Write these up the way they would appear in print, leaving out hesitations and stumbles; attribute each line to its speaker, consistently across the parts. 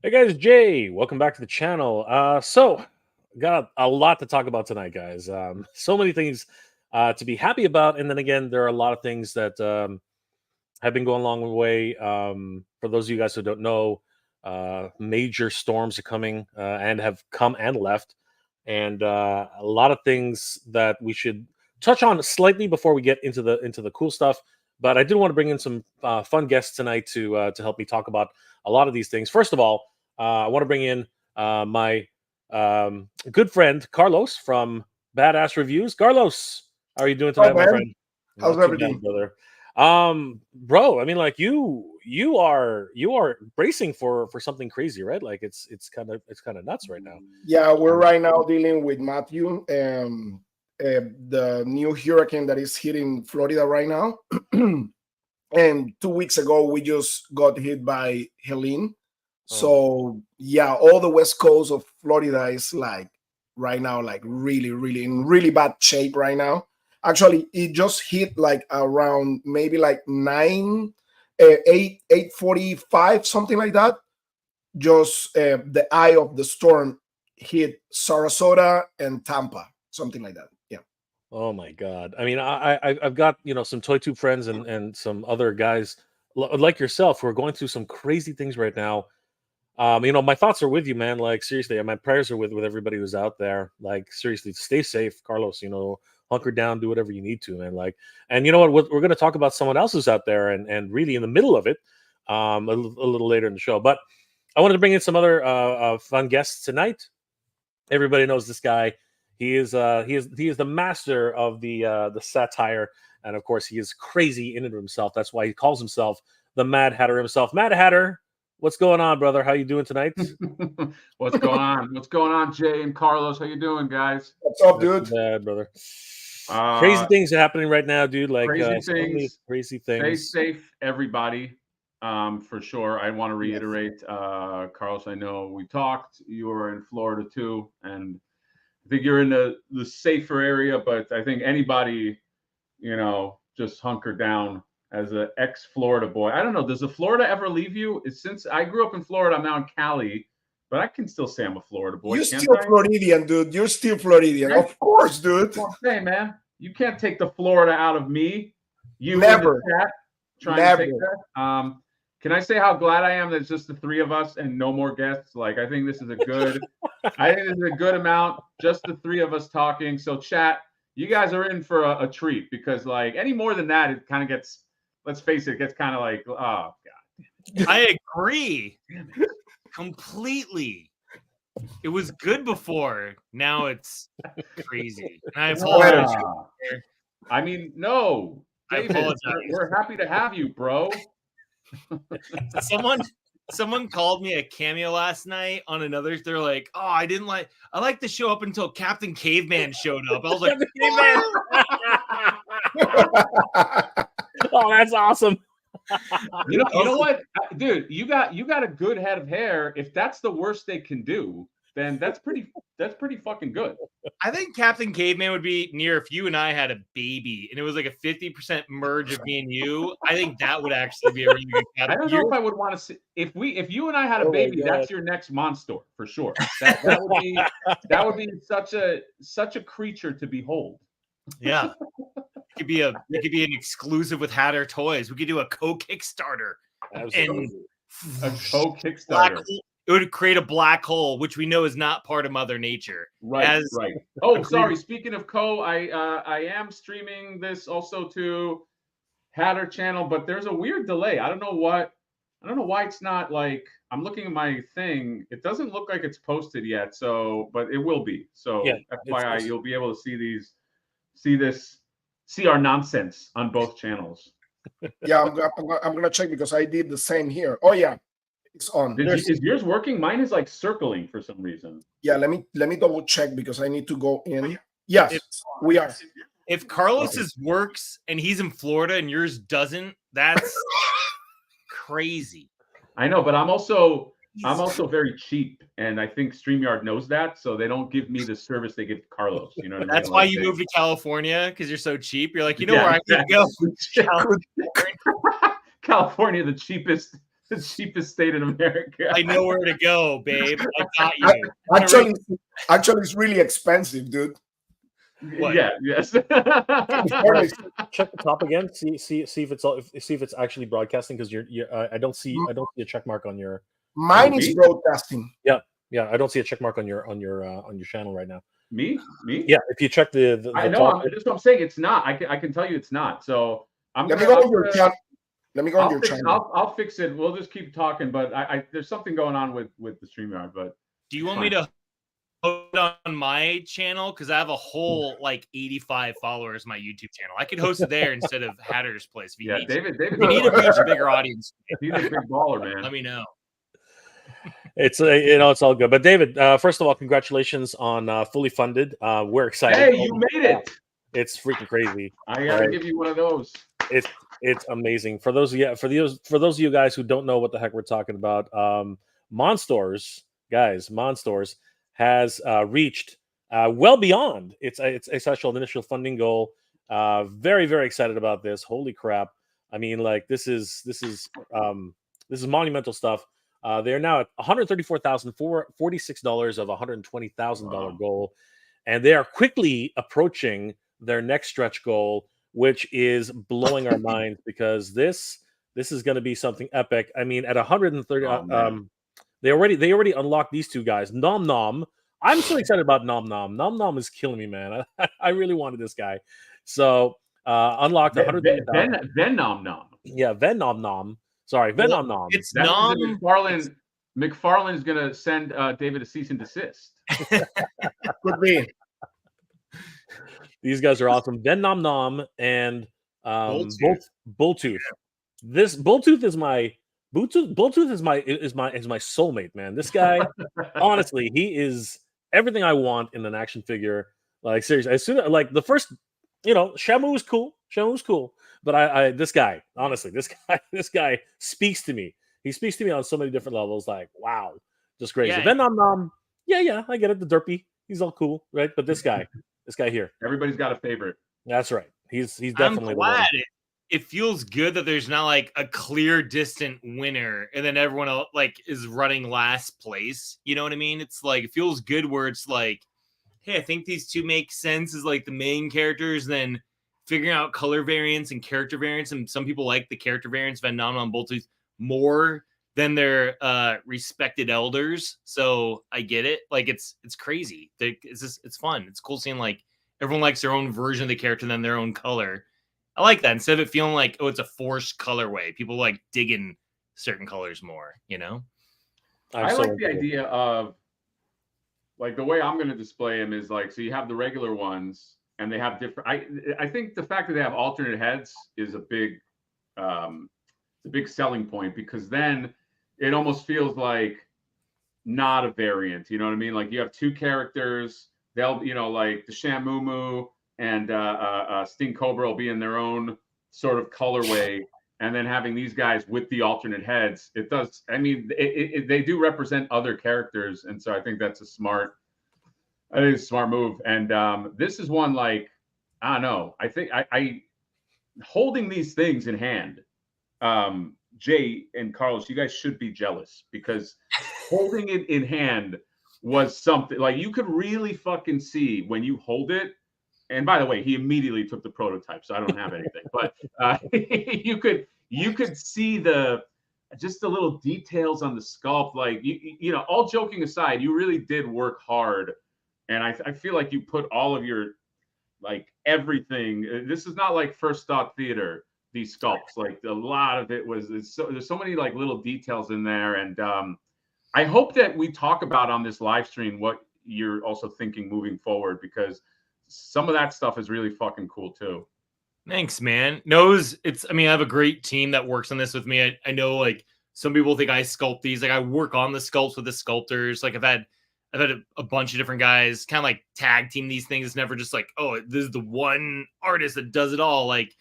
Speaker 1: Hey guys, Jay, welcome back to the channel. So got a lot to talk about tonight, guys. So many things to be happy about, and then again, there are a lot of things that have been going along the way. For those of you guys who don't know, major storms are coming and have come and left, and a lot of things that we should touch on slightly before we get into the cool stuff. But I did want to bring in some fun guests tonight to help me talk about a lot of these things. First of all, I want to bring in my good friend Carlos from Badass Reviews. Carlos, how are you doing
Speaker 2: Oh
Speaker 1: tonight, my
Speaker 2: man,
Speaker 1: friend?
Speaker 2: how's
Speaker 1: Not too bad,
Speaker 2: everything?
Speaker 1: brother. Bro, I mean, like you are bracing for something crazy, right? Like it's kind of nuts right now.
Speaker 2: Yeah, we're
Speaker 1: Um,
Speaker 2: right now dealing with Matthew, the new hurricane that is hitting Florida right now. And 2 weeks ago, we just got hit by Helene.
Speaker 1: oh my god.
Speaker 2: So yeah, all the west coast of Florida is like right now, like really, really in really bad shape right now. Actually, it just hit like around maybe like 8:45, something like that. Just the eye of the storm hit Sarasota and Tampa, something like that. Yeah.
Speaker 1: Oh my god. I mean, I've got, some toy tube friends and some other guys like yourself who are going through some crazy things right now. My thoughts are with you, man. Like seriously, and my prayers are with everybody who's out there. Like seriously, stay safe, Carlos. Hunker down, do whatever you need to, man. Like, and you know what? We're going to talk about someone else who's out there and really in the middle of it, a little later in the show. But I wanted to bring in some other fun guests tonight. Everybody knows this guy. He is the master of the satire, and of course, he is crazy in it himself. That's why he calls himself the Mad Hatter himself. Mad Hatter, what's going on, brother? How you doing tonight?
Speaker 3: What's going on? What's going on, Jay and Carlos? How you doing, guys?
Speaker 2: What's up,
Speaker 1: Not too
Speaker 2: dude?
Speaker 1: bad, brother. Crazy
Speaker 3: Uh,
Speaker 1: things are happening right now, dude. Like
Speaker 3: Crazy
Speaker 1: so many
Speaker 3: things.
Speaker 1: crazy
Speaker 3: Stay
Speaker 1: things.
Speaker 3: safe, everybody. For sure. I want to
Speaker 2: Yes.
Speaker 3: reiterate, Carlos. I know we talked. You were in Florida too, and I think you're in the safer area. But I think anybody, just hunker down as an ex-Florida boy. I don't know. Does the Florida ever leave you? Since I grew up in Florida, I'm now in Cali, but I can still say I'm a Florida boy,
Speaker 2: You're
Speaker 3: can't
Speaker 2: still
Speaker 3: I?
Speaker 2: Floridian, dude. You're still Floridian.
Speaker 3: Right?
Speaker 2: Of course, dude.
Speaker 3: That's what I'm saying, man. You can't take the Florida out of me. You in the
Speaker 2: Never.
Speaker 3: chat trying to
Speaker 2: Never.
Speaker 3: take that. Can I say how glad I am that it's just the three of us and no more guests? Like, I think this is a good, I think this is a good amount, just the three of us talking. So, chat, you guys are in for a treat because, like, any more than that, it kind of gets, let's face it gets kind of like, oh, God.
Speaker 4: I agree completely. It was good before. Now it's crazy. And I apologize.
Speaker 3: I mean, no. David,
Speaker 4: I apologize.
Speaker 3: we're happy to have you, bro.
Speaker 4: Someone called me a cameo last night on another. They're like, "Oh, I like the show up until Captain Caveman showed up." I was like,
Speaker 1: Caveman. Oh, that's awesome.
Speaker 3: You know what, dude? You got a good head of hair. If that's the worst they can do, then that's pretty fucking good.
Speaker 4: I think Captain Caveman would be near if you and I had a baby and it was like a 50% merge of me and you. I think that would actually be a really good Captain.
Speaker 3: I don't know if I would want to see if you and I had a baby. That's your next Monstor for sure. That would be such a creature to behold.
Speaker 4: Yeah. It could be an exclusive with Hatter Toys. We could do a Kickstarter.
Speaker 1: Absolutely.
Speaker 3: A Kickstarter.
Speaker 4: It would create a black hole, which we know is not part of Mother Nature.
Speaker 3: Right. Oh, sorry. Speaking of I am streaming this also to Hatter channel, but there's a weird delay. I don't know why it's not like I'm looking at my thing. It doesn't look like it's posted yet. So, but it will be. So,
Speaker 1: yeah,
Speaker 3: FYI, you'll be able to see our nonsense on both channels.
Speaker 2: Yeah, I'm gonna check because I did the same here. Oh yeah, it's on.
Speaker 3: Is yours working? Mine is like circling for some reason.
Speaker 2: Yeah, let me double check because I need to go in. Yes, we are.
Speaker 4: If Carlos's works and he's in Florida and yours doesn't, that's crazy.
Speaker 3: I know, but I'm also very cheap, and I think StreamYard knows that, so they don't give me the service they give Carlos. You know what I mean?
Speaker 4: That's why you moved to California, because you're so cheap. You're like, where I'm gonna go.
Speaker 3: California, the cheapest the cheapest state in America.
Speaker 4: I know where to go, babe. I got you.
Speaker 2: Actually, it's really expensive, dude.
Speaker 4: What?
Speaker 3: Yeah, yes.
Speaker 2: In fairness,
Speaker 1: Check the top again. See if it's see if it's actually broadcasting, because I don't see a check mark on your.
Speaker 2: mine is broadcasting.
Speaker 1: Yeah, I don't see a check mark on your channel right now.
Speaker 3: Me?
Speaker 1: Yeah, if you check the
Speaker 3: I know.
Speaker 1: top,
Speaker 3: That's what I'm saying. It's not. I can tell you it's not. So
Speaker 2: Let me go on your channel. Let me go on your
Speaker 3: fix,
Speaker 2: channel.
Speaker 3: I'll fix it. We'll just keep talking. But there's something going on with the StreamYard. But
Speaker 4: Do you want me to host it on my channel? Because I have a whole like 85 followers on my YouTube channel. I could host it there instead of Hatter's Place. If you need
Speaker 3: David,
Speaker 4: you need to reach a bigger audience.
Speaker 3: he's a big baller, man.
Speaker 4: Let me know.
Speaker 1: it's it's all good. But David, first of all, congratulations on fully funded. We're excited.
Speaker 3: Hey, you made it.
Speaker 1: It's freaking crazy.
Speaker 3: I gotta give you one of those.
Speaker 1: It's amazing. For those of you guys who don't know what the heck we're talking about, Monstors has reached well beyond its actual initial funding goal. Very, very excited about this. Holy crap! I mean, like this is monumental stuff. They're now at $134,046 of $120,000 goal, and they are quickly approaching their next stretch goal, which is blowing our minds, because this is going to be something epic. I mean, at 130, they already unlocked these two guys. Nom Nom. I'm so excited about Nom Nom. Nom Nom is killing me, man. I really wanted this guy. So unlocked 130,000.
Speaker 3: Ven Nom Nom.
Speaker 1: Yeah, Ven Nom Nom. Sorry, Ven Nom Nom.
Speaker 4: It's
Speaker 3: That
Speaker 4: Nom.
Speaker 3: means that McFarlane's gonna send David a cease and desist.
Speaker 2: Could be.
Speaker 1: These guys are awesome. Ven Nom Nom and
Speaker 4: Bulltooth.
Speaker 1: Bulltooth. This Bulltooth is my soulmate, man. This guy, honestly, he is everything I want in an action figure. Like seriously, as soon as like the first, Sham-Moo was cool. But I this guy, honestly, this guy speaks to me. He speaks to me on so many different levels. Like, wow, just crazy.
Speaker 4: Yeah.
Speaker 1: Ven Nom Nom, yeah, I get it. The derpy, he's all cool, right? But this guy here,
Speaker 3: Everybody's got a favorite.
Speaker 1: that's right. He's definitely
Speaker 4: I'm
Speaker 1: the one.
Speaker 4: glad it feels good that there's not like a clear distant winner and then everyone else like is running last place. You know what I mean? It's like it feels good where it's like, hey, I think these two make sense as like the main characters, then figuring out color variants and character variants. And some people like the character variants, Ven Nom Nom, Bulltooth, more than their respected elders. So I get it. Like it's crazy. It's fun. It's cool seeing like everyone likes their own version of the character and then their own color. I like that instead of it feeling like, oh, it's a forced colorway. People like digging certain colors more,
Speaker 3: I like the idea of like the way I'm going to display them is like, so you have the regular ones and they have different, I think the fact that they have alternate heads is a big selling point, because then it almost feels like not a variant. You know what I mean? Like you have two characters, they'll, like the Sham-Moo-Moo and Sting-Cobra will be in their own sort of colorway, and then having these guys with the alternate heads, it does. I mean, they do represent other characters, and so I think that's a smart move. And this is one like, I don't know. I think I holding these things in hand. Jay and Carlos, you guys should be jealous, because holding it in hand was something like you could really fucking see when you hold it. And by the way, he immediately took the prototype, so I don't have anything. But you could see just the little details on the sculpt. Like all joking aside, you really did work hard, and I feel like you put all of your like everything. This is not like First Thought Theater. These sculpts, like a lot of it was. There's so many like little details in there, and I hope that we talk about on this live stream what you're also thinking moving forward, because some of that stuff is really fucking cool too.
Speaker 4: Thanks, man. No, I mean, I have a great team that works on this with me. I know like some people think I sculpt these. Like I work on the sculpts with the sculptors. Like I've had a bunch of different guys kind of like tag team these things. It's never just like, oh, this is the one artist that does it all. Like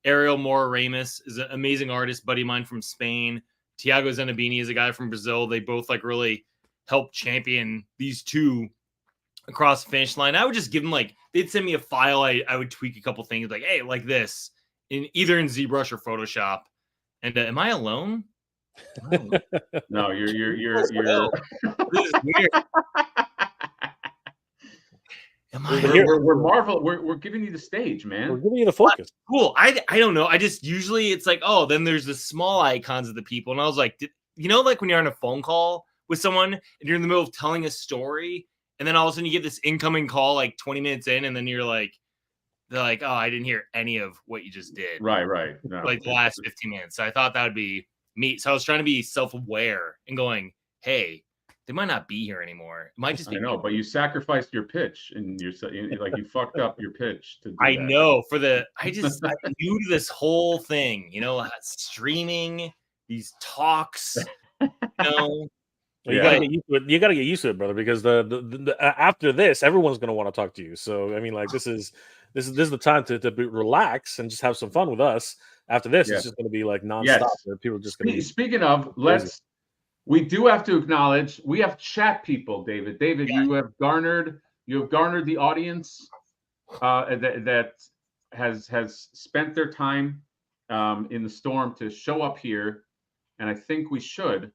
Speaker 4: Ariel Mora Ramos is an amazing artist, buddy of mine from Spain. Tiago Zenabini is a guy from Brazil. They both like really help champion these two across the finish line. I would just give them like, they'd send me a file. I would tweak a couple things like, hey, like this, either in ZBrush or Photoshop. And am I alone?
Speaker 3: No, you're
Speaker 4: No. This is weird. Am I
Speaker 3: we're Marvel. We're giving you the stage,
Speaker 1: We're
Speaker 3: man.
Speaker 1: giving you the focus.
Speaker 4: cool? I don't know. I just usually it's like, oh, then there's the small icons of the people, and I was like, you know, like when you're on a phone call with someone and you're in the middle of telling a story, and then all of a sudden you get this incoming call like 20 minutes in, and then you're like, they're like, oh, I didn't hear any of what you just did.
Speaker 3: Right. No,
Speaker 4: Like the last 15 minutes. So I thought that would be me. So I was trying to be self-aware and going, hey, they might not be here anymore. It might just be.
Speaker 3: I know, but you sacrificed your pitch, and you fucked up your pitch to do
Speaker 4: I
Speaker 3: that.
Speaker 4: know I'm new to this whole thing, you know, streaming, these talks, you know.
Speaker 1: Well, you gotta get used to it. You gotta get used to it, brother, because the after this, everyone's gonna want to talk to you. So I mean, like this is the time to relax and just have some fun with us. After this, it's just gonna be like nonstop.
Speaker 3: Yes.
Speaker 1: People are just gonna be
Speaker 3: Speaking of, we do have to acknowledge we have chat people, David. David, you have garnered the audience that has spent their time in the storm to show up here, and I think we should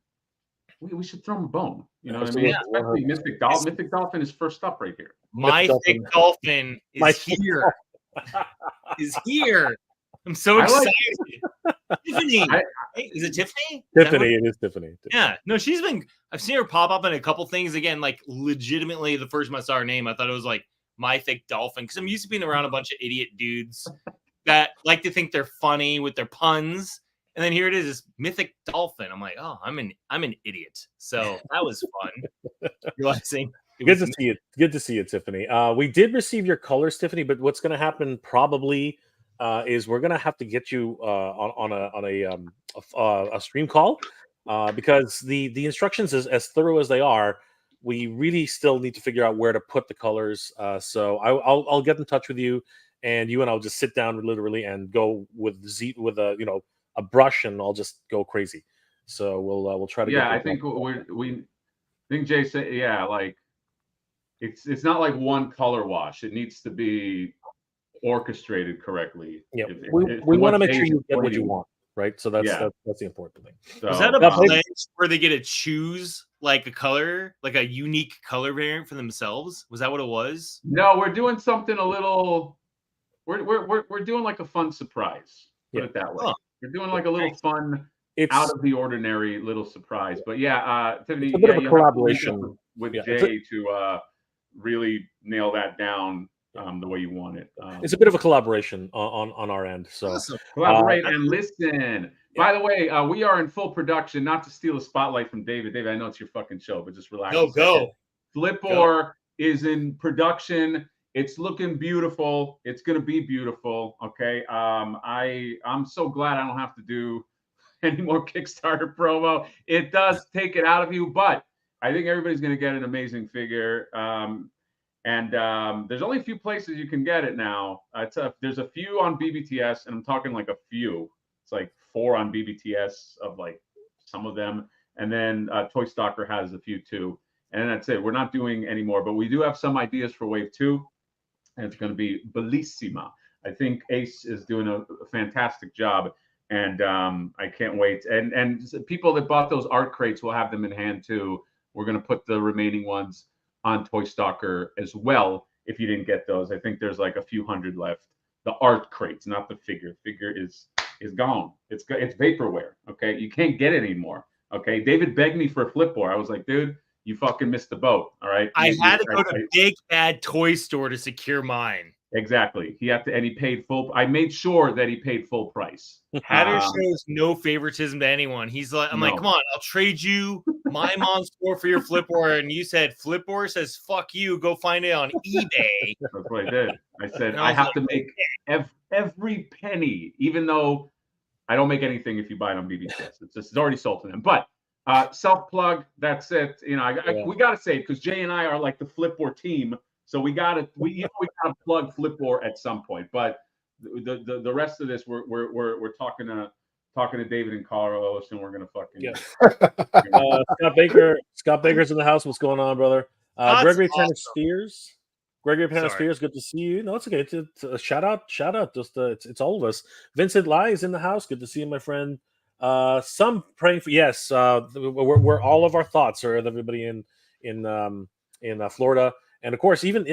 Speaker 3: throw him a bone. You know what I mean? Especially Mystic Dolphin. Mystic Dolphin is first up right here.
Speaker 4: My thick dolphin is here. Is here. I'm so excited. Tiffany. Is it Tiffany?
Speaker 1: Tiffany. It is Tiffany.
Speaker 4: Yeah. No, I've seen her pop up in a couple things. Again, like legitimately the first time I saw her name, I thought it was like My Thick Dolphin. Because I'm used to being around a bunch of idiot dudes that like to think they're funny with their puns. And then here it is, this mythic dolphin. I'm like, oh, I'm an idiot. So that was fun. Realizing
Speaker 1: good to see you. Good to see you, Tiffany. We did receive your colors, Tiffany, but what's going to happen probably is we're going to have to get you on a stream call because the instructions, as thorough as they are, we really still need to figure out where to put the colors. So I'll get in touch with you, and you and I'll just sit down literally and go with a brush, and I'll just go crazy. So we'll try to.
Speaker 3: Yeah, I think we think Jay said, like it's not like one color wash. It needs to be orchestrated correctly.
Speaker 1: Yeah, we want to make sure you get what you want, right? So that's the important thing.
Speaker 3: So,
Speaker 4: was that a place where they get to choose like a color, like a unique color variant for themselves? Was that what it was?
Speaker 3: No, we're doing something a little. We're doing like a fun surprise. Put it that way. Oh. We're doing like a little fun, out of the ordinary little surprise. But Tiffany,
Speaker 1: it's a bit of a collaboration
Speaker 3: with Jay to really nail that down the way you want it.
Speaker 1: It's a bit of a collaboration on our end. So
Speaker 3: collaborate and listen. By the way, we are in full production. Not to steal a spotlight from David. David, I know it's your fucking show, but just relax.
Speaker 4: Go.
Speaker 3: Flipboard is in production. It's looking beautiful. It's going to be beautiful. Okay. I'm so glad I don't have to do any more Kickstarter promo. It does take it out of you, but I think everybody's going to get an amazing figure. And there's only a few places you can get it now. There's a few on BBTS, and I'm talking like a few. It's like 4 on BBTS of like some of them. And then Toy Stalker has a few too. And that's it. We're not doing any more, but we do have some ideas for Wave 2. And it's going to be bellissima. I think Ace is doing a fantastic job, and I can't wait. And people that bought those art crates will have them in hand too. We're going to put the remaining ones on Toy Stalker as well. If you didn't get those, I think there's like a few hundred left. The art crates, not the figure. Figure is gone. It's vaporware. Okay, you can't get it anymore. Okay, David begged me for a Flipboard. I was like, dude, you fucking missed the boat. All right.
Speaker 4: I had to go to Big Bad Toy Store to secure mine.
Speaker 3: Exactly. And he paid full. I made sure that he paid full price.
Speaker 4: Hatter shows no favoritism to anyone. He's like, I'm like, come on, I'll trade you my Monstor for your Flipboard. And you said Flipboard says, fuck you. Go find it on eBay.
Speaker 3: That's what I did. I said, I have to make every penny, even though I don't make anything if you buy it on BBTS. It's already sold to them. But self plug. That's it. You know, we got to say it because Jay and I are like the Flipboard team. So we gotta plug Flipboard at some point. But the rest of this, we're talking to David and Carlos, and we're gonna fucking
Speaker 1: Scott Baker's in the house. What's going on, brother? Gregory
Speaker 4: awesome.
Speaker 1: Spears. Gregory Spears, good to see you. No, it's okay. It's a shout out. Just it's all of us. Vincent Lai is in the house. Good to see you, my friend. Some praying for yes. We're all of our thoughts are with everybody in Florida, and of course even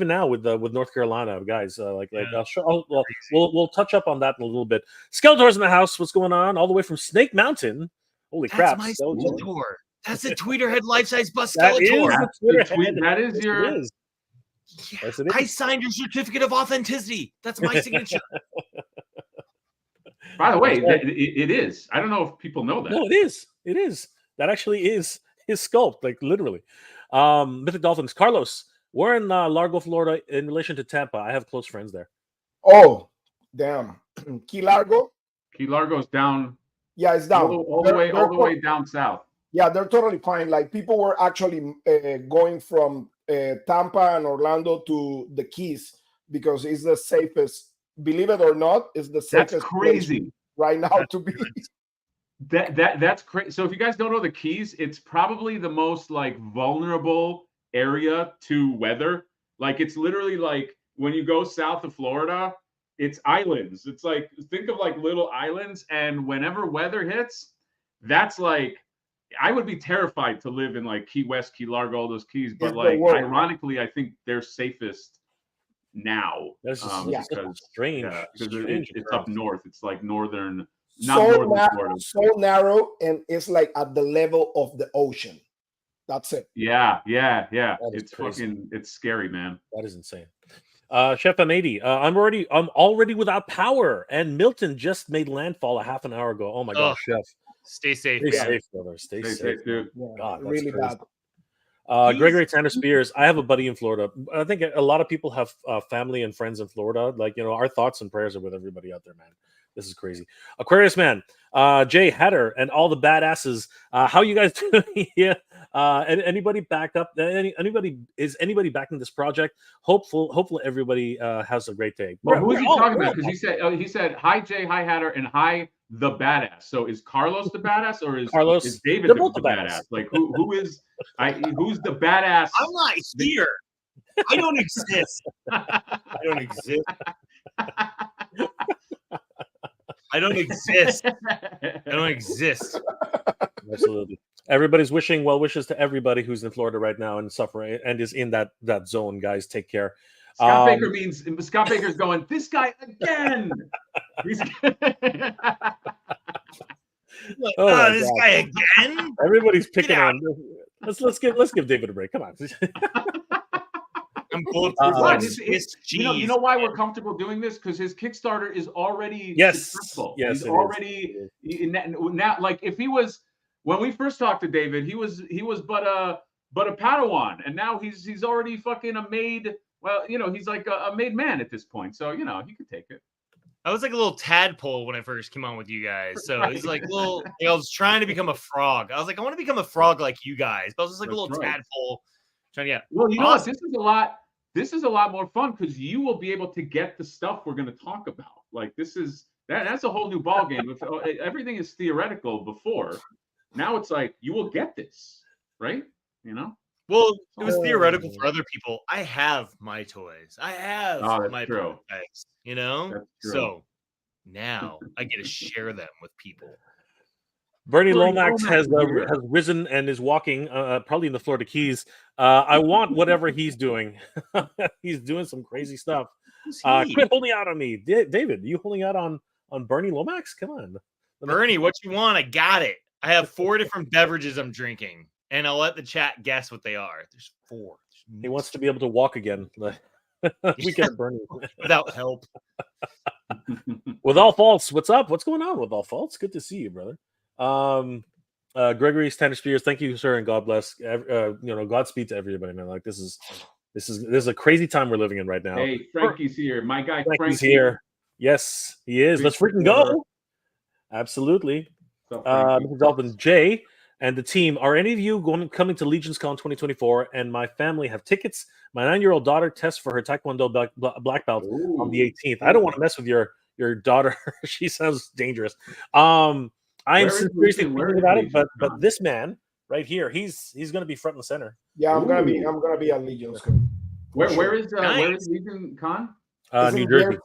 Speaker 1: now with North Carolina guys. We'll touch up on that in a little bit. Skeletor's in the house. What's going on? All the way from Snake Mountain. Holy crap!
Speaker 4: That's my
Speaker 1: Skeletor.
Speaker 4: Skeletor. That's a Tweeterhead life-size bust
Speaker 1: That is
Speaker 4: Skeletor.
Speaker 1: the Twitter head.
Speaker 3: That is your.
Speaker 1: It is.
Speaker 4: Yeah,
Speaker 1: Yes, it is.
Speaker 4: I signed your certificate of authenticity. That's my signature.
Speaker 3: By the way,
Speaker 1: That's right.
Speaker 3: it is. I don't know if people know that.
Speaker 1: No, it is. It is. That actually is his sculpt, like literally. Mythic Dolphins. Carlos, we're in Largo, Florida, in relation to Tampa. I have close friends there.
Speaker 2: Oh, damn. Key Largo?
Speaker 3: Key Largo's down.
Speaker 2: Yeah, it's down.
Speaker 3: All the way down south.
Speaker 2: Yeah, they're totally fine. Like people were actually going from Tampa and Orlando to the Keys because it's the safest. Believe it or not, it's the safest.
Speaker 3: That's crazy
Speaker 2: right now to be.
Speaker 3: That's crazy. So if you guys don't know the Keys, it's probably the most like vulnerable area to weather. Like it's literally like when you go south of Florida, it's islands. It's like think of like little islands, and whenever weather hits, that's like I would be terrified to live in like Key West, Key Largo, all those keys. But like ironically, I think they're safest now.
Speaker 1: That's just
Speaker 3: because
Speaker 1: strange.
Speaker 3: Yeah, because it's up north. It's like northern.
Speaker 2: So narrow, and it's like at the level of the ocean. That's it.
Speaker 3: Yeah. It's
Speaker 1: crazy.
Speaker 3: fucking. It's scary, man.
Speaker 1: That is insane. Chef M80. I'm already without power, and Milton just made landfall a half an hour ago. Oh my gosh, Chef.
Speaker 4: Stay safe.
Speaker 1: Stay safe, brother. Stay safe,
Speaker 3: dude.
Speaker 2: Yeah,
Speaker 1: God, that's
Speaker 2: really
Speaker 1: crazy.
Speaker 2: bad.
Speaker 1: Gregory Tanner Spears. I have a buddy in Florida. I think a lot of people have family and friends in Florida. Like, our thoughts and prayers are with everybody out there, man. This is crazy. Aquarius Man, Jay Hatter, and all the badasses. How you guys doing? Yeah. Anybody back up? Is anybody backing this project? Hopefully everybody has a great day.
Speaker 3: Well, who is he talking about? Because he said hi Jay, hi Hatter, and hi the badass. So is Carlos the badass, or is David the badass? Like who's the badass?
Speaker 4: I'm not here. I don't exist. I don't exist. I don't exist. I don't exist.
Speaker 1: Absolutely. Everybody's wishing well wishes to everybody who's in Florida right now and suffering and is in that zone, guys. Take care.
Speaker 3: Scott Baker means Scott Baker's going, this guy again.
Speaker 4: This guy again?
Speaker 1: Everybody's picking on. Let's give David a break. Come on.
Speaker 4: I'm going
Speaker 3: you know why we're comfortable doing this? Because his Kickstarter is already successful.
Speaker 1: Yes,
Speaker 3: he's already now. Like if he was when we first talked to David, he was but a Padawan, and now he's already fucking a made. Well, he's like a made man at this point, so he could take it.
Speaker 4: I was like a little tadpole when I first came on with you guys. So he's like little. I was trying to become a frog. I was like, I want to become a frog like you guys. But I was just like a little tadpole. Trying to get.
Speaker 3: Well, you know what? This is a lot more fun because you will be able to get the stuff we're going to talk about. Like that's a whole new ball game. Everything is theoretical before. Now it's like you will get this, right?
Speaker 4: Well, it was theoretical for other people. I have my toys. I have my prototypes. So now I get to share them with people.
Speaker 1: Bernie Lomax has risen and is walking, probably in the Florida Keys. I want whatever he's doing. He's doing some crazy stuff. Quit holding out on me, David. You holding out on Bernie Lomax? Come on,
Speaker 4: Bernie. What you want? I got it. I have 4 different beverages I'm drinking, and I'll let the chat guess what they are. There's 4.
Speaker 1: He wants to be able to walk again. We get Bernie
Speaker 4: without help.
Speaker 1: With all faults, what's up? What's going on with all faults? Good to see you, brother. Gregory Tanner Spears, thank you, sir, and God bless. Godspeed to everybody, man. Like this is a crazy time we're living in right now.
Speaker 3: Hey, Frankie's here. My guy
Speaker 1: Frankie's here. Yes, he is. Let's freaking go. Absolutely. Mr. Dolphin Jay and the team. Are any of you coming to Legions Con 2024? And my family have tickets. My 9-year-old daughter tests for her Taekwondo black belt on the 18th. I don't want to mess with your daughter. She sounds dangerous. I am seriously thinking about it, but this man right here, he's going to be front and center.
Speaker 2: Yeah, I'm gonna be at Legion's.
Speaker 3: Where is Legion Con?
Speaker 1: New Jersey.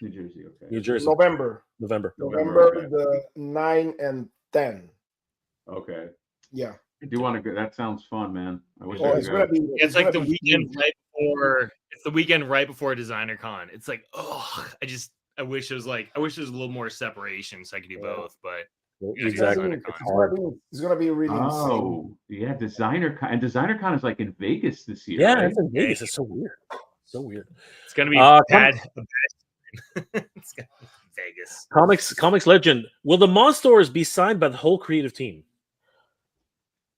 Speaker 3: New Jersey. Okay.
Speaker 1: New Jersey.
Speaker 2: November
Speaker 1: November.
Speaker 2: November the 9 and 10.
Speaker 3: Okay.
Speaker 2: Yeah.
Speaker 3: I do want to go. That sounds fun, man. I wish
Speaker 2: Oh,
Speaker 3: I
Speaker 2: it's
Speaker 3: could
Speaker 2: gonna
Speaker 3: go.
Speaker 2: be.
Speaker 4: It's like the
Speaker 2: gonna be
Speaker 4: weekend
Speaker 2: huge.
Speaker 4: right before. It's the weekend right before Designer Con. It's like, oh, I wish it was like, I wish there was a little more separation so I could do
Speaker 1: Yeah.
Speaker 4: both. But
Speaker 1: Exactly.
Speaker 2: It's gonna be really insane.
Speaker 3: Oh, yeah, Designer Con. And Designer Con is like in Vegas this year.
Speaker 1: Yeah,
Speaker 3: right?
Speaker 1: it's in Vegas. It's so weird. So weird.
Speaker 4: it's gonna be
Speaker 1: com-
Speaker 4: bad. It's gonna be Vegas.
Speaker 1: Comics legend. Will the Monstors be signed by the whole creative team?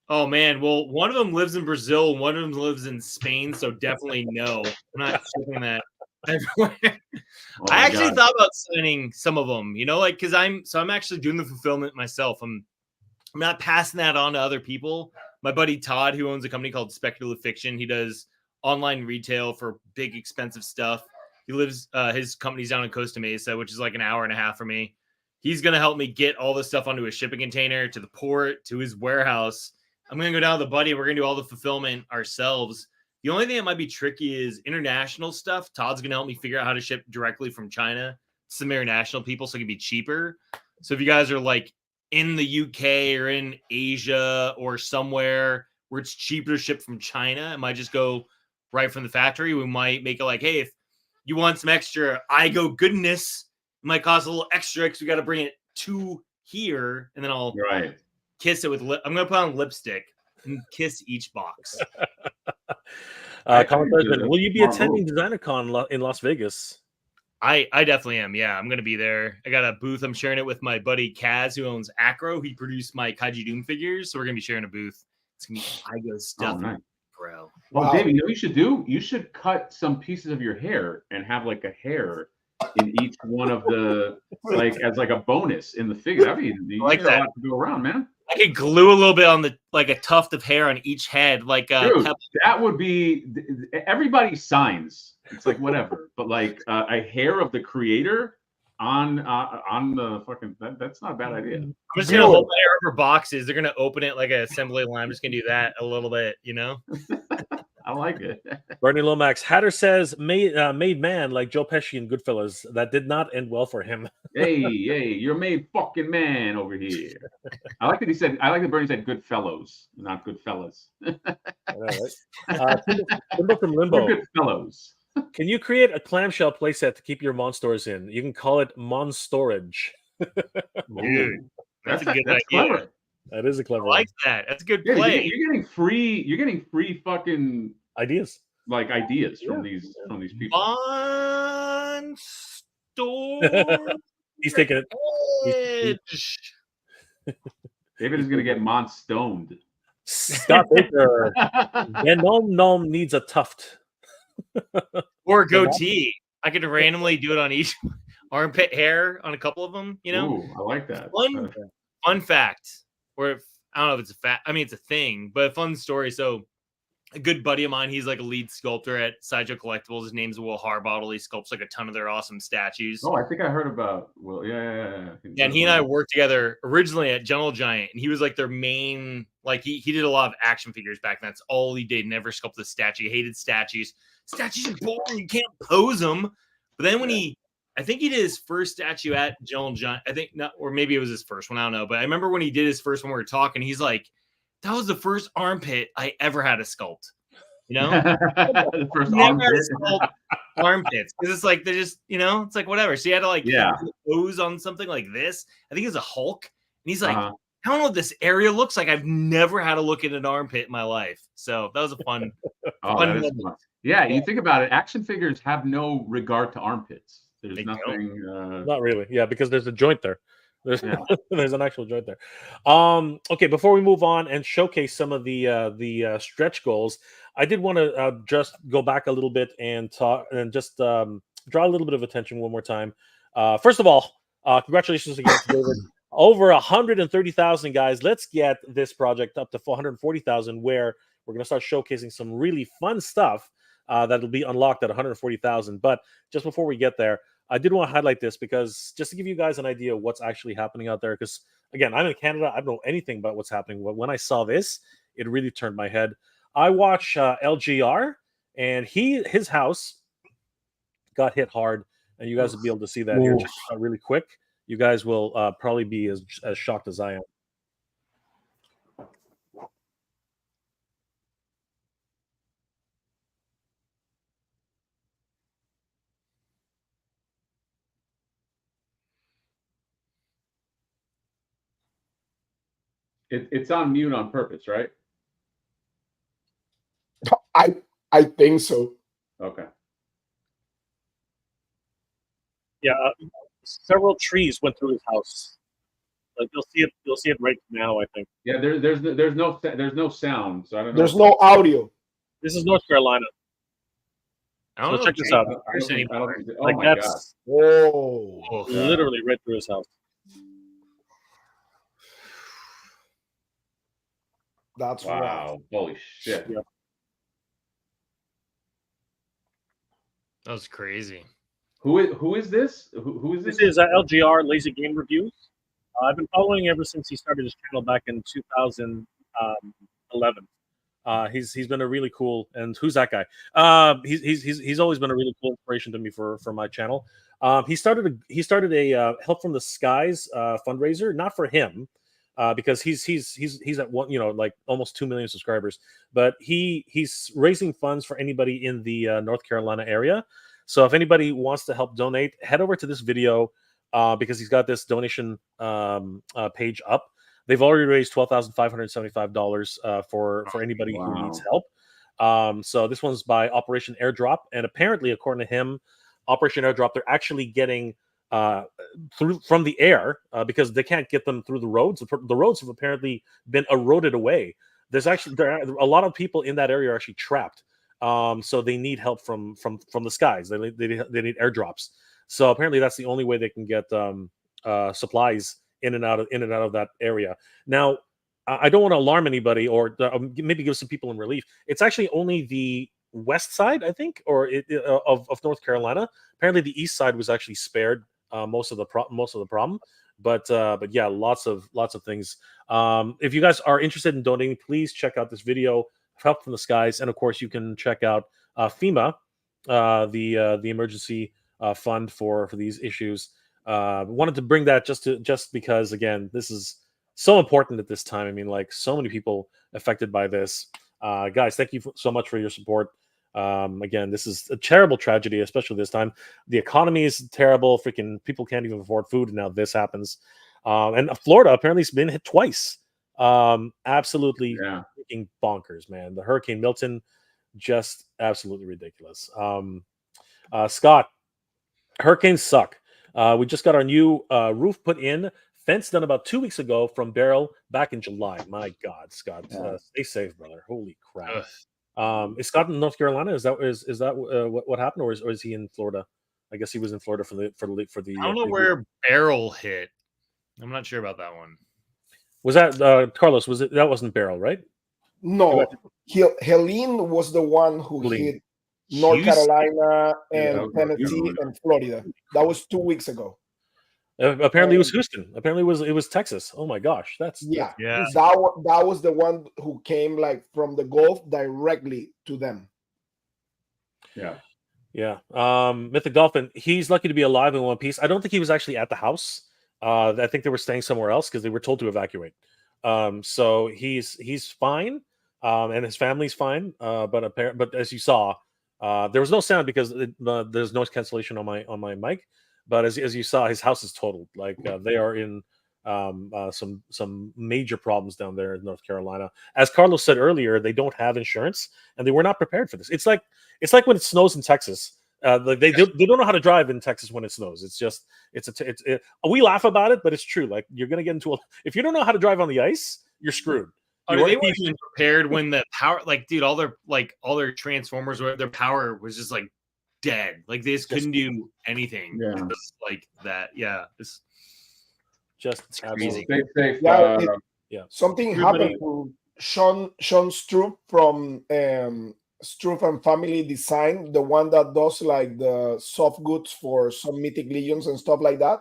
Speaker 4: Oh man, well, one of them lives in Brazil, one of them lives in Spain, so definitely no. I'm not shipping that everywhere.
Speaker 3: Oh
Speaker 4: I
Speaker 3: my
Speaker 4: actually
Speaker 3: God.
Speaker 4: thought about signing some of them, you know, like because I'm actually doing the fulfillment myself. I'm not passing that on to other people. My buddy Todd, who owns a company called Speculative Fiction, he does online retail for big expensive stuff. He lives his company's down in Costa Mesa, which is like an hour and a half from me. He's gonna help me get all this stuff onto a shipping container to the port to his warehouse. I'm going to go down with the buddy. We're going to do all the fulfillment ourselves. The only thing that might be tricky is international stuff. Todd's going to help me figure out how to ship directly from China to some international people so it can be cheaper. So if you guys are like in the UK or in Asia or somewhere where it's cheaper to ship from China, it might just go right from the factory. We might make it like, hey, if you want some extra Igo goodness, it might cost a little extra because we got to bring it to here. And then I'll
Speaker 3: Right.
Speaker 4: kiss it with lip. I'm gonna put on lipstick and kiss each box.
Speaker 1: Comic legend. Will you be
Speaker 3: Smart
Speaker 1: attending
Speaker 3: move.
Speaker 1: Designer Con in Las Vegas?
Speaker 4: I definitely am. Yeah, I'm gonna be there. I got a booth. I'm sharing it with my buddy Kaz, who owns Acro. He produced my Kaiji Doom figures, so we're gonna be sharing a booth. It's gonna be Igo stuff,
Speaker 3: nice.
Speaker 4: bro.
Speaker 3: Well,
Speaker 2: Wow.
Speaker 3: David, you know what you should do? You should cut some pieces of your hair and have like a hair in each one of the like as like a bonus in the figure. I mean, you
Speaker 4: like
Speaker 3: got a
Speaker 4: that.
Speaker 3: lot to go around, man.
Speaker 4: I could glue a little bit on the like a tuft of hair on each head, like
Speaker 3: Dude,
Speaker 4: pep-
Speaker 3: that would be everybody signs. It's like whatever, but like a hair of the creator on the fucking that's not a bad idea.
Speaker 4: I'm just gonna hold my hair over boxes. They're gonna open it like an assembly line. I'm just gonna do that a little bit, you know.
Speaker 3: I like it.
Speaker 1: Bernie Lomax. Hatter says, made man like Joe Pesci in Goodfellas. That did not end well for him.
Speaker 3: Hey, you're a made fucking man over here. I like that he said. I like that Bernie said "good fellows," not "good fellas."
Speaker 1: I know, right? Timbo from Limbo.
Speaker 3: We're good fellows.
Speaker 1: Can you create a clamshell playset to keep your Monstors in? You can call it Monstorage.
Speaker 4: Dude, that's a good idea.
Speaker 3: Clever.
Speaker 1: That is a clever
Speaker 4: I like that. That's a good
Speaker 3: Yeah,
Speaker 4: play.
Speaker 3: you're getting free. You're getting free fucking
Speaker 1: ideas.
Speaker 3: like ideas from these people.
Speaker 4: Monstor.
Speaker 1: He's taking it.
Speaker 3: David is gonna get stoned.
Speaker 1: Scott Baker. Venom Gnome needs a tuft.
Speaker 4: Or goatee. I could randomly do it on each armpit hair on a couple of them, you know?
Speaker 3: Ooh, I like that.
Speaker 4: Fun fact, or if, I don't know if it's a fact, I mean, it's a thing, but a fun story. So a good buddy of mine, he's like a lead sculptor at Sideshow Collectibles. His name's Will Harbottle. He sculpts like a ton of their awesome statues.
Speaker 3: Oh, I think I heard about Will. Yeah.
Speaker 4: And he and I worked together originally at Jungle Giant, and he was like their main, like he did a lot of action figures back then. That's all he did. Never sculpted a statue. He hated statues. Statues are boring. You can't pose them. But then when I think he did his first statue at Jungle Giant. I think not, or maybe it was his first one. I don't know. But I remember when he did his first one, we were talking. He's like, that was the first armpit I ever had to sculpt. You know,
Speaker 3: the first
Speaker 4: armpits because it's like they're just, you know, it's like whatever. So he had to like pose on something like this. I think it's a Hulk, and he's like, I don't know what this area looks like. I've never had to look at an armpit in my life. So that was a fun.
Speaker 3: Fun. Yeah, you think about it. Action figures have no regard to armpits. There's nothing.
Speaker 1: Not really. Yeah, because there's a joint there. There's there's an actual joint there. Okay, before we move on and showcase some of the stretch goals, I did want to just go back a little bit and talk and just draw a little bit of attention one more time. First of all, congratulations again to David. Over 130,000 guys. Let's get this project up to 440,000, where we're going to start showcasing some really fun stuff that'll be unlocked at 140,000. But just before we get there, I did want to highlight this because just to give you guys an idea of what's actually happening out there. Because again, I'm in Canada. I don't know anything about what's happening. But when I saw this, it really turned my head. I watch LGR, and his house got hit hard and you guys will be able to see that here.
Speaker 2: Oof.
Speaker 1: Check it out really quick. You guys will probably be as shocked as I am.
Speaker 3: It's on mute on purpose, right?
Speaker 2: I think so.
Speaker 3: Okay.
Speaker 1: Yeah, several trees went through his house. Like you'll see it right now. I think
Speaker 3: Yeah, there's no sound, so I don't know.
Speaker 2: There's no audio.
Speaker 1: this is North Carolina.
Speaker 4: I don't
Speaker 1: So
Speaker 4: know.
Speaker 1: check this
Speaker 4: Jake,
Speaker 1: out.
Speaker 3: I don't think, oh
Speaker 1: Like
Speaker 3: my god.
Speaker 1: that's
Speaker 2: Whoa.
Speaker 4: Oh,
Speaker 1: literally right through his house.
Speaker 2: That's rough.
Speaker 3: Wow. Holy shit.
Speaker 1: Yeah.
Speaker 4: that was crazy.
Speaker 3: Who is this? Who is this?
Speaker 1: This is LGR Lazy Game Reviews. I've been following ever since he started his channel back in 2011. He's been a really cool, and who's that guy? He's always been a really cool inspiration to me for my channel. He started a Help from the Skies fundraiser, not for him, because he's at one, like almost 2 million subscribers, but he's raising funds for anybody in the North Carolina area. So if anybody wants to help donate, head over to this video because he's got this donation page up. They've already raised $12,575 for anybody who needs help. So this one's by Operation Airdrop, and apparently, according to him, Operation Airdrop, they're actually getting through from the air because they can't get them through the roads. The roads have apparently been eroded away. There are a lot of people in that area are actually trapped. So they need help from the skies. They need airdrops. So apparently that's the only way they can get supplies in and out of that area. Now, I don't want to alarm anybody or maybe give some people in relief. It's actually only the west side, I think, of North Carolina. Apparently, the east side was actually spared most of the problem. But yeah, lots of things. If you guys are interested in donating, please check out this video, Help from the Skies, and of course, you can check out FEMA, the emergency fund for these issues. Wanted to bring that just because, again, this is so important at this time. I mean, like, so many people affected by this. Guys, thank you so much for your support. Again, this is a terrible tragedy, especially this time. The economy is terrible. Freaking people can't even afford food, and now this happens. And Florida apparently has been hit twice. Absolutely freaking bonkers, man. The Hurricane Milton, just absolutely ridiculous. Scott, hurricanes suck. We just got our new roof put in, fence done about 2 weeks ago from Beryl back in July. My God, Scott, stay safe, brother. Holy crap. Is Scott in North Carolina? Is that what happened, or is he in Florida? I guess he was in Florida for the.
Speaker 4: I don't know where Beryl hit. I'm not sure about that one.
Speaker 1: Was that Carlos? Was it that wasn't Beryl, right?
Speaker 2: No, Helene was the one who hit North Carolina and Tennessee and Florida. That was 2 weeks ago.
Speaker 1: Apparently, it was Houston. Apparently, it was Texas. Oh my gosh, that's
Speaker 2: yeah. That was the one who came like from the Gulf directly to them.
Speaker 3: Yeah.
Speaker 1: Mythic Dolphin. He's lucky to be alive in one piece. I don't think he was actually at the house. I think they were staying somewhere else because they were told to evacuate. So he's fine, and his family's fine. But as you saw, there was no sound because there's noise cancellation on my mic. But as you saw, his house is totaled. Like they are in some major problems down there in North Carolina. As Carlos said earlier, they don't have insurance and they were not prepared for this. It's like when it snows in Texas. They don't know how to drive in Texas when it snows. It's just we laugh about it, but it's true. Like you're gonna get into if you don't know how to drive on the ice, you're screwed.
Speaker 4: They weren't even prepared when the power, like, dude, all their transformers, their power was just like dead. Like they just couldn't do anything.
Speaker 3: Yeah,
Speaker 4: just like that. Yeah, it's
Speaker 1: crazy.
Speaker 3: Stay safe.
Speaker 2: Something happened to Sean Stroop from Struve and Family Design, the one that does like the soft goods for some mythic legions and stuff like that.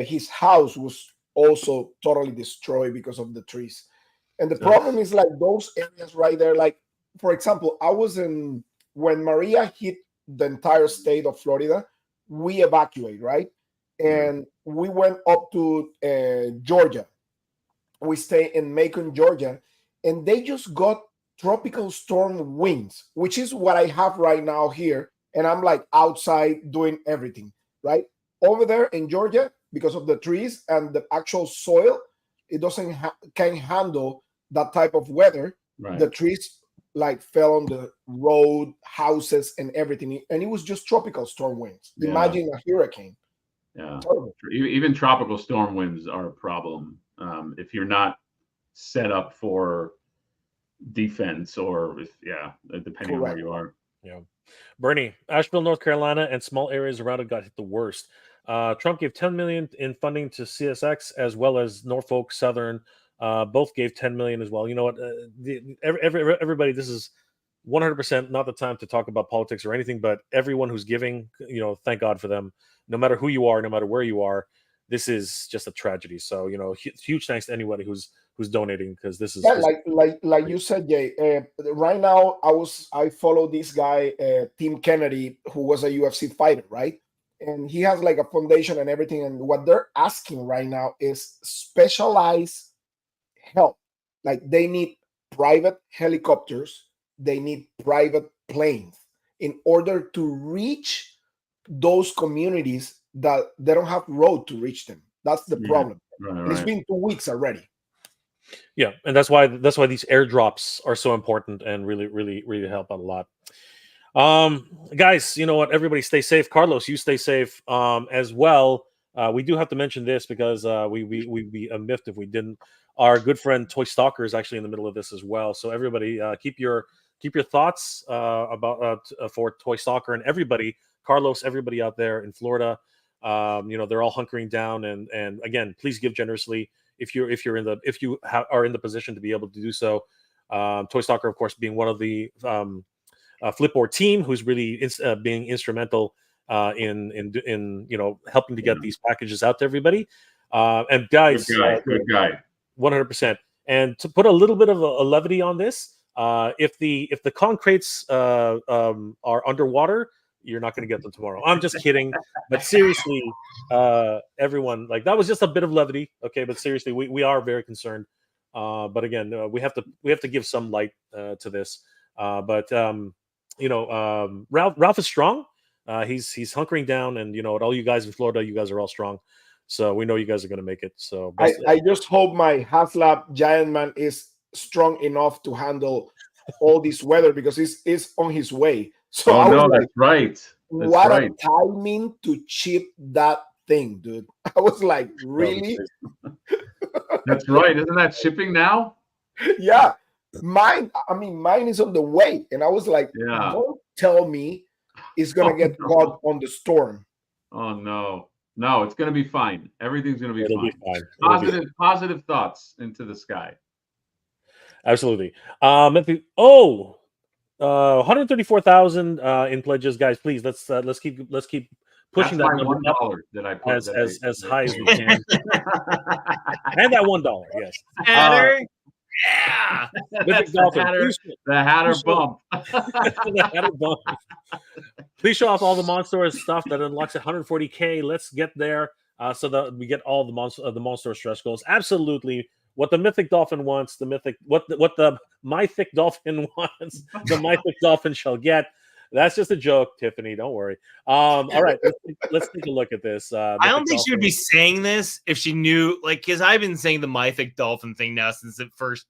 Speaker 2: His house was also totally destroyed because of the trees. And the problem is like those areas right there. Like, for example, when Maria hit the entire state of Florida, we evacuate, right? And we went up to Georgia. We stay in Macon, Georgia, and they just got tropical storm winds, which is what I have right now here. And I'm like outside doing everything, right? Over there in Georgia, because of the trees and the actual soil, it doesn't can handle that type of weather.
Speaker 3: Right.
Speaker 2: The trees like fell on the road, houses, and everything, and it was just tropical storm winds.
Speaker 3: Yeah.
Speaker 2: Imagine a hurricane.
Speaker 3: Yeah.
Speaker 2: Terrible.
Speaker 3: Even tropical storm winds are a problem if you're not set up for defense, or if depending on where you are.
Speaker 1: Yeah. Bernie, Asheville, North Carolina, and small areas around it got hit the worst. Trump gave $10 million in funding to CSX, as well as Norfolk Southern. Both gave $10 million as well. You know what? Everybody, this is 100% not the time to talk about politics or anything, but everyone who's giving, you know, thank God for them. No matter who you are, no matter where you are, this is just a tragedy. So, you know, huge thanks to anybody who's donating, because this is
Speaker 2: like you said, Jay. Right now, I follow this guy, Tim Kennedy, who was a UFC fighter, right? And he has like a foundation and everything. And what they're asking right now is specialized help. Like they need private helicopters, they need private planes in order to reach those communities that they don't have road to reach them. That's the problem.
Speaker 3: Right.
Speaker 2: It's been 2 weeks already.
Speaker 1: Yeah, and that's why these airdrops are so important and really help out a lot. Guys, you know what? Everybody stay safe. Carlos, you stay safe as well. We do have to mention this because we'd be miffed if we didn't. Our good friend Toy Stalker is actually in the middle of this as well. So everybody, keep your thoughts about for Toy Stalker and everybody, Carlos, everybody out there in Florida. You know, they're all hunkering down, and again, please give generously if you are in the position to be able to do so. Toy Stalker, of course, being one of the Flipboard team who's really being instrumental in you know, helping to get these packages out to everybody. And guys,
Speaker 3: good guy.
Speaker 1: 100%. And to put a little bit of a levity on this, if the concretes are underwater, you're not going to get them tomorrow. I'm just kidding, but seriously, everyone, like, that was just a bit of levity, okay? But seriously, we are very concerned. But again, we have to give some light to this. But you know, Ralph is strong. He's hunkering down, and you know, all you guys in Florida, you guys are all strong. So we know you guys are going to make it. So
Speaker 2: I just hope my HasLab Giant Man is strong enough to handle all this weather, because it's on his way. So
Speaker 3: that's right.
Speaker 2: What a timing to chip that thing, dude. I was like, really?
Speaker 3: That's right. Isn't that shipping now?
Speaker 2: Yeah. Mine is on the way. And I was like, don't tell me it's going to get caught on the storm.
Speaker 3: Oh, no. No, it's going to be fine. Everything's going to be fine. Positive thoughts into the sky.
Speaker 1: Absolutely. 134,000 in pledges, guys. Please, let's keep pushing that number
Speaker 3: $1 that I put
Speaker 1: as high as we can. And that $1, yes.
Speaker 4: Hatter. Yeah,
Speaker 3: that's the Hatter bump.
Speaker 1: The Hatter bump. Please show off all the Monstors stuff that unlocks 140K. Let's get there so that we get all the Monster stretch goals. Absolutely. What the Mythic Dolphin wants, what the Mythic Dolphin wants, the Mythic Dolphin shall get. That's just a joke, Tiffany. Don't worry. All right, let's take a look at this.
Speaker 4: I don't think she would be saying this if she knew, like, because I've been saying the Mythic Dolphin thing now since it first,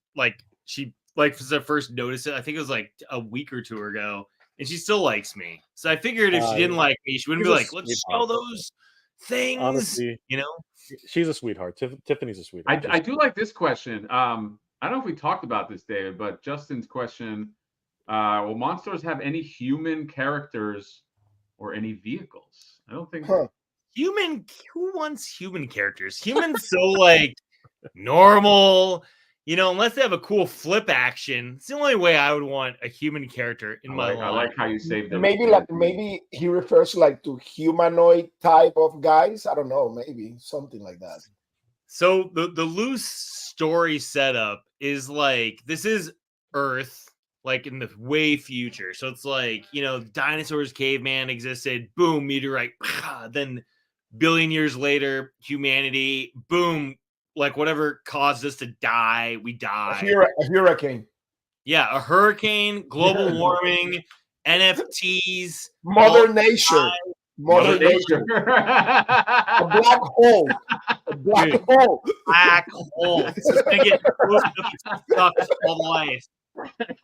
Speaker 4: since I first noticed it. I think it was like a week or two ago, and she still likes me. So I figured if she didn't like me, she wouldn't be like, "Let's show those things." Honestly, you know,
Speaker 1: she's a sweetheart. Tiffany's a sweetheart.
Speaker 3: I do like this question. I don't know if we talked about this, David, but Justin's question. Will Monsters have any human characters or any vehicles? I don't think
Speaker 4: human. Who wants human characters? Humans so like normal, you know. Unless they have a cool flip action, it's the only way I would want a human character in my life.
Speaker 3: I like how you saved them.
Speaker 2: Maybe he refers like to humanoid type of guys. I don't know. Maybe something like that.
Speaker 4: So the loose story setup is like, this is Earth. like in the way future. So it's like, you know, dinosaurs, caveman existed, boom, meteorite, then billion years later, humanity, boom, like whatever caused us to die, we die.
Speaker 2: A hurricane.
Speaker 4: Yeah, a hurricane, global warming, NFTs,
Speaker 2: Mother Nature. Mother Nature. A black hole. A black
Speaker 4: Dude,
Speaker 2: hole.
Speaker 4: black hole. It's just gonna get sucked all the way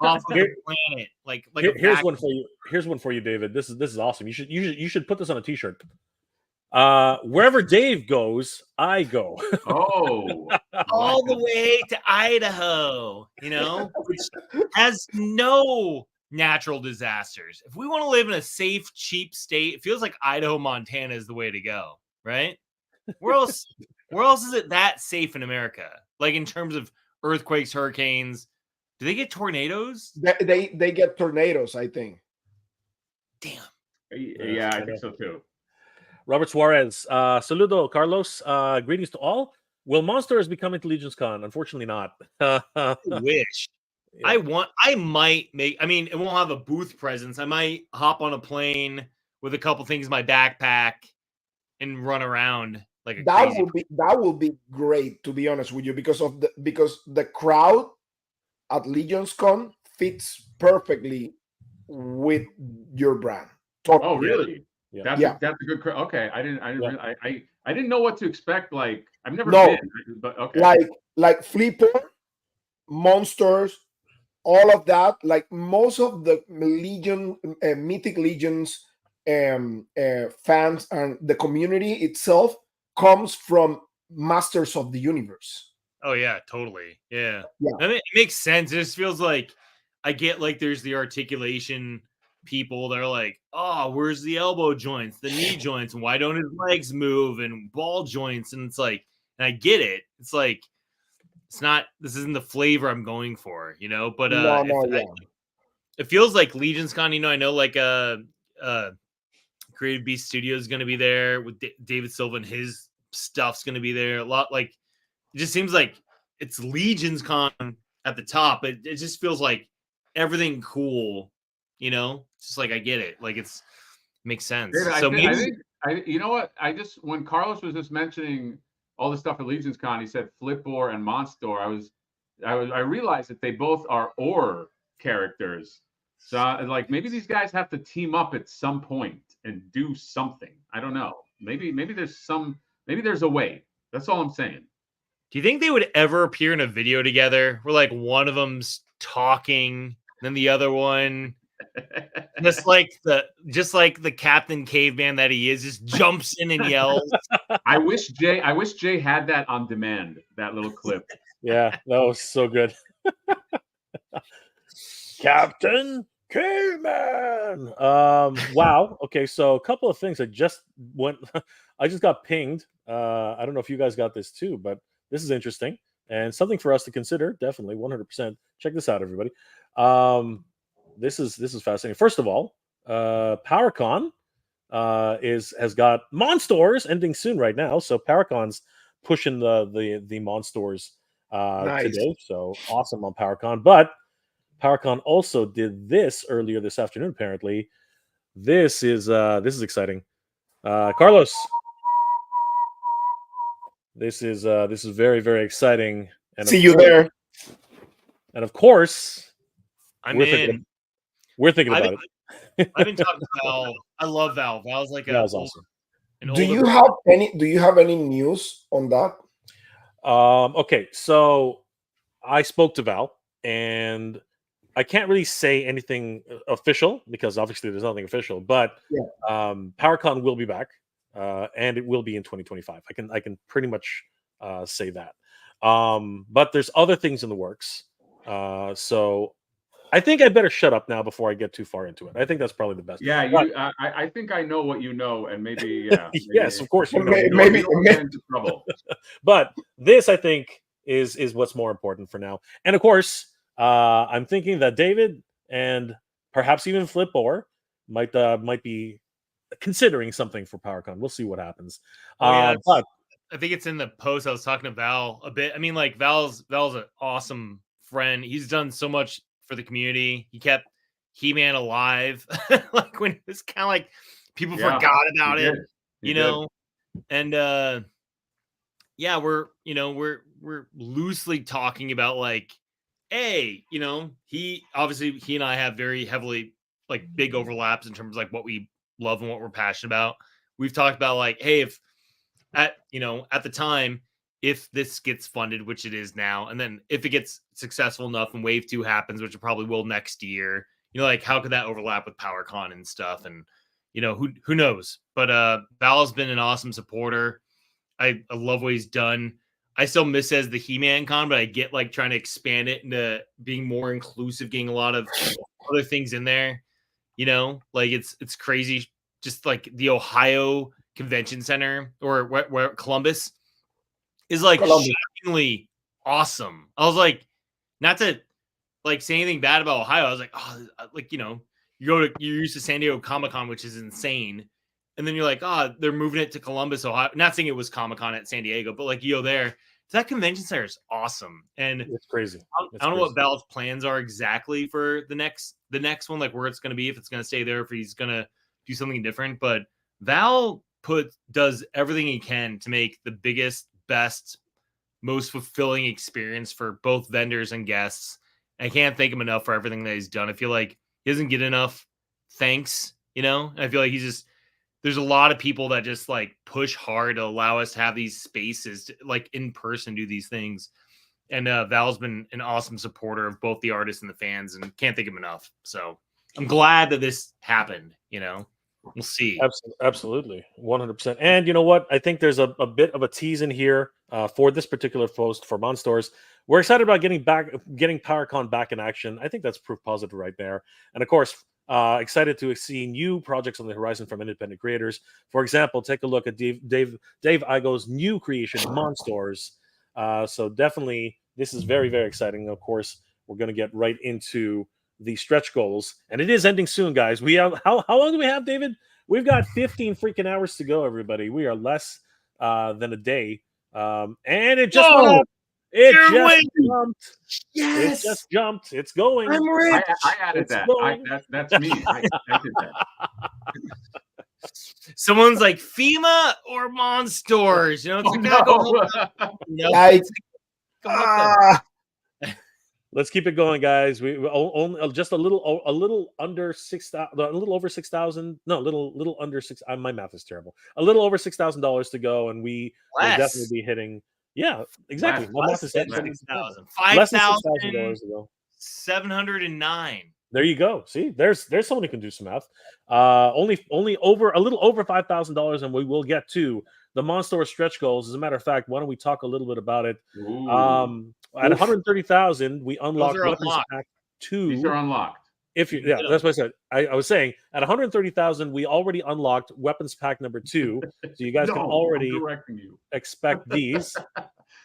Speaker 4: off of the planet. Like
Speaker 1: here's one for you. Here's one for you, David. This is awesome. You should put this on a t-shirt. Wherever Dave goes, I go.
Speaker 3: Oh,
Speaker 4: all the way to Idaho, you know, which has no natural disasters. If we want to live in a safe, cheap state, it feels like Idaho, Montana is the way to go, right? Where else is it that safe in America? Like in terms of earthquakes, hurricanes, do they get tornadoes?
Speaker 2: They get tornadoes, I think.
Speaker 4: Damn.
Speaker 3: yeah, I think so too.
Speaker 1: Robert Suarez, saludo, Carlos. Greetings to all. Will Monsters be coming to Legion's Con? Unfortunately, not.
Speaker 4: Wish. Yeah. I might make. I mean, it won't have a booth presence. I might hop on a plane with a couple things in my backpack and run around like a crazy.
Speaker 2: That will be great, to be honest with you, because the crowd at Legion's Con fits perfectly with your brand.
Speaker 3: Totally. Oh, really?
Speaker 1: Yeah.
Speaker 3: That's a good. Okay, I didn't know what to expect. Like I've never been, but okay.
Speaker 2: Like Flipper, Monsters, all of that. Like most of the Legion, Mythic Legions, fans and the community itself comes from Masters of the Universe.
Speaker 4: Oh yeah, totally. Yeah. I mean, it makes sense. It just feels like I get like there's the articulation people that are like, oh, where's the elbow joints, the knee joints, and why don't his legs move, and ball joints, and it's like, and I get it. It's like, it's not, this isn't the flavor I'm going for, you know. But it feels like Legion's Con. You know, I know like Creative Beast Studios is going to be there with David Silva, and his stuff's going to be there a lot. Like it just seems like it's Legion's Con at the top. It just feels like everything cool. You know, just like I get it, like it makes sense.
Speaker 3: David,
Speaker 4: so
Speaker 3: I think you know what? When Carlos was just mentioning all the stuff at Legion's Con, he said Flipper and Monstor. I realized that they both are or characters. So like maybe these guys have to team up at some point and do something. I don't know. Maybe there's a way. That's all I'm saying.
Speaker 4: Do you think they would ever appear in a video together where like one of them's talking, then the other one? Just like the Captain Caveman that he is, just jumps in and yells.
Speaker 3: I wish Jay had that on demand, that little clip.
Speaker 1: Yeah, that was so good. Captain Caveman. Wow. Okay, so a couple of things. I just got pinged. I don't know if you guys got this too, but this is interesting and something for us to consider. Definitely, 100%. Check this out, everybody. This is fascinating. First of all, PowerCon has got Monstors ending soon right now. So PowerCon's pushing the Monstors today. So awesome on PowerCon. But PowerCon also did this earlier this afternoon. Apparently, this is exciting. Carlos, this is very, very exciting. And
Speaker 2: see you there.
Speaker 1: And of course,
Speaker 4: we're
Speaker 1: thinking about
Speaker 4: it. I've been talking to Val. I love Val. Val's like
Speaker 1: awesome.
Speaker 2: Do you have any news on that?
Speaker 1: Okay, so I spoke to Val, and I can't really say anything official because obviously there's nothing official. But PowerCon will be back, and it will be in 2025. I can pretty much say that. But there's other things in the works. So I think I better shut up now before I get too far into it. I think that's probably the best.
Speaker 3: Yeah, I think I know what you know, and maybe
Speaker 1: yes, of course.
Speaker 2: Maybe
Speaker 3: into trouble.
Speaker 1: But this, I think, is what's more important for now. And of course, I'm thinking that David and perhaps even Flipper might be considering something for PowerCon. We'll see what happens. But
Speaker 4: I think it's in the post. I was talking to Val a bit. I mean, like Val's an awesome friend. He's done so much for the community. He kept He-Man alive, like when it was kind of like people forgot about it, you know. And yeah, we're loosely talking about like, hey, you know, he and I have very heavily like big overlaps in terms of like what we love and what we're passionate about. We've talked about like, hey, if at the time, if this gets funded, which it is now, and then if it gets successful enough and Wave 2 happens, which it probably will next year, you know, like how could that overlap with PowerCon and stuff? And you know, who knows? But Val's been an awesome supporter. I love what he's done. I still miss it as the He-Man con, but I get like trying to expand it into being more inclusive, getting a lot of other things in there. You know, like it's crazy. Just like the Ohio Convention Center or where Columbus is like shockingly awesome. I was like, not to like say anything bad about Ohio. I was like, oh, like, you know, you're used to San Diego Comic-Con, which is insane. And then you're like, oh, they're moving it to Columbus, Ohio. Not saying it was Comic-Con at San Diego, but like, you go there. That convention center is awesome. And
Speaker 1: it's crazy.
Speaker 4: I don't know what Val's plans are exactly for the next one, like where it's going to be, if it's going to stay there, if he's going to do something different. But Val does everything he can to make the biggest, best, most fulfilling experience for both vendors and guests. I can't thank him enough for everything that he's done. I feel like he doesn't get enough thanks, you know? And I feel like there's a lot of people that just like push hard to allow us to have these spaces to, like in person, do these things. And Val's been an awesome supporter of both the artists and the fans, and can't thank him enough. So I'm glad that this happened, you know? We'll see.
Speaker 1: Absolutely. 100%. And you know what? I think there's a bit of a tease in here for this particular post for Monstors. We're excited about getting PowerCon back in action. I think that's proof positive right there. And of course, excited to see new projects on the horizon from independent creators. For example, take a look at Dave Igo's new creation, Monstors. So definitely, this is very, very exciting. Of course, we're going to get right into the stretch goals, and it is ending soon, guys. We have how long do we have, David? We've got 15 freaking hours to go, everybody. We are less than a day, and it just went up. It jumped. Yes, it just jumped. It's going.
Speaker 3: I'm rich. I added that. That's me. I did that.
Speaker 4: Someone's like FEMA or Monstors. You know, it's
Speaker 1: Let's keep it going, guys. We only just a little under 6,000, a little over 6,000. No, little under 6. My math is terrible. A little over $6,000 to go, and we will definitely be hitting. Yeah, exactly.
Speaker 4: Less than 6,000. $5,709.
Speaker 1: There you go. See, there's someone who can do some math. Only over a little over $5,000, and we will get to the Monster stretch goals. As a matter of fact, why don't we talk a little bit about it? At 130,000, we unlock Weapons Pack 2.
Speaker 3: These are unlocked.
Speaker 1: That's what I said. I was saying at 130,000, we already unlocked Weapons Pack number 2. So you guys can already expect these.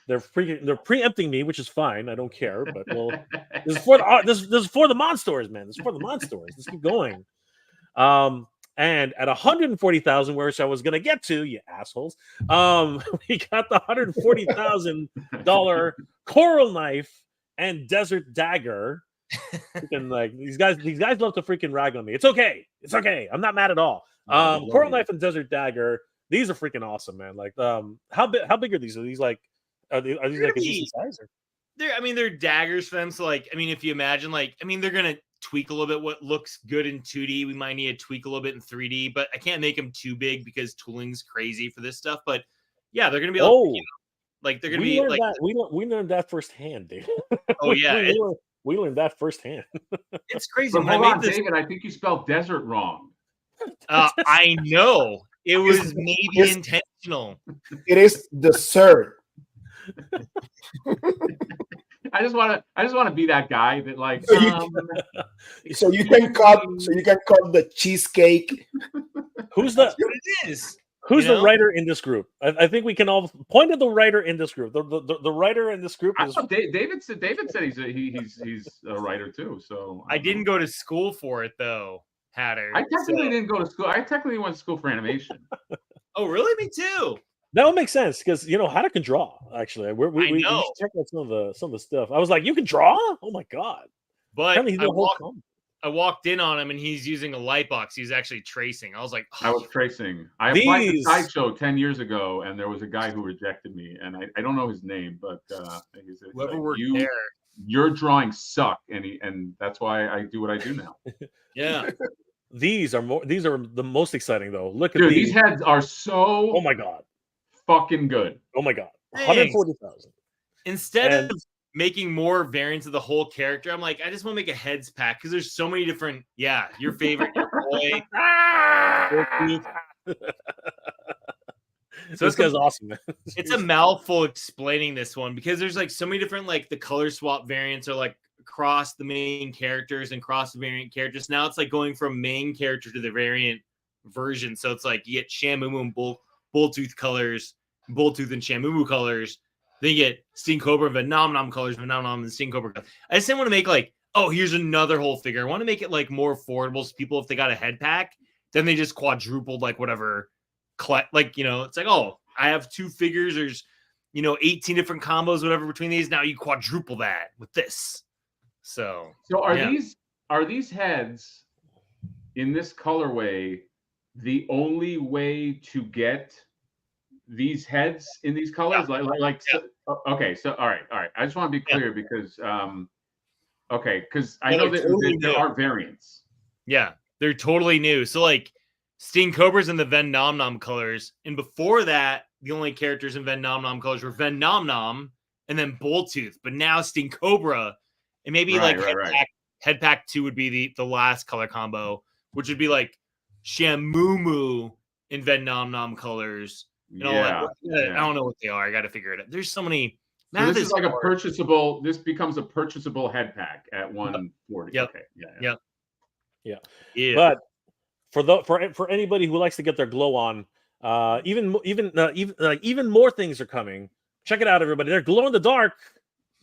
Speaker 1: They're preempting me, which is fine. I don't care. But this is for the Monstors, man. This is for the Monstors. Let's keep going. And at 140,000, which I was gonna get to, you assholes, we got the $140,000 coral knife and desert dagger. Freaking, like these guys love to freaking rag on me. It's okay. I'm not mad at all. Coral knife and desert dagger. These are freaking awesome, man. Like, how big are these? Are these like a decent size? Or?
Speaker 4: They're daggers for them. So like, if you imagine, like, they're gonna tweak a little bit what looks good in 2D. We might need to tweak a little bit in 3D, but I can't make them too big because tooling's crazy for this stuff. But yeah, they're gonna be like they're gonna be like
Speaker 1: we learned that firsthand, dude.
Speaker 4: Oh yeah,
Speaker 1: we learned that firsthand.
Speaker 4: It's crazy.
Speaker 3: But hold on, David, I think you spelled desert wrong.
Speaker 4: I know it was maybe intentional.
Speaker 2: It is dessert.
Speaker 3: I just want to be that guy that like.
Speaker 2: So you can cut the cheesecake.
Speaker 1: Who's the?
Speaker 4: What it is?
Speaker 1: Who's the writer in this group? I think we can all point at the writer in this group. The writer in this group is
Speaker 3: David said he's a writer too. So
Speaker 4: I didn't go to school for it though, Hatter.
Speaker 3: I technically didn't go to school. I technically went to school for animation.
Speaker 4: Oh really? Me too.
Speaker 1: That would make sense because Hatter can draw. Actually, we checked out some of the stuff. I was like, you can draw? Oh my god!
Speaker 4: But
Speaker 1: Apparently, he did a whole combo.
Speaker 4: I walked in on him and he's using a light box. He's actually tracing. I was like,
Speaker 3: I was tracing. I applied to Sideshow 10 years ago, and there was a guy who rejected me, and I don't know his name, but he's
Speaker 4: whoever
Speaker 3: like,
Speaker 4: worked there.
Speaker 3: Your drawings suck, and that's why I do what I do now.
Speaker 4: Yeah.
Speaker 1: These are the most exciting though. Look at
Speaker 3: these heads are so
Speaker 1: oh my god,
Speaker 3: fucking good.
Speaker 1: Oh my god, 140,000.
Speaker 4: Instead of making more variants of the whole character, I'm like, I just want to make a heads pack because there's so many different. Yeah, your favorite, your boy.
Speaker 1: So this guy's awesome, man.
Speaker 4: It's a mouthful explaining this one because there's like so many different like the color swap variants are like across the main characters and cross the variant characters. Now it's like going from main character to the variant version. So it's like you get Sham-Moo-Moo and Bulltooth colors, Bulltooth and Sham-Moo-Moo colors. Then you get Sting-Cobra and Venom colors, Venom and Sting-Cobra. I just didn't want to make like, oh, here's another whole figure. I want to make it like more affordable so people, if they got a head pack, then they just quadrupled like whatever. Like, you know, it's like, oh, I have 2 figures. There's, 18 different combos, whatever between these. Now you quadruple that with this. So
Speaker 3: are these heads in this colorway the only way to get these heads in these colors? Okay, so all right. I just want to be clear because because I know that there are variants.
Speaker 4: Yeah, they're totally new. So like Sting-Cobra's in the Venom colors, and before that, the only characters in Venom colors were Venom and then Bulltooth. But now Sting-Cobra, and maybe Head Pack 2 would be the last color combo, which would be like Sham-Moo-Moo in Venom colors. And all that. I don't know what they are. I got to figure it out. There's so many.
Speaker 3: So this is like a purchasable. This becomes a purchasable head pack at 140.
Speaker 4: Yep.
Speaker 3: Okay.
Speaker 1: Yeah. But for anybody who likes to get their glow on, even more things are coming. Check it out, everybody. They're glow in the dark.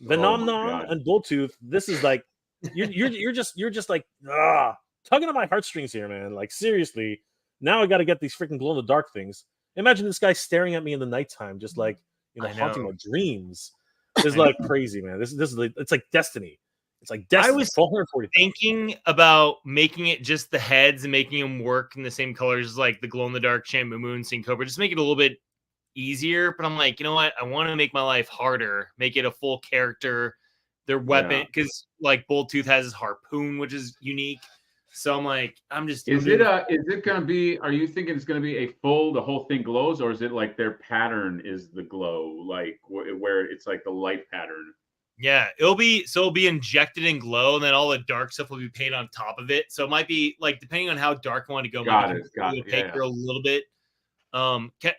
Speaker 1: Venom and Bulltooth. This is like you're just like tugging on my heartstrings here, man. Like seriously. Now I got to get these freaking glow in the dark things. Imagine this guy staring at me in the nighttime, just like haunting my dreams. It's like crazy, man. This is it's like destiny. It's like destiny.
Speaker 4: I was thinking about making it just the heads and making them work in the same colors as like the glow in the dark Sham-Moo-Moo and Sting-Cobra. Just make it a little bit easier. But I'm like, you know what? I want to make my life harder. Make it a full character. Their weapon, because like Bulltooth has his harpoon, which is unique. So I'm like, is it going to be, are you thinking it's going to be the whole thing glows, or is it like their pattern is the glow, like where it's like the light pattern? Yeah, it'll be injected in glow, and then all the dark stuff will be painted on top of it. So it might be like, depending on how dark I want to go,
Speaker 3: got it.
Speaker 4: A little bit.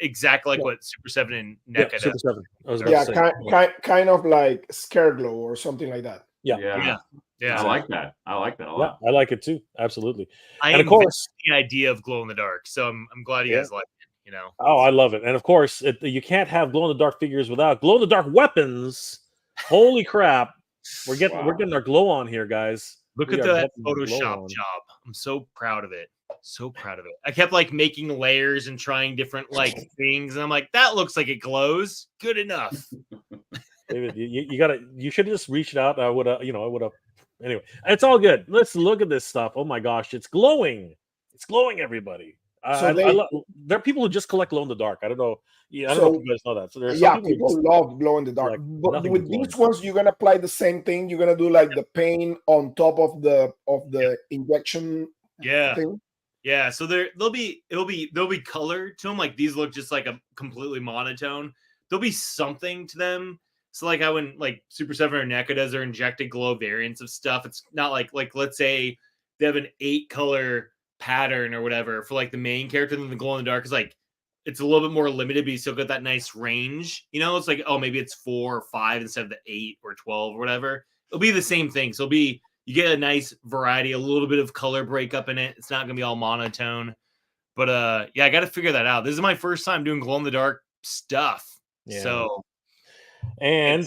Speaker 4: Exactly like what Super 7 and NECA does.
Speaker 1: Super 7.
Speaker 2: Kind of like Scare Glow or something like that.
Speaker 3: Yeah, I like that. I like that a lot.
Speaker 1: Yeah, I like it too. Absolutely.
Speaker 4: And of course, the idea of glow in the dark. So I'm glad you guys like it.
Speaker 1: Oh, I love it. And of course, you can't have glow in the dark figures without glow in the dark weapons. Holy crap! We're getting our glow on here, guys.
Speaker 4: Look at that Photoshop job. I'm so proud of it. So proud of it. I kept like making layers and trying different like things, and I'm like, that looks like it glows. Good enough.
Speaker 1: David, you should have just reached out. I would have. Anyway, it's all good. Let's look at this stuff. Oh my gosh, it's glowing. It's glowing, everybody. There are people who just collect glow in the dark. I don't know. Yeah, I don't know if you guys know that. So
Speaker 2: people love glow in the dark. But with these ones, you're gonna apply the same thing. You're gonna do like the paint on top of the injection. Thing.
Speaker 4: Yeah. So there'll be color to them. Like these look just like a completely monotone. There'll be something to them. So like how when like Super 7 or NECA does their injected glow variants of stuff, it's not like let's say they have an 8-color pattern or whatever for like the main character, then the glow in the dark is like it's a little bit more limited, but you still got that nice range. It's like, oh, maybe it's 4 or 5 instead of the 8 or 12 or whatever. It'll be the same thing. So you get a nice variety, a little bit of color breakup in it. It's not gonna be all monotone. But I got to figure that out. This is my first time doing glow in the dark stuff. Yeah. So.
Speaker 1: And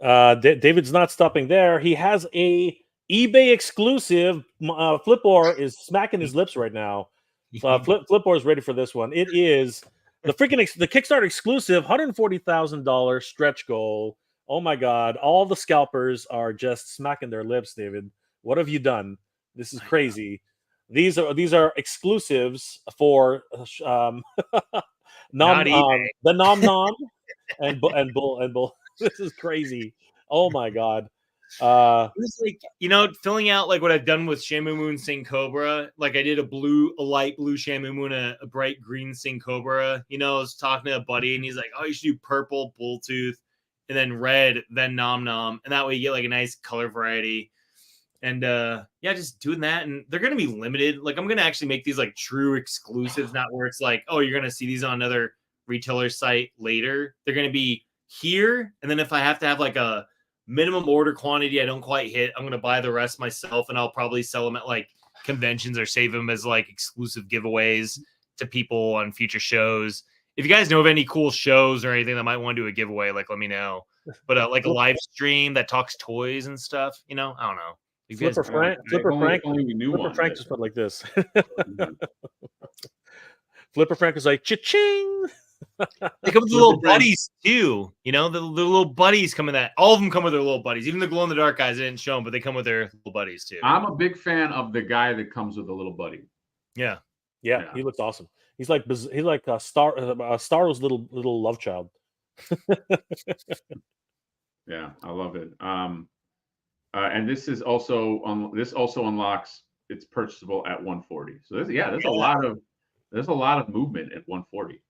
Speaker 1: David's not stopping there. He has a eBay exclusive. Flipor is smacking his lips right now. Flipor is ready for this one. It is the Kickstarter exclusive $140,000 stretch goal. Oh my God! All the scalpers are just smacking their lips, David. What have you done? This is crazy. These are exclusives for
Speaker 4: Not eBay.
Speaker 1: the Nom Nom and Bull. This is crazy. Oh my god.
Speaker 4: It was like, you know, filling out like what I've done with Sham-Moo-Moo and Sting-Cobra. Like I did a light blue Sham-Moo-Moo and a bright green Sting-Cobra. You know, I was talking to a buddy and he's like, oh, you should do purple Bulltooth and then red, then Nom Nom. And that way you get like a nice color variety. And yeah, just doing that. And they're going to be limited. Like I'm going to actually make these like true exclusives, not where it's like, oh, you're going to see these on another retailer site later. They're going to be here. And then if I have to have like a minimum order quantity I don't quite hit, I'm going to buy the rest myself. And I'll probably sell them at like conventions or save them as like exclusive giveaways to people on future shows. If you guys know of any cool shows or anything that might want to do a giveaway, like let me know. But like a live stream that talks toys and stuff, you know, I don't know.
Speaker 1: Flipper Frank just went like this. Flipper Frank was like cha-ching.
Speaker 4: They come with the little buddies too, you know. The little buddies come in that. All of them come with their little buddies. Even the glow in the dark guys, I didn't show them, but they come with their little buddies too.
Speaker 3: I'm a big fan of the guy that comes with a little buddy.
Speaker 1: Yeah, he looks awesome. He's like Star's little love child.
Speaker 3: Yeah, I love it. And this is also unlocks. It's purchasable at 140. So there's a lot of movement at 140.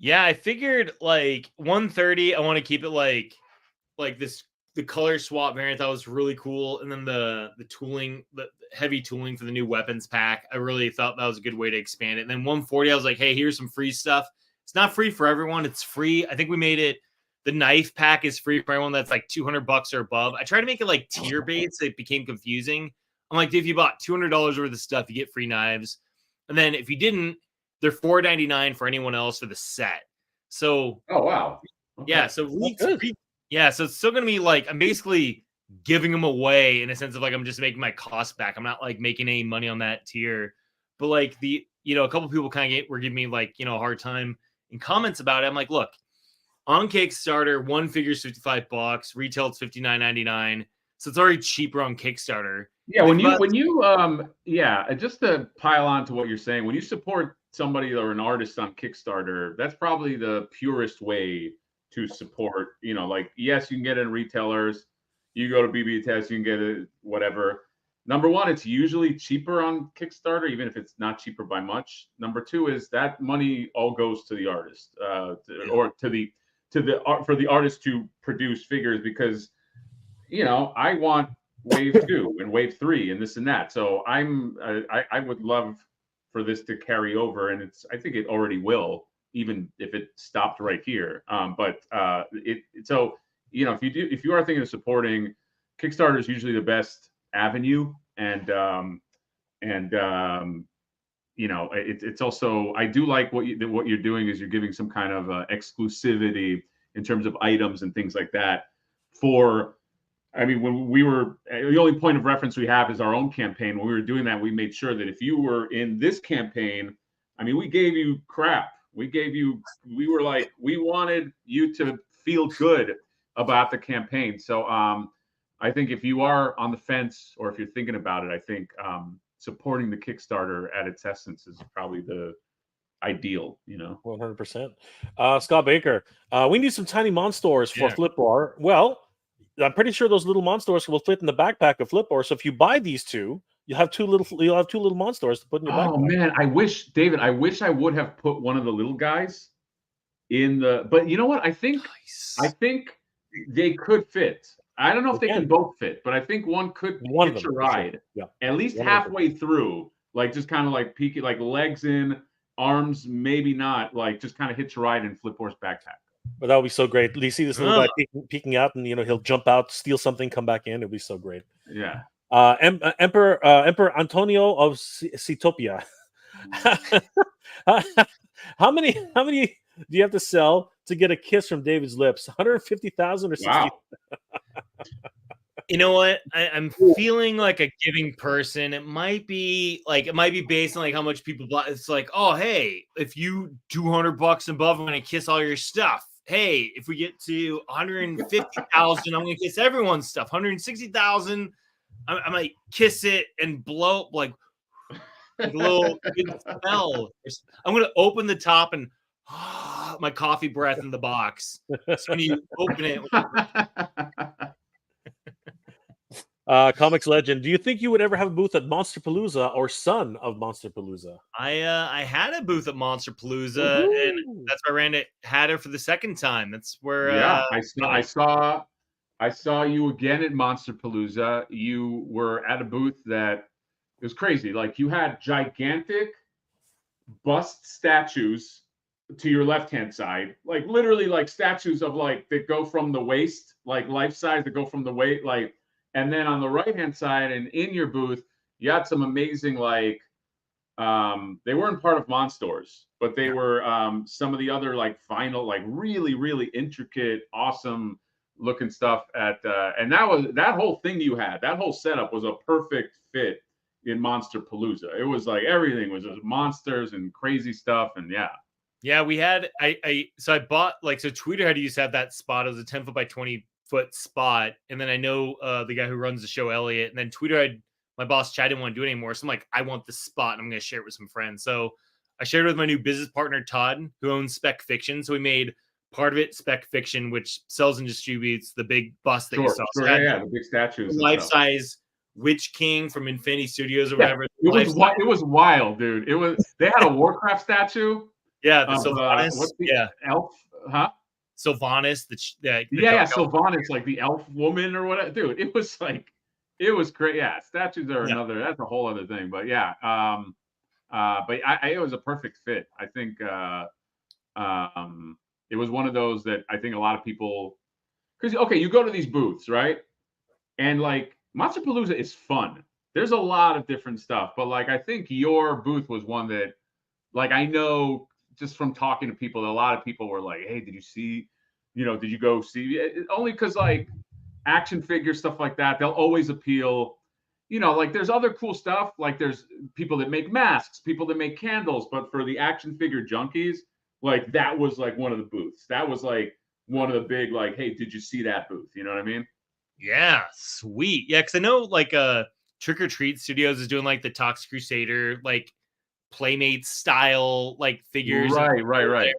Speaker 4: Yeah, I figured like 130. I want to keep it like this. The color swap variant that was really cool, and then the tooling, the heavy tooling for the new weapons pack. I really thought that was a good way to expand it. And then 140, I was like, hey, here's some free stuff. It's not free for everyone. It's free. I think we made it. The knife pack is free for everyone that's like $200 or above. I tried to make it like tier based. So it became confusing. I'm like, if you bought $200 worth of stuff, you get free knives. And then if you didn't, they're $4.99 for anyone else for the set. So,
Speaker 3: oh wow,
Speaker 4: okay. Yeah. So so it's still gonna be like I'm basically giving them away in a sense of like I'm just making my cost back. I'm not like making any money on that tier. But like a couple people kind of were giving me like a hard time in comments about it. I'm like, look, on Kickstarter, one figure is $55, retail it's $59.99. So it's already cheaper on Kickstarter.
Speaker 3: Yeah, just to pile on to what you're saying, when you support somebody or an artist on Kickstarter, that's probably the purest way to support. Like, yes, you can get it in retailers. You go to BBTS, you can get it, whatever. Number one, it's usually cheaper on Kickstarter, even if it's not cheaper by much. Number two is that money all goes to the artist, or for the artist to produce figures, because I want wave 2 and wave 3 and this and that. So I would love for this to carry over, and I think it already will, even if it stopped right here. If you are thinking of supporting, Kickstarter is usually the best avenue, and it's also, I do like what you're doing is you're giving some kind of exclusivity in terms of items and things like that. When we were, the only point of reference we have is our own campaign. When we were doing that, we made sure that if you were in this campaign, we gave you crap. We were like, we wanted you to feel good about the campaign. So I think if you are on the fence, or if you're thinking about it, I think supporting the Kickstarter at its essence is probably the ideal.
Speaker 1: 100%. Scott Baker, we need some tiny Monstors for Flipbar. Well, I'm pretty sure those little Monstors will fit in the backpack of Flipbar. So if you buy these two, you'll have two little Monstors to put in your backpack.
Speaker 3: Oh man, I wish I would have put one of the little guys in the. But you know what? I think they could fit. I don't know if they can both fit, but I think one could hitch a ride.
Speaker 1: Sure.
Speaker 3: At least halfway through, like just kind of like peeking, like legs in, arms maybe not, like just kind of hitch a ride in Flipbar's backpack.
Speaker 1: But that would be so great. You see this little guy peeking out, and he'll jump out, steal something, come back in. It'll be so great.
Speaker 3: Yeah.
Speaker 1: Emperor Antonio of Cetopia. How many do you have to sell to get a kiss from David's lips? 150,000 or 60?
Speaker 3: Wow.
Speaker 4: You know what? I'm feeling like a giving person. It might be based on like how much people buy. It's like, oh, hey, if you $200 above, I'm gonna kiss all your stuff. Hey, if we get to 150,000, I'm gonna kiss everyone's stuff. 160,000, I might kiss it and blow like a little good smell. I'm gonna open the top and my coffee breath in the box. So when you open it,
Speaker 1: Comics legend, do you think you would ever have a booth at Monsterpalooza or Son of Monsterpalooza?
Speaker 4: I had a booth at Monsterpalooza, and that's where I had it for the second time. That's where
Speaker 3: I saw you again at Monsterpalooza. You were at a booth that it was crazy. Like you had gigantic bust statues to your left-hand side, like literally like statues of like that go from the waist, like life size that go from the waist, like. And then on the right-hand side and in your booth, you had some amazing, like, they weren't part of Monstors, but they were some of the other, like, final, like, really, really intricate, awesome looking stuff at, and that whole thing you had, that whole setup was a perfect fit in Monsterpalooza. It was like everything was just monsters and crazy stuff. And
Speaker 4: yeah, we had, so I bought, like, so Tweeter used to have that spot. It was a 10 foot by 20 foot spot, and then I know the guy who runs the show, Elliot, and then Tweeter my boss Chad didn't want to do it anymore, so I'm like, I want this spot and I'm going to share it with some friends. So I shared it with my new business partner Todd, who owns Spec Fiction. So we made part of it Spec Fiction, which sells and distributes the big bust that you saw.
Speaker 3: Sure, the big statues,
Speaker 4: life size Witch King from Infinity Studios or whatever.
Speaker 3: It was wild, dude. They had a Warcraft statue.
Speaker 4: Yeah, the Sylvanas.
Speaker 3: What's the elf? Huh?
Speaker 4: Sylvanas,
Speaker 3: Sylvanas, like the elf woman or whatever. Dude, it was great. Yeah, statues are another. That's a whole other thing. But yeah, but it was a perfect fit. I think it was one of those that I think a lot of people, because you go to these booths, right? And like Monsterpalooza is fun. There's a lot of different stuff, but like I think your booth was one that, like, I know just from talking to people, that a lot of people were like, "Hey, did you go see it?" Only because like action figures, stuff like that, they'll always appeal. Like there's other cool stuff. Like there's people that make masks, people that make candles, but for the action figure junkies, like that was like one of the booths. That was like one of the big, like, hey, did you see that booth? You know what I mean?
Speaker 4: Yeah, sweet. Yeah, because I know like Trick or Treat Studios is doing like the Tox Crusader, like Playmates style like figures.
Speaker 3: Right.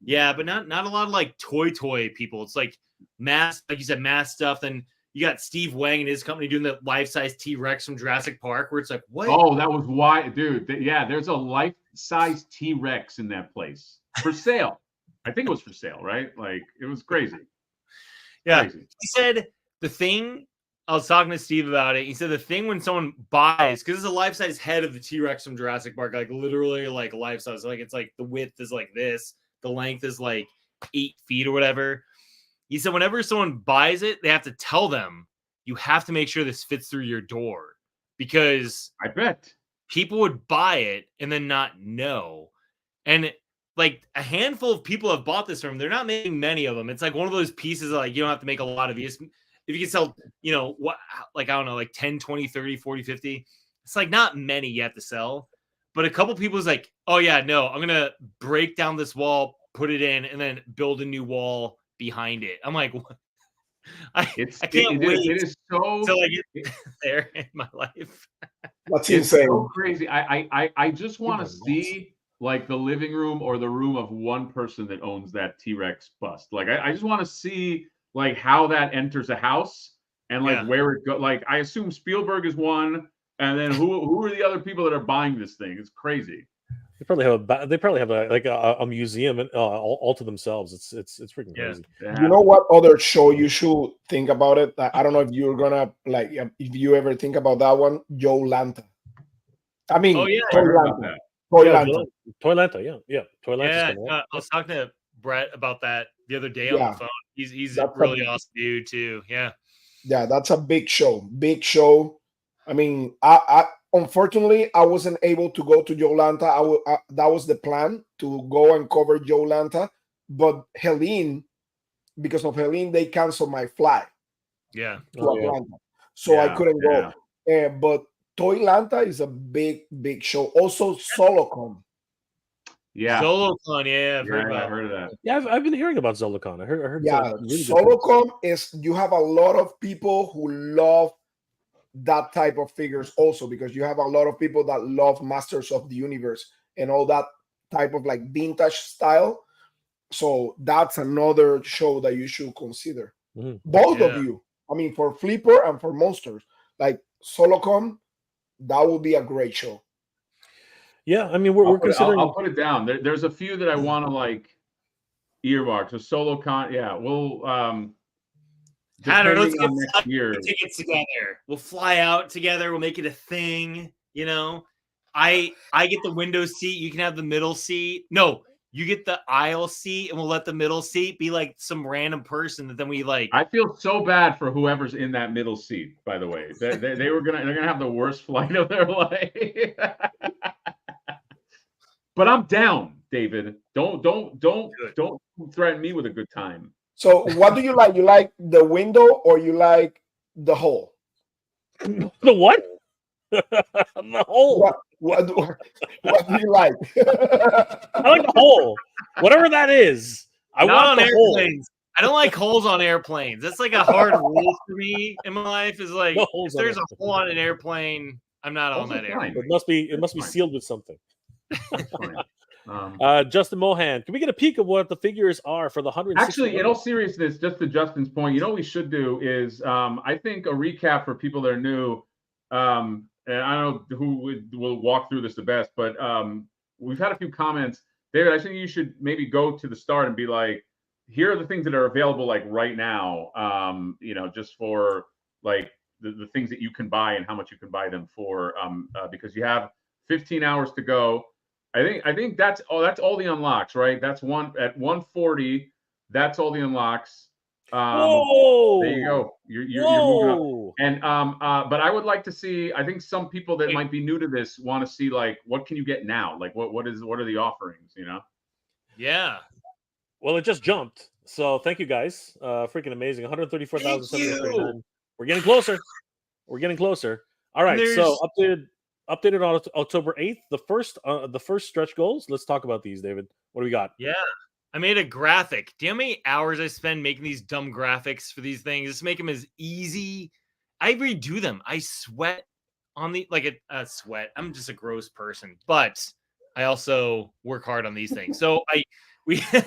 Speaker 4: Yeah, but not a lot of like toy people. It's like mass, like you said, mass stuff. Then you got Steve Wang and his company doing the life-size T-Rex from Jurassic Park, where it's like, what?
Speaker 3: Oh, that was why, dude. There's a life-size T-Rex in that place for sale. I think it was for sale, right? Like it was crazy.
Speaker 4: Yeah, crazy. He said the thing. I was talking to Steve about it. He said the thing when someone buys, because it's a life-size head of the T-Rex from Jurassic Park, like literally like life-size. Like it's like the width is like this, the length is like 8 feet or whatever. He said whenever someone buys it, they have to tell them, you have to make sure this fits through your door, because
Speaker 3: I bet
Speaker 4: people would buy it and then not know. And like a handful of people have bought this from. They're not making many of them. It's like one of those pieces that, like, you don't have to make a lot of these. If you can sell, like, I don't know, like 10, 20, 30, 40, 50, it's like not many you have to sell. But a couple people is like, oh yeah, no, I'm going to break down this wall, put it in, and then build a new wall behind it. I'm like, what? I can't wait.
Speaker 3: It is so
Speaker 4: till I get there in my life.
Speaker 2: That's insane.
Speaker 3: So crazy. I just want to see like the living room or the room of one person that owns that T-Rex bust. Like I just want to see like how that enters a house and like where it goes. Like I assume Spielberg is one, and then who are the other people that are buying this thing? It's crazy.
Speaker 1: They probably have a museum all to themselves. It's freaking crazy.
Speaker 3: Yeah.
Speaker 2: You know what other show you should think about it? I don't know if you're gonna like, if you ever think about that one, Joe Lanta. I mean, Toylanta.
Speaker 1: Toylanta, yeah.
Speaker 4: I was talking to Brett about that the other day on the phone. He's a really awesome dude too. Yeah,
Speaker 2: that's a big show. I mean, I unfortunately I wasn't able to go to Jolanta. That was the plan, to go and cover Jolanta, but because of Helene, they canceled my flight.
Speaker 4: Yeah,
Speaker 2: to Atlanta, so I couldn't go. But Toylanta is a big show. Also, Solocon.
Speaker 3: Yeah,
Speaker 4: Solocon. Yeah, I've
Speaker 3: heard of that.
Speaker 1: Yeah, I've been hearing about Solocon. I heard.
Speaker 2: Yeah, really Solocon is, you have a lot of people who love that type of figures also, because you have a lot of people that love Masters of the Universe and all that type of like vintage style. So that's another show that you should consider. Both of you. I mean, for Flipper and for Monsters, like SoloCon, that would be a great show.
Speaker 1: Yeah, I mean, we're considering.
Speaker 3: I'll put it down. There's a few that I want to like earmark. So SoloCon, yeah, we'll
Speaker 4: let's get
Speaker 3: next year.
Speaker 4: Tickets together. We'll fly out together. We'll make it a thing. You know, I get the window seat. You can have the middle seat. No, you get the aisle seat, and we'll let the middle seat be like some random person that then we like.
Speaker 3: I feel so bad for whoever's in that middle seat. By the way, they're gonna have the worst flight of their life. But I'm down, David. Don't threaten me with a good time.
Speaker 2: So what do you like? You like the window or you like the hole?
Speaker 1: The what? The hole.
Speaker 2: What do you like?
Speaker 1: I like the hole. Whatever that is. I want the
Speaker 4: airplanes. Hole. I don't like holes on airplanes. That's like a hard rule for me in my life. Is like if there's a hole on an airplane, I'm not on that airplane.
Speaker 1: It must be sealed with something. Justin Mohan, can we get a peek of what the figures are for the 100?
Speaker 3: Actually, in all seriousness, just to Justin's point, you know what we should do is I think a recap for people that are new. And I don't know who will walk through this the best, but we've had a few comments. David, I think you should maybe go to the start and be like, here are the things that are available like right now, just for like the things that you can buy and how much you can buy them for, because you have 15 hours to go. I think that's all the unlocks, right? That's one at 140. That's all the unlocks.
Speaker 1: Whoa!
Speaker 3: There you go. You're moving up. And but I would like to see. I think some people that might be new to this want to see like what can you get now? Like what are the offerings? You know?
Speaker 4: Yeah.
Speaker 1: Well, it just jumped. So thank you guys. Freaking amazing. 134,739. We're getting closer. We're getting closer. All right. So updated on October 8th. The first stretch goals. Let's talk about these, David. What do we got?
Speaker 4: Yeah. I made a graphic. Do you know how many hours I spend making these dumb graphics for these things? Just make them as easy. I redo them. I sweat on the sweat. I'm just a gross person, but I also work hard on these things. So we have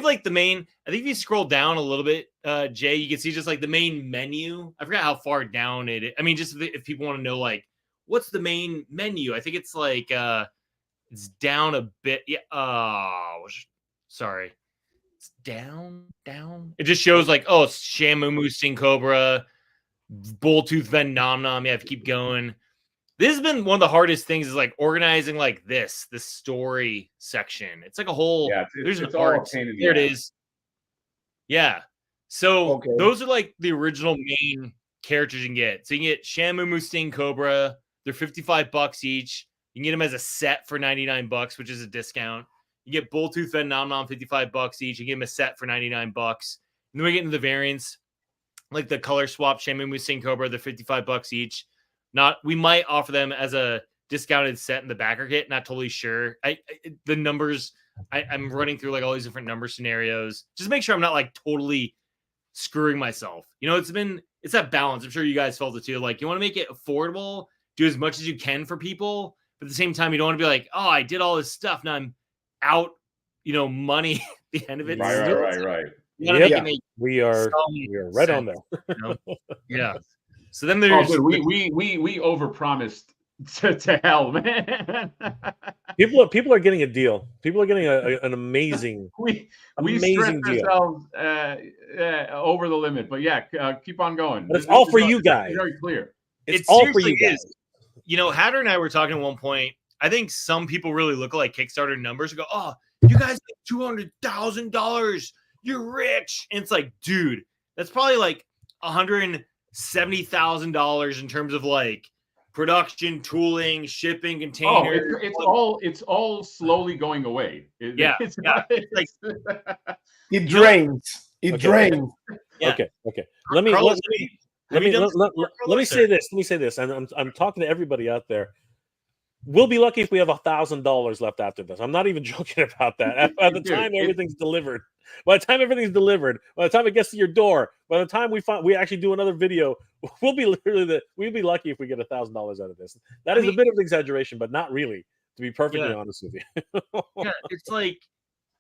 Speaker 4: like the main. I think if you scroll down a little bit, Jay, you can see just like the main menu. I forgot how far down it is. I mean, just if people want to know like what's the main menu, I think it's like it's down a bit. Yeah. Sorry. It's down. It just shows like, oh, it's Sham-Moo-Moo, Sting-Cobra, Bulltooth, Ven Nom Nom. You have to keep going. This has been one of the hardest things is like organizing like this story section. It's like a whole, there's an art. There it is. Yeah. So those are like the original main characters you can get. So you can get Sham-Moo-Moo, Sting-Cobra. They're $55 each. You can get them as a set for $99, which is a discount. You get Bulltooth, Ven Nom Nom, $55 each. You get them a set for $99. And then we get into the variants, like the color swap Sham-Moo-Moo, Sting-Cobra. They're $55 each. We might offer them as a discounted set in the backer kit. Not totally sure. The numbers, I'm running through like all these different number scenarios. Just make sure I'm not like totally screwing myself. You know, it's that balance. I'm sure you guys felt it too. Like you want to make it affordable, do as much as you can for people, but at the same time, you don't want to be like, oh, I did all this stuff. Now I'm out, money at the end of it.
Speaker 3: Right.
Speaker 1: We are right on there.
Speaker 4: Yeah. So then there's
Speaker 3: we overpromised to hell, man.
Speaker 1: People are getting a deal. People are getting an amazing
Speaker 3: we
Speaker 1: amazing deal.
Speaker 3: Ourselves over the limit, but keep on going.
Speaker 1: But it's all for you guys.
Speaker 3: It's very clear.
Speaker 1: It's all for you guys.
Speaker 4: Hatter and I were talking at one point. I think some people really look at like Kickstarter numbers and go, "Oh, you guys make $200,000. You're rich." And it's like, dude, that's probably like $170,000 in terms of like production, tooling, shipping, containers.
Speaker 3: It's all slowly going away.
Speaker 4: It
Speaker 2: drains. It drains.
Speaker 1: Yeah. Okay. Let me say this. And I'm talking to everybody out there. we'll be lucky if we have $1,000 left after this. I'm not even joking about that. By the time everything's delivered, by the time everything's delivered, by the time it gets to your door, by the time we actually do another video, we'll be lucky if we get $1,000 out of this. That is a bit of an exaggeration, but not really, to be perfectly honest with you.
Speaker 4: Yeah, it's like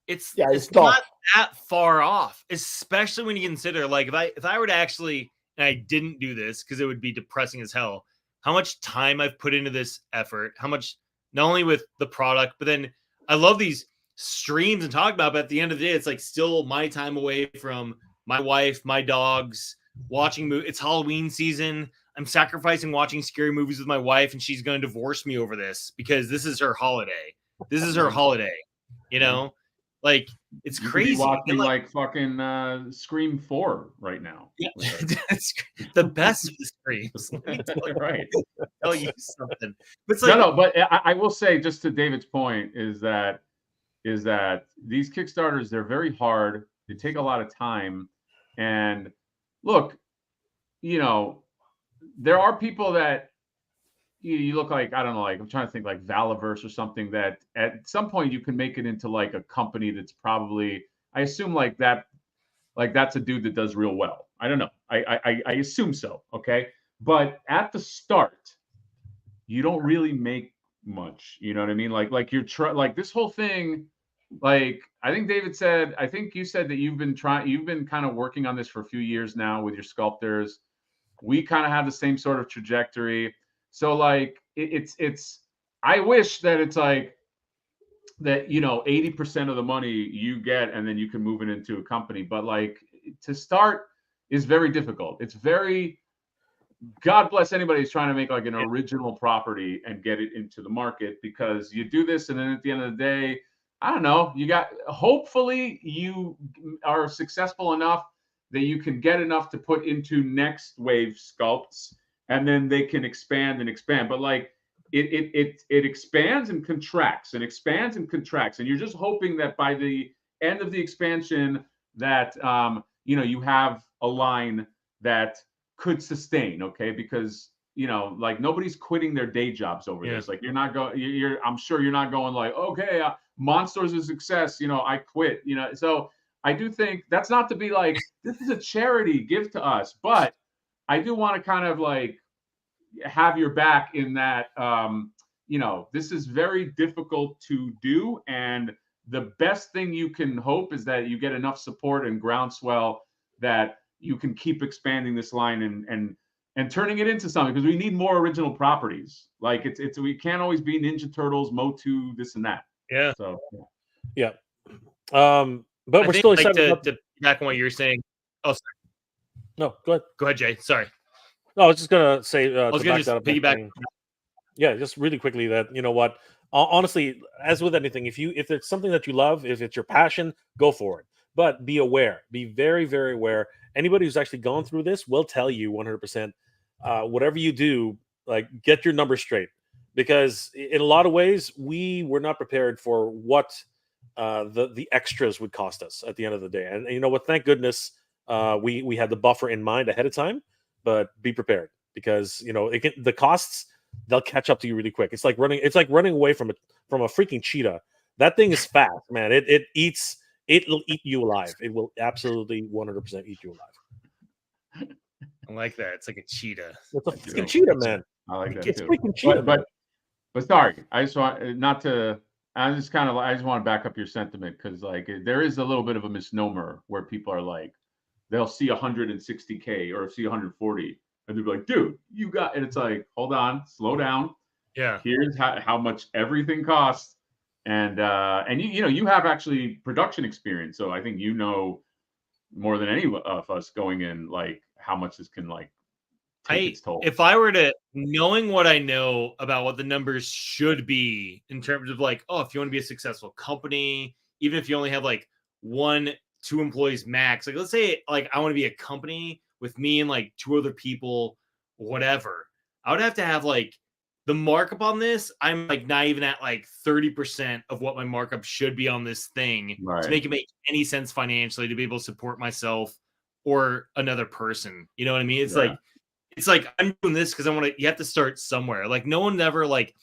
Speaker 4: it's
Speaker 2: it's
Speaker 4: not that far off, especially when you consider, like, if I were to actually, and I didn't do this because it would be depressing as hell, how much time I've put into this effort, how much, not only with the product, but then I love these streams and talk about, but at the end of the day, it's like still my time away from my wife, my dogs, watching movies. It's Halloween season. I'm sacrificing watching scary movies with my wife, and she's going to divorce me over this because this is her holiday. This is her holiday, you know? Like, it's crazy.
Speaker 3: You watching like fucking Scream 4 right now.
Speaker 4: Yeah, the best of the Screams.
Speaker 3: Right.
Speaker 4: Tell you something. But it's like,
Speaker 3: no, but I will say, just to David's point, is that these Kickstarters, they're very hard. They take a lot of time. And look, you know, there are people that you look like, I don't know, like I'm trying to think like Valaverse or something, that at some point you can make it into like a company that's probably, I assume like that, like that's a dude that does real well. I don't know. I assume so. Okay. But at the start, you don't really make much, you know what I mean? Like you're like this whole thing, like I think David said, I think you said that you've been kind of working on this for a few years now with your sculptors. We kind of have the same sort of trajectory. So like it's I wish that it's like that, you know, 80% of the money you get and then you can move it into a company. But like to start is very difficult. It's very, God bless anybody who's trying to make like an original property and get it into the market, because you do this and then at the end of the day, I don't know, hopefully you are successful enough that you can get enough to put into next wave sculpts, and then they can expand and expand. But like it expands and contracts and expands and contracts, and you're just hoping that by the end of the expansion that you know, you have a line that could sustain, okay? Because you know, like nobody's quitting their day jobs over this. Like you're not going. I'm sure you're not going like, okay, Monstors is a success. You know, I quit. You know, so I do think that's not to be like, this is a charity, give to us, but I do want to kind of like have your back in that, you know, this is very difficult to do. And the best thing you can hope is that you get enough support and groundswell that you can keep expanding this line and turning it into something, because we need more original properties. Like it's we can't always be Ninja Turtles, Motu, this and that.
Speaker 4: Yeah.
Speaker 3: So
Speaker 1: yeah. But we're still excited
Speaker 4: like to back on what you're saying. Oh, sorry.
Speaker 1: No, go ahead.
Speaker 4: Go ahead, Jay. Sorry.
Speaker 1: No, I was just gonna say
Speaker 4: I was
Speaker 1: to
Speaker 4: gonna
Speaker 1: back
Speaker 4: just
Speaker 1: that up.
Speaker 4: piggyback.
Speaker 1: Yeah, just really quickly that, you know what, honestly, as with anything, if it's something that you love, if it's your passion, go for it. But be aware, be very, very aware. Anybody who's actually gone through this will tell you 100%. Whatever you do, like get your numbers straight, because in a lot of ways we were not prepared for what the extras would cost us at the end of the day. And you know what? Thank goodness we had the buffer in mind ahead of time. But be prepared, because you know the costs, they'll catch up to you really quick. It's like running away from a freaking cheetah. That thing is fast, man. It'll eat you alive. It will absolutely 100% eat you alive.
Speaker 4: I like that. It's like a cheetah.
Speaker 1: It's a freaking cheetah, man.
Speaker 3: I like that
Speaker 1: It's
Speaker 3: too.
Speaker 1: freaking cheetah,
Speaker 3: But sorry, I just want not to. I just want to back up your sentiment, because like there is a little bit of a misnomer where people are like, they'll see 160K or see 140, and they'll be like, dude, you got, and it's like, hold on, slow down.
Speaker 4: Yeah.
Speaker 3: Here's how much everything costs. And you know, you have actually production experience. So I think you know more than any of us going in, like how much this can like take its toll.
Speaker 4: If I were to, knowing what I know about what the numbers should be in terms of like, oh, if you want to be a successful company, even if you only have like 1-2 employees max, like let's say like I want to be a company with me and like 2 other people, whatever, I would have to have like the markup on this. I'm like not even at like 30% of what my markup should be on this thing to make it make any sense financially to be able to support myself or another person. You know what I mean? It's like I'm doing this because I want to. You have to start somewhere. Like no one ever like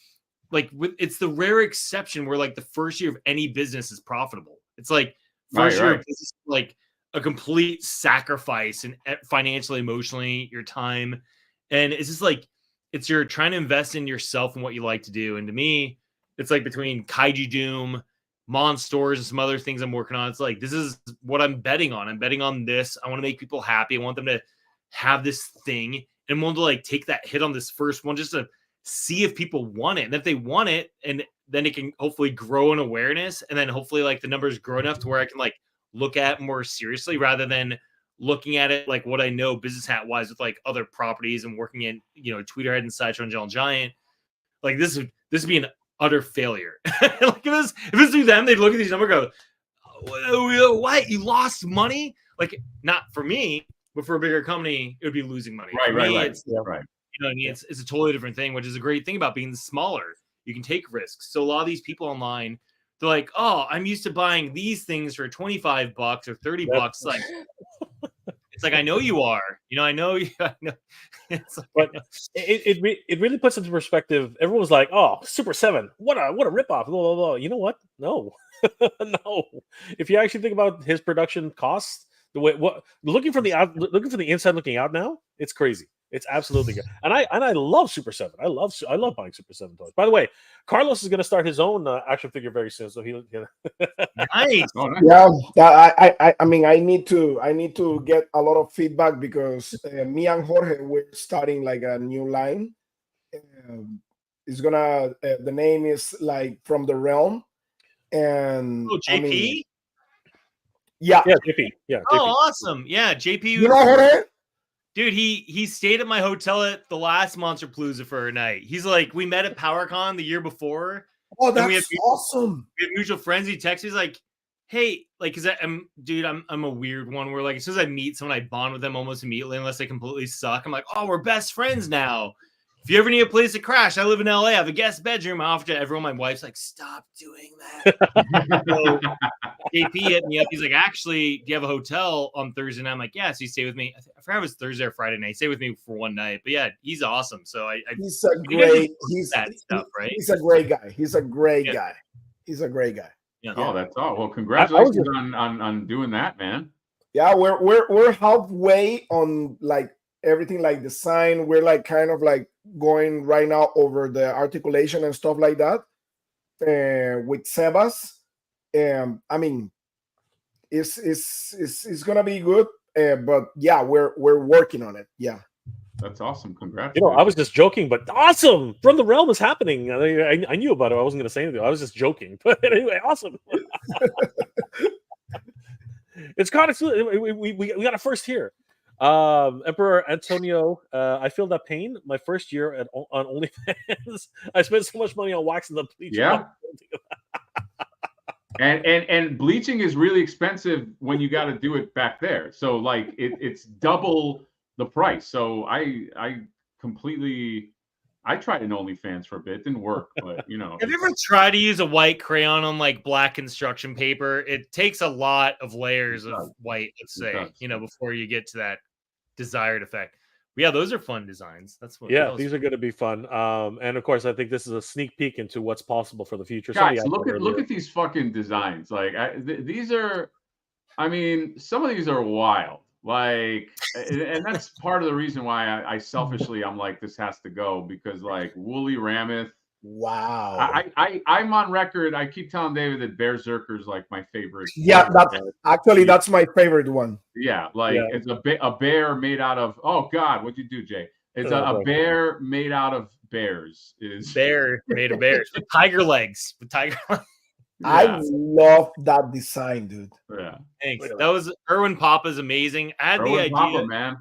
Speaker 4: it's the rare exception where like the first year of any business is profitable. It's like
Speaker 3: Right,
Speaker 4: first year
Speaker 3: right.
Speaker 4: of business, like a complete sacrifice and financially, emotionally, your time. And it's just like, you're trying to invest in yourself and what you like to do. And to me, it's like between Kaiju Doom, Monstors, and some other things I'm working on. It's like, this is what I'm betting on. I'm betting on this. I want to make people happy. I want them to have this thing, and I want to like take that hit on this first one just to see if people want it. And if they want it, and then it can hopefully grow in awareness. And then hopefully like the numbers grow enough to where I can like look at it more seriously rather than looking at it like what I know business hat wise with like other properties and working in, Tweeterhead and Sideshow and Gentle Giant. Like this would be an utter failure. Like if it's through them, they'd look at these numbers and go, what? You lost money? Like not for me, but for a bigger company, it would be losing money.
Speaker 3: Right,
Speaker 4: For
Speaker 3: right,
Speaker 4: me,
Speaker 3: right.
Speaker 4: it's,
Speaker 3: Right.
Speaker 4: You know what I mean? It's a totally different thing, which is a great thing about being smaller. You can take risks. So a lot of these people online, they're like, oh, I'm used to buying these things for $25 or $30. Like, it's like, I know you are. I know you. I know. It's like,
Speaker 1: But it really puts into perspective. Everyone's like, "Oh, Super 7, what a ripoff!" Blah, blah, blah. You know what? No, no. If you actually think about his production costs, looking from the inside looking out now, it's crazy. It's absolutely good, and I love Super 7. I love buying Super 7 toys. By the way, Carlos is going to start his own action figure very soon, so he.
Speaker 4: nice.
Speaker 3: Oh, nice.
Speaker 2: Yeah, I mean, I need to get a lot of feedback because me and Jorge we're starting like a new line. It's gonna the name is like From the Realm, and
Speaker 4: Oh, JP.
Speaker 2: I mean, yeah,
Speaker 1: JP. Yeah. JP.
Speaker 4: Oh, awesome. Yeah, JP.
Speaker 2: You know Jorge?
Speaker 4: Dude, he stayed at my hotel at the last Monster Palooza for a night. He's like, we met at PowerCon the year before.
Speaker 2: Oh,
Speaker 4: and
Speaker 2: that's awesome.
Speaker 4: We have mutual friends. He texts me, he's like, hey, like, cause I'm a weird one where like as soon as I meet someone, I bond with them almost immediately unless they completely suck. I'm like, oh, we're best friends now. If you ever need a place to crash, I live in LA. I have a guest bedroom. I offer to everyone. My wife's like, stop doing that. So JP hit me up. He's like, actually, do you have a hotel on Thursday night? I'm like, yeah. So you stay with me. I forgot it was Thursday or Friday night. He stayed with me for one night. But yeah, he's awesome. So
Speaker 2: he's a great
Speaker 4: that stuff, right?
Speaker 2: He's a great guy. He's a great guy. He's a great guy.
Speaker 4: Yeah.
Speaker 3: Oh, that's all. Well, congratulations on doing that, man.
Speaker 2: Yeah, we're halfway on like everything like design. We're like kind of like going right now over the articulation and stuff like that with Sebas. I mean, it's gonna be good. But yeah, we're working on it. Yeah.
Speaker 3: That's awesome. Congrats.
Speaker 1: I was just joking, but awesome. From the Realm is happening. I knew about it. I wasn't going to say anything. I was just joking. But anyway, awesome. It's kind of we got a first here. Emperor Antonio, I feel that pain. My first year on OnlyFans, I spent so much money on waxing the bleach.
Speaker 3: Yeah. And bleaching is really expensive when you got to do it back there. So like it's double the price. So I tried an OnlyFans for a bit. It didn't work, but
Speaker 4: Have you ever tried to use a white crayon on like black construction paper? It takes a lot of layers of white, let's say, before you get to that desired effect. But yeah, those are fun designs. That's what.
Speaker 1: Yeah, these are going to be fun. And of course, I think this is a sneak peek into what's possible for the future.
Speaker 3: Guys, look at these fucking designs. Like these are, I mean, some of these are wild. Like, and that's part of the reason why I selfishly I'm like, this has to go, because like Woolly Mammoth.
Speaker 2: Wow.
Speaker 3: I'm on record. I keep telling David that Berserker is like my favorite.
Speaker 2: Yeah, that's my favorite one.
Speaker 3: Yeah, it's a bear made out of. Oh God, what'd you do, Jay? It's a bear made out of bears.
Speaker 4: Bear made of bears with tiger legs. With tiger legs.
Speaker 2: Yeah. I love that design, dude.
Speaker 3: Yeah.
Speaker 4: Thanks. That was Erwin Papa's amazing. I had the idea,
Speaker 3: Papa, man.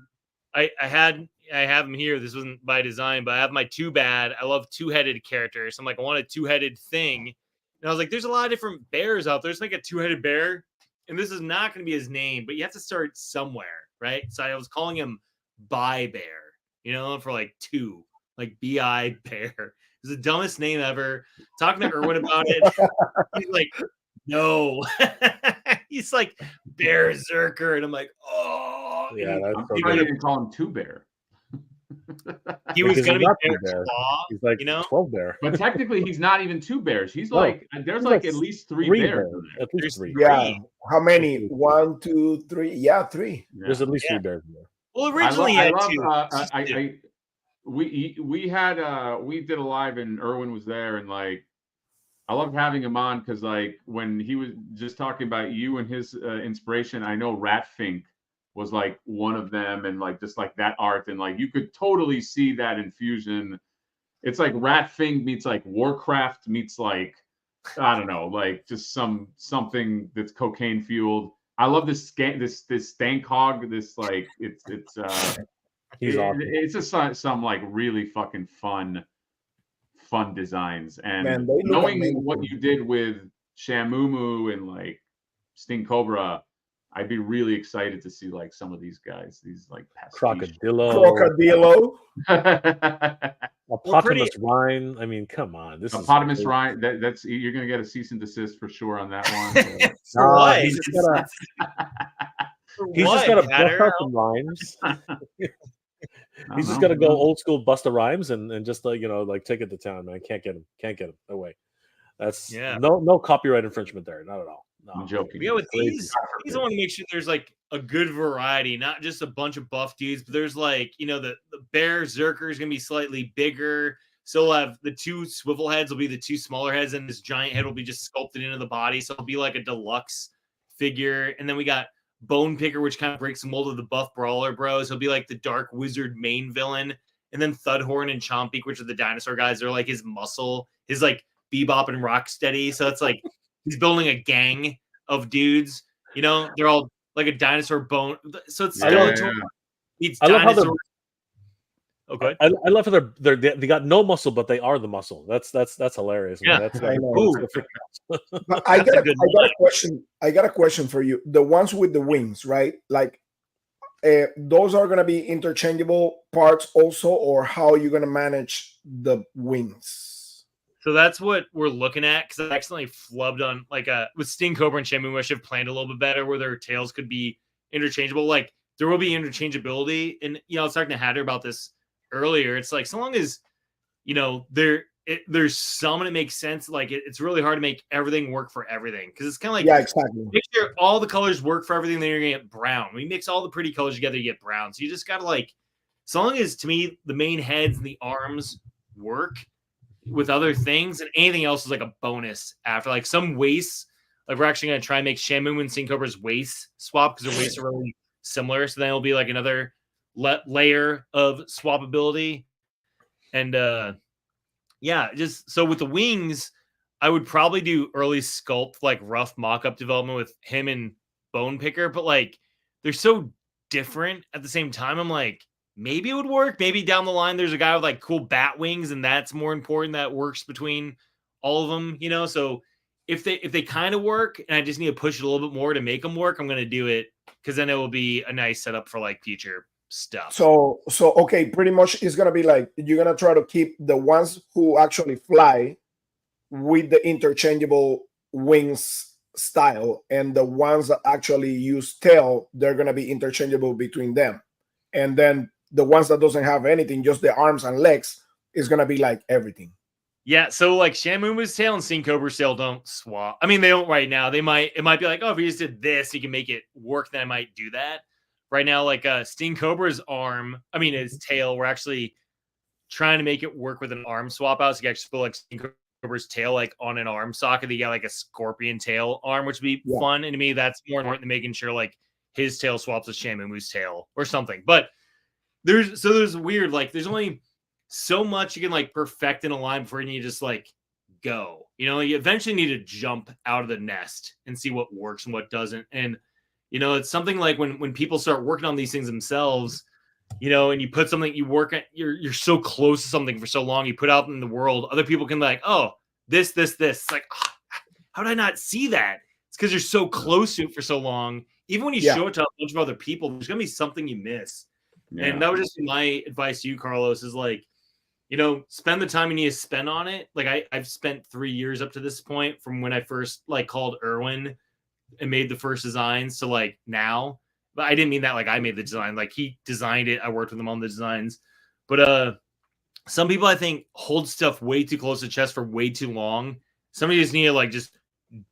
Speaker 4: I have him here. This wasn't by design, but I have my Too Bad. I love two-headed characters. I'm like, I want a two-headed thing. And I was like, there's a lot of different bears out there. Let's make a two-headed bear. And this is not going to be his name, but you have to start somewhere, right? So I was calling him Bi Bear, for like two, like B-I Bear. It's the dumbest name ever. Talking to Erwin about it, he's like, no. He's like Berserker, and I'm like, oh.
Speaker 1: Yeah,
Speaker 3: I'm probably gonna call him Two Bear.
Speaker 4: He was
Speaker 1: Because
Speaker 4: gonna
Speaker 1: he's
Speaker 4: be
Speaker 1: not
Speaker 4: Bear
Speaker 1: two bear.
Speaker 4: Claw,
Speaker 1: He's like
Speaker 4: you know.
Speaker 1: 12 bear.
Speaker 3: But technically, he's not even 2 bears. He's
Speaker 1: No,
Speaker 3: like, there's
Speaker 1: he's
Speaker 3: like
Speaker 1: like
Speaker 3: at least 3
Speaker 1: 3
Speaker 3: bears
Speaker 1: bears.
Speaker 3: in there.
Speaker 1: At least
Speaker 4: There's
Speaker 1: 3.
Speaker 2: Yeah.
Speaker 4: three.
Speaker 2: How many?
Speaker 1: There's
Speaker 2: 1, 2, 3. Yeah, 3.
Speaker 1: There's at least
Speaker 4: Yeah.
Speaker 1: 3 bears in there.
Speaker 4: Well, originally he
Speaker 3: I
Speaker 4: had
Speaker 3: love,
Speaker 4: two.
Speaker 3: we had we did a live and Erwin was there, and like I loved having him on because like when he was just talking about you and his inspiration, I know Ratfink was like one of them, and like just like that art, and like you could totally see that infusion. It's like Ratfink meets like Warcraft meets like I don't know, like just something that's cocaine fueled. I love this this stank hog. This like it's
Speaker 1: He's awesome.
Speaker 3: it's just some like really fucking fun designs. And
Speaker 2: Man, they look
Speaker 3: knowing
Speaker 2: amazing.
Speaker 3: what you did with Sham-Moo-Moo and like Sting-Cobra, I'd be really excited to see like some of these guys, these like pastiche.
Speaker 2: Crocodilo.
Speaker 1: Eponymous Rhine. I mean, come on. This
Speaker 3: Eponymous
Speaker 1: is
Speaker 3: Ryan, that's you're gonna get a cease and desist for sure on that one.
Speaker 4: For what?
Speaker 1: He's just gotta,
Speaker 4: For
Speaker 1: he's just
Speaker 4: what,
Speaker 1: gotta bust
Speaker 4: Hatter?
Speaker 1: out some rhymes.
Speaker 3: I
Speaker 1: He's
Speaker 3: don't
Speaker 1: just
Speaker 3: know.
Speaker 1: gotta go old school Busta Rhymes and just like like take it to town, man. Can't get him away. That's no copyright infringement there, not at all. No.
Speaker 3: I'm joking.
Speaker 4: Yeah, with these I want to make sure there's like a good variety, not just a bunch of buff dudes, but there's like, the bear Zerker is gonna be slightly bigger. So we'll have the 2 swivel heads will be the 2 smaller heads, and this giant head will be just sculpted into the body. So it'll be like a deluxe figure. And then we got Bone Picker, which kind of breaks the mold of the buff brawler bros. He'll be like the dark wizard main villain. And then Thudhorn and Chompeak, which are the dinosaur guys, they're like his muscle, his like Bebop and Rocksteady. So it's like he's building a gang of dudes. They're all like a dinosaur bone. So it's Skeletor meets dinosaur. Okay.
Speaker 1: I love how they got no muscle, but they are the muscle. That's hilarious.
Speaker 4: Yeah.
Speaker 1: That's
Speaker 2: I know.
Speaker 1: But
Speaker 2: I got a question. I got a question for you. The ones with the wings, right? Like those are gonna be interchangeable parts also, or how are you gonna manage the wings?
Speaker 4: So that's what we're looking at, because I accidentally flubbed on like with Sting-Cobra and Sham-Moo-Moo, I should have planned a little bit better where their tails could be interchangeable. Like there will be interchangeability, and I was talking to Hatter about this earlier. It's like so long as there's some and it makes sense. Like it's really hard to make everything work for everything, because it's kind of like
Speaker 2: exactly.
Speaker 4: Make sure all the colors work for everything, then you're gonna get brown. When you mix all the pretty colors together, you get brown. So you just gotta like, so long as to me the main heads and the arms work with other things, and anything else is like a bonus after. Like some waists, like we're actually gonna try and make Sham-Moo-Moo and Sting-Cobra's waist swap, because their waists are really similar. So then it'll be like another layer of swappability. And just so with the wings, I would probably do early sculpt, like rough mock-up development with him and Bone Picker, but like they're so different at the same time. I'm like, maybe it would work. Maybe down the line there's a guy with like cool bat wings, and that's more important, that works between all of them, So if they kind of work and I just need to push it a little bit more to make them work, I'm going to do it, because then it will be a nice setup for like future stuff.
Speaker 2: So okay, pretty much it's gonna be like you're gonna try to keep the ones who actually fly with the interchangeable wings style, and the ones that actually use tail, they're gonna be interchangeable between them. And then the ones that doesn't have anything, just the arms and legs, is gonna be like everything.
Speaker 4: Yeah, so like Sham-Moo-Moo's tail and Sting-Cobra's tail don't swap. I mean, they don't right now. It might be like, oh, if you just did this, you can make it work, then I might do that. Right now, like Sting-Cobra's his tail, we're actually trying to make it work with an arm swap out. So you can actually put like Sting-Cobra's tail like on an arm socket. You got like a scorpion tail arm, which would be fun. And to me, that's more important than making sure like his tail swaps with Sham-Moo-Moo's tail or something. But there's weird, like there's only so much you can like perfect in a line before you just like go. You eventually need to jump out of the nest and see what works and what doesn't. And it's something like when people start working on these things themselves, and you put something, you work at, you're so close to something for so long, you put out in the world, other people can be like, oh, this. It's like, oh, how did I not see that? It's because you're so close to it for so long. Even when you show it to a bunch of other people, there's going to be something you miss. Yeah. And that would just be my advice to you, Carlos, is like, spend the time you need to spend on it. Like I've spent 3 years up to this point, from when I first like called Erwin and made the first designs to like now. But I didn't mean that like I made the design. Like he designed it. I worked with him on the designs. But some people I think hold stuff way too close to the chest for way too long. Somebody just need to like just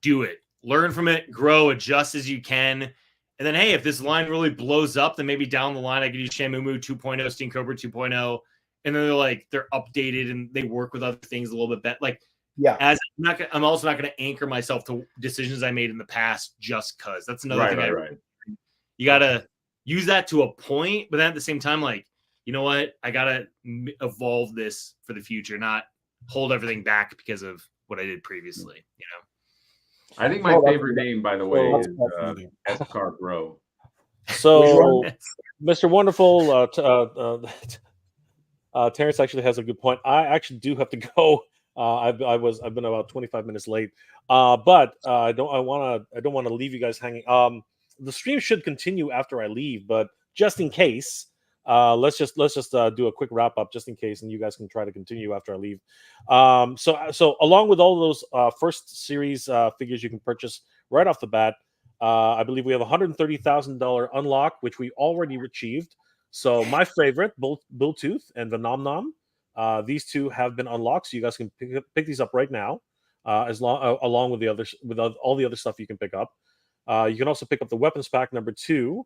Speaker 4: do it, learn from it, grow, adjust as you can. And then, hey, if this line really blows up, then maybe down the line I could use Sham-Moo-Moo 2.0, Sting-Cobra 2.0. And then they're updated and they work with other things a little bit better. Like,
Speaker 2: Yeah.
Speaker 4: I'm also not going to anchor myself to decisions I made in the past just because. That's another thing.
Speaker 3: Right.
Speaker 4: You got to use that to a point, but then at the same time, like, you know what? I got to evolve this for the future, not hold everything back because of what I did previously, you know?
Speaker 3: I think my favorite name, by the way, is S-Car Bro.
Speaker 1: So, Mr. Wonderful, Terrence actually has a good point. I actually do have to go. I've been about 25 minutes late, but I don't want to leave you guys hanging. The stream should continue after I leave, but just in case, let's just do a quick wrap up just in case, and you guys can try to continue after I leave. So along with all those first series figures you can purchase right off the bat, I believe we have $130,000 unlock, which we already achieved. So my favorite, both Bulltooth and the Nom Nom, these two have been unlocked, so you guys can pick these up right now, along with the others, with all the other stuff you can pick up. You can also pick up the weapons pack number 2.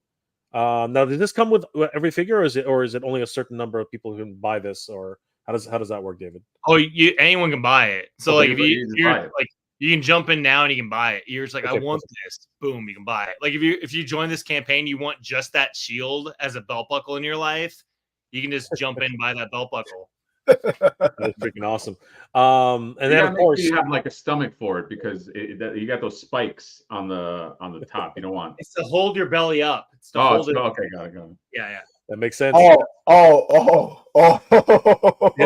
Speaker 1: Now, did this come with every figure, or is it only a certain number of people who can buy this, or how does that work, David?
Speaker 4: Oh, anyone can buy it. So
Speaker 3: Okay,
Speaker 4: like if you're like, you can jump in now and you can buy it. You're just like, okay, I want this. Boom, you can buy it. Like if you join this campaign, you want just that shield as a belt buckle in your life, you can just jump in and buy that belt buckle.
Speaker 1: That's freaking awesome. And then of course
Speaker 3: you have like a stomach for it, because you got those spikes on the top. You don't want.
Speaker 4: It's to hold your belly up. It's to
Speaker 3: hold it. Okay, got it.
Speaker 4: Yeah.
Speaker 1: That makes sense.
Speaker 2: Oh.
Speaker 1: Yeah,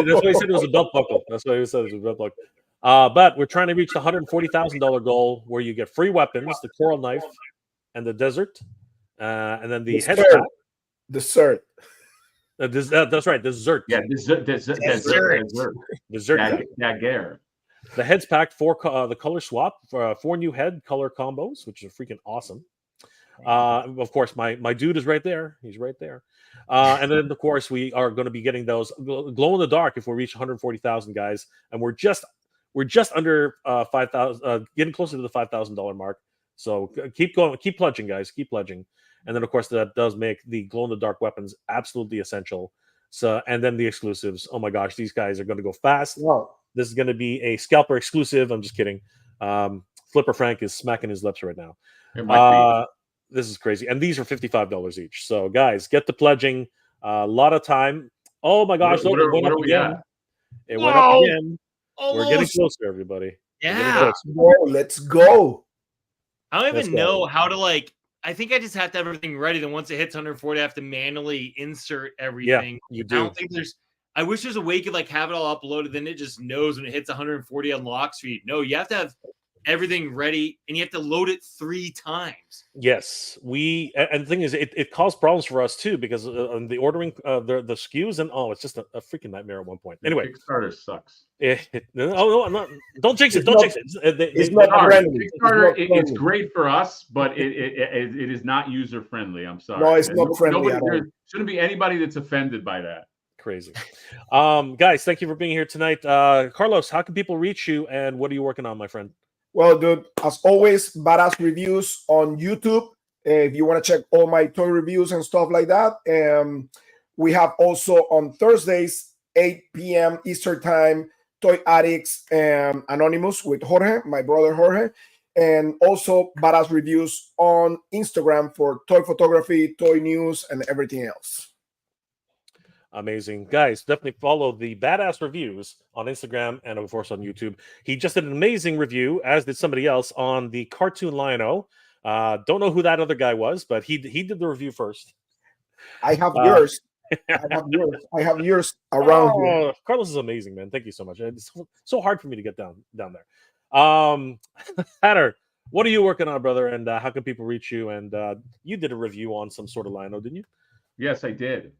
Speaker 1: that's why he said it was a belt buckle. That's why he said it was a belt buckle. But we're trying to reach the $140,000 goal, where you get free weapons, the coral knife, and the desert, and then the head pack.
Speaker 2: Dessert.
Speaker 1: That's right, dessert.
Speaker 3: Yeah, dessert. Dagger.
Speaker 1: The heads pack for the color swap for 4 new head color combos, which is freaking awesome. Of course, my dude is right there. He's right there. And then of course we are going to be getting those glow in the dark if we reach 140,000 guys, and we're just under 5,000, getting closer to the $5,000 mark. So keep going, keep pledging, guys, keep pledging. And then of course that does make the glow in the dark weapons absolutely essential. So, and then the exclusives. Oh my gosh, these guys are going to go fast.
Speaker 2: Wow.
Speaker 1: This is going to be a scalper exclusive. I'm just kidding. Flipper Frank is smacking his lips right now. This is crazy. And these are $55 each. So guys, get to pledging. A lot of time. Oh my gosh, look, it went up again. It went up again. We're getting closer, everybody.
Speaker 4: Yeah.
Speaker 2: Let's go.
Speaker 4: I don't even know how to like. I think I just have to have everything ready. Then once it hits 140, I have to manually insert everything.
Speaker 1: Yeah, you do.
Speaker 4: I don't think I wish there's a way you could like have it all uploaded. Then it just knows when it hits 140 unlocks for you. No, you have to have everything ready, and you have to load it 3 times.
Speaker 1: Yes, and the thing is, it caused problems for us too, because the ordering the SKUs, and it's just a freaking nightmare at one point. Anyway,
Speaker 3: Kickstarter sucks.
Speaker 1: No, don't jinx it. Don't jinx it.
Speaker 2: It's not friendly.
Speaker 3: Kickstarter, it's great for us, but it is not user friendly. I'm sorry.
Speaker 2: No, it's not friendly.
Speaker 3: There shouldn't be anybody that's offended by that.
Speaker 1: Crazy. Guys, thank you for being here tonight. Carlos, how can people reach you, and what are you working on, my friend?
Speaker 2: Well, dude, as always, badass reviews on YouTube. If you want to check all my toy reviews and stuff like that. We have also on Thursdays, 8 p.m. Eastern Time, Toy Addicts Anonymous with Jorge, my brother Jorge. And also badass reviews on Instagram for toy photography, toy news, and everything else.
Speaker 1: Amazing. Guys, definitely follow the Badass Reviews on Instagram and, of course, on YouTube. He just did an amazing review, as did somebody else, on the cartoon Lion-O. Don't know who that other guy was, but he did the review first.
Speaker 2: I have yours. I have yours around here.
Speaker 1: Carlos is amazing, man. Thank you so much. It's so hard for me to get down there. Hatter, what are you working on, brother? And how can people reach you? And you did a review on some sort of Lion-O, didn't you?
Speaker 3: Yes, I did.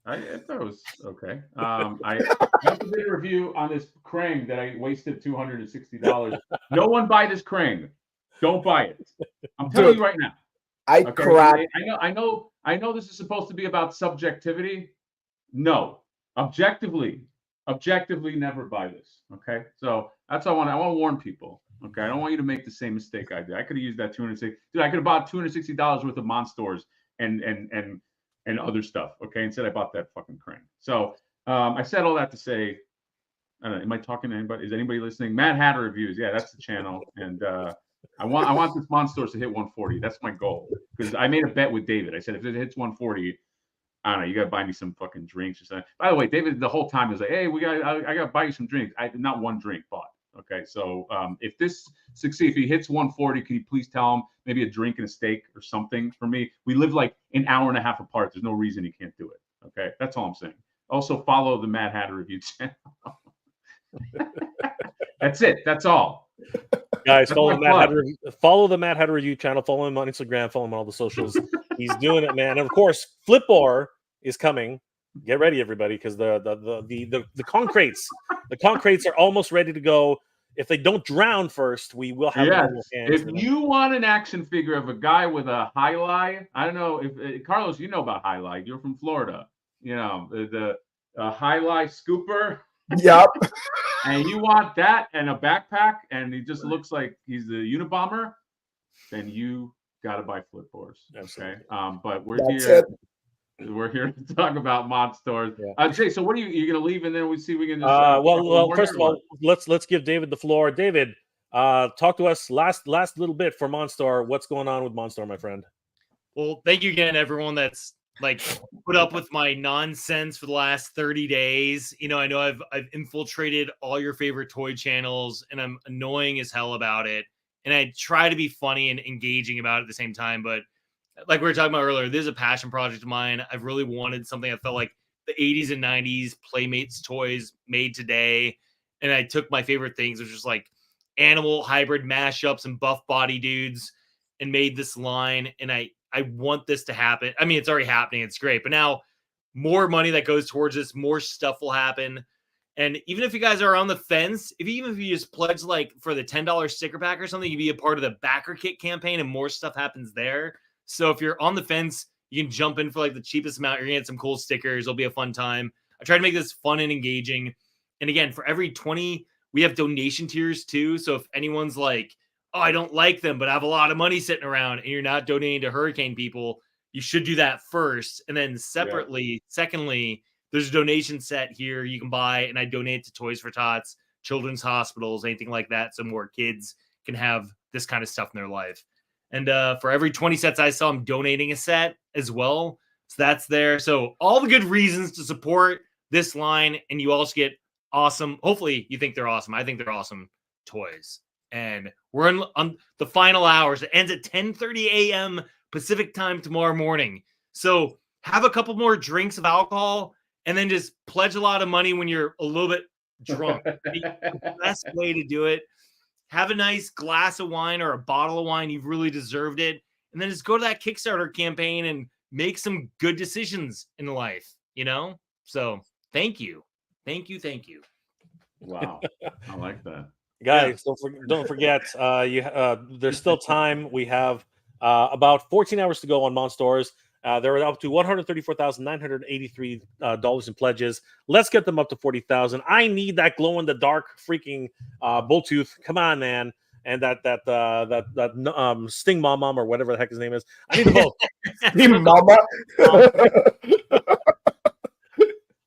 Speaker 3: I thought it was okay. I also did a review on this Krang that I wasted $260. No one buy this Krang. Don't buy it. I'm telling you right now.
Speaker 2: I cried.
Speaker 3: I know this is supposed to be about subjectivity. No, objectively, never buy this. Okay, so that's all I want to warn people. Okay, I don't want you to make the same mistake I did. I could have used that $260. Dude, I could have bought $260 worth of Monstors and other stuff. Okay, instead I bought that fucking crane. So I said all that to say, I don't know, am I talking to anybody? Is anybody listening? Mad Hatter Reviews. Yeah, that's the channel. And I want this Monsters to hit 140. That's my goal. Because I made a bet with David. I said if it hits 140, I don't know, you gotta buy me some fucking drinks or something. By the way, David the whole time was like, hey, I gotta buy you some drinks. I not one drink bought. Okay, so if this succeeds, if he hits 140, can you please tell him maybe a drink and a steak or something for me? We live like an hour and a half apart. There's no reason he can't do it. Okay, that's all I'm saying. Also follow the Mad Hatter Review channel. That's it. That's all.
Speaker 1: Guys, follow the Mad Hatter Review channel. Follow him on Instagram. Follow him on all the socials. He's doing it, man. And of course, Flipbar is coming. Get ready, everybody, because the concrates are almost ready to go. If they don't drown first, we will have.
Speaker 3: Yes. If you want an action figure of a guy with a highlight, I don't know if Carlos, you know about highlight. You're from Florida. You know the highlight scooper.
Speaker 2: Yep.
Speaker 3: And you want that and a backpack, and he just looks like he's the Unabomber, then you got to buy Flipboards. Okay. But we're here. We're here to talk about Monstors. Yeah. Jay, so what are you going to leave, and then we see if we can just.
Speaker 1: Well, first of all, let's give David the floor. David, talk to us last little bit for Monstor. What's going on with Monstor, my friend?
Speaker 4: Well, thank you again, everyone that's like put up with my nonsense for the last 30 days. You know I've infiltrated all your favorite toy channels, and I'm annoying as hell about it. And I try to be funny and engaging about it at the same time, but like we were talking about earlier, this is a passion project of mine. I've really wanted something that felt like the 80s and 90s Playmates toys made today. And I took my favorite things, which was like animal hybrid mashups and buff body dudes, and made this line. And I want this to happen. I mean, it's already happening. It's great. But now more money that goes towards this, more stuff will happen. And even if you guys are on the fence, even if you just pledge like for the $10 sticker pack or something, you be a part of the backer kit campaign and more stuff happens there. So if you're on the fence, you can jump in for like the cheapest amount. You're going to get some cool stickers. It'll be a fun time. I try to make this fun and engaging. And again, for every 20, we have donation tiers too. So if anyone's like, oh, I don't like them, but I have a lot of money sitting around, and you're not donating to hurricane people, you should do that first. And then separately, secondly, there's a donation set here you can buy, and I donate to Toys for Tots, children's hospitals, anything like that, so more kids can have this kind of stuff in their life. And for every 20 sets I sell, I'm donating a set as well. So that's there. So all the good reasons to support this line, and you also get awesome, hopefully you think they're awesome. I think they're awesome toys. And we're on the final hours. It ends at 10:30 a.m. Pacific time tomorrow morning. So have a couple more drinks of alcohol, and then just pledge a lot of money when you're a little bit drunk. The best way to do it. Have a nice glass of wine or a bottle of wine. You've really deserved it. And then just go to that Kickstarter campaign and make some good decisions in life, So thank you. Thank you. Thank you.
Speaker 3: Wow. I like that.
Speaker 1: Guys, don't forget, there's still time. We have about 14 hours to go on Monstors. They're up to $134,983 in pledges. Let's get them up to 40,000. I need that glow in the dark freaking Bulltooth. Come on, man. And that Sting Mom or whatever the heck his name is. I need them both.
Speaker 2: Sting Mama.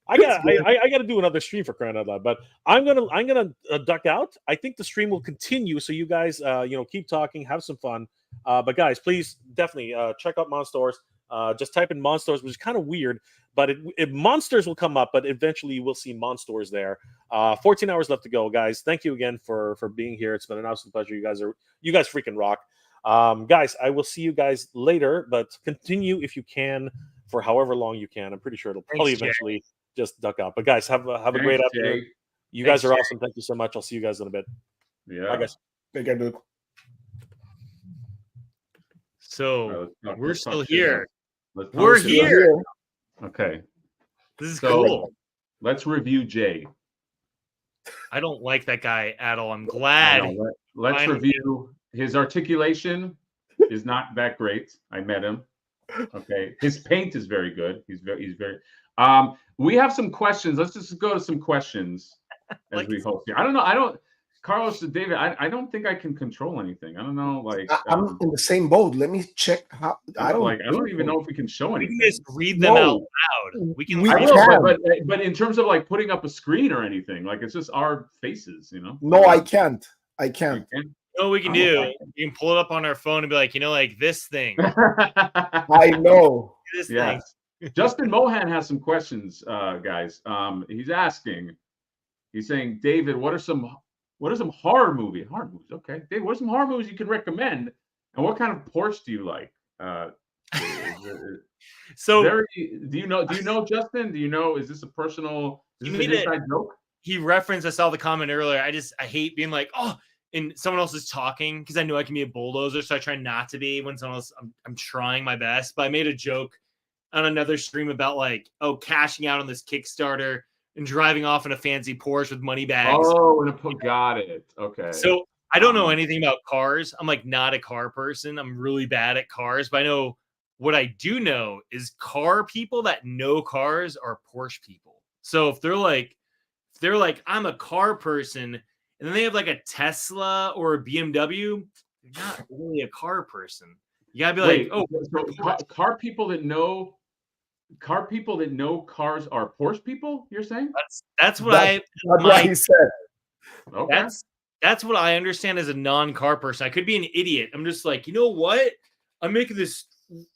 Speaker 1: I gotta do another stream for crying out loud, but I'm gonna duck out. I think the stream will continue, so you guys keep talking, have some fun. But guys, please definitely check out Monstors. Just type in Monstors, which is kind of weird, but Monsters will come up, but eventually you will see Monstors there. 14 hours left to go, guys. Thank you again for being here. It's been an absolute pleasure. You guys freaking rock. Guys, I will see you guys later, but continue if you can for however long you can. I'm pretty sure it'll probably eventually just duck out. But guys, have a great afternoon.
Speaker 3: Jay.
Speaker 1: You guys are awesome. Thank you so much. I'll see you guys in a bit.
Speaker 3: Yeah.
Speaker 1: Bye, guys.
Speaker 2: Take care, dude.
Speaker 4: So we're still here.
Speaker 3: We're
Speaker 4: here.
Speaker 3: Okay.
Speaker 4: This is cool.
Speaker 3: Let's review Jay.
Speaker 4: I don't like that guy at all. I'm glad.
Speaker 3: Let's review his articulation is not that great. I met him. Okay. His paint is very good. He's very We have some questions. Let's just go to some questions as we host here. I don't know. Carlos and David, I don't think I can control anything. I don't know. Like
Speaker 2: I'm in the same boat. Let me check how. I don't
Speaker 3: even know if we can show
Speaker 4: We
Speaker 3: anything.
Speaker 4: can just read them out loud. We can.
Speaker 3: I will, but in terms of like putting up a screen or anything, like it's just our faces, you know.
Speaker 2: No, I can't. I can't.
Speaker 4: You know what we can do? We can pull it up on our phone and be like, like this thing.
Speaker 2: I know.
Speaker 4: This
Speaker 3: thing. Justin Mohan has some questions, guys. He's asking. He's saying, David, what are some horror movies? Horror movies, okay. Dave, what are some horror movies you can recommend? And what kind of Porsche do you like?
Speaker 4: So
Speaker 3: do you know Justin? Do you know? Is this a personal? Is this an inside joke?
Speaker 4: He referenced. I saw the comment earlier. I hate being like, oh, and someone else is talking because I know I can be a bulldozer, so I try not to be when someone else. I'm trying my best, but I made a joke on another stream about like, oh, cashing out on this Kickstarter and driving off in a fancy Porsche with money bags.
Speaker 3: Oh, got it. Okay.
Speaker 4: So I don't know anything about cars. I'm like not a car person. I'm really bad at cars, but I know what I do know is car people that know cars are Porsche people. So if they're like, I'm a car person, and then they have like a Tesla or a BMW, they're not really a car person. You gotta be like, oh,
Speaker 3: so car people that know cars are Porsche people. You're saying
Speaker 4: that's what
Speaker 2: he said.
Speaker 3: Okay.
Speaker 4: That's what I understand as a non-car person. I could be an idiot. I'm just like, you know what? I'm making this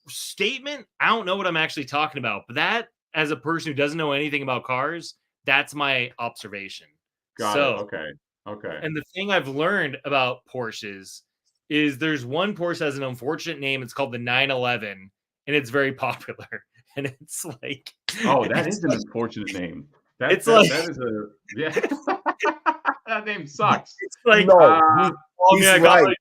Speaker 4: statement. I don't know what I'm actually talking about, but that, as a person who doesn't know anything about cars, that's my observation.
Speaker 3: Got it. Okay.
Speaker 4: And the thing I've learned about Porsches is there's one Porsche that has an unfortunate name. It's called the 911, and it's very popular. And it's like,
Speaker 3: oh, that is an unfortunate name. That is that name sucks.
Speaker 4: It's like,
Speaker 2: no, he's
Speaker 4: I
Speaker 2: right.
Speaker 4: got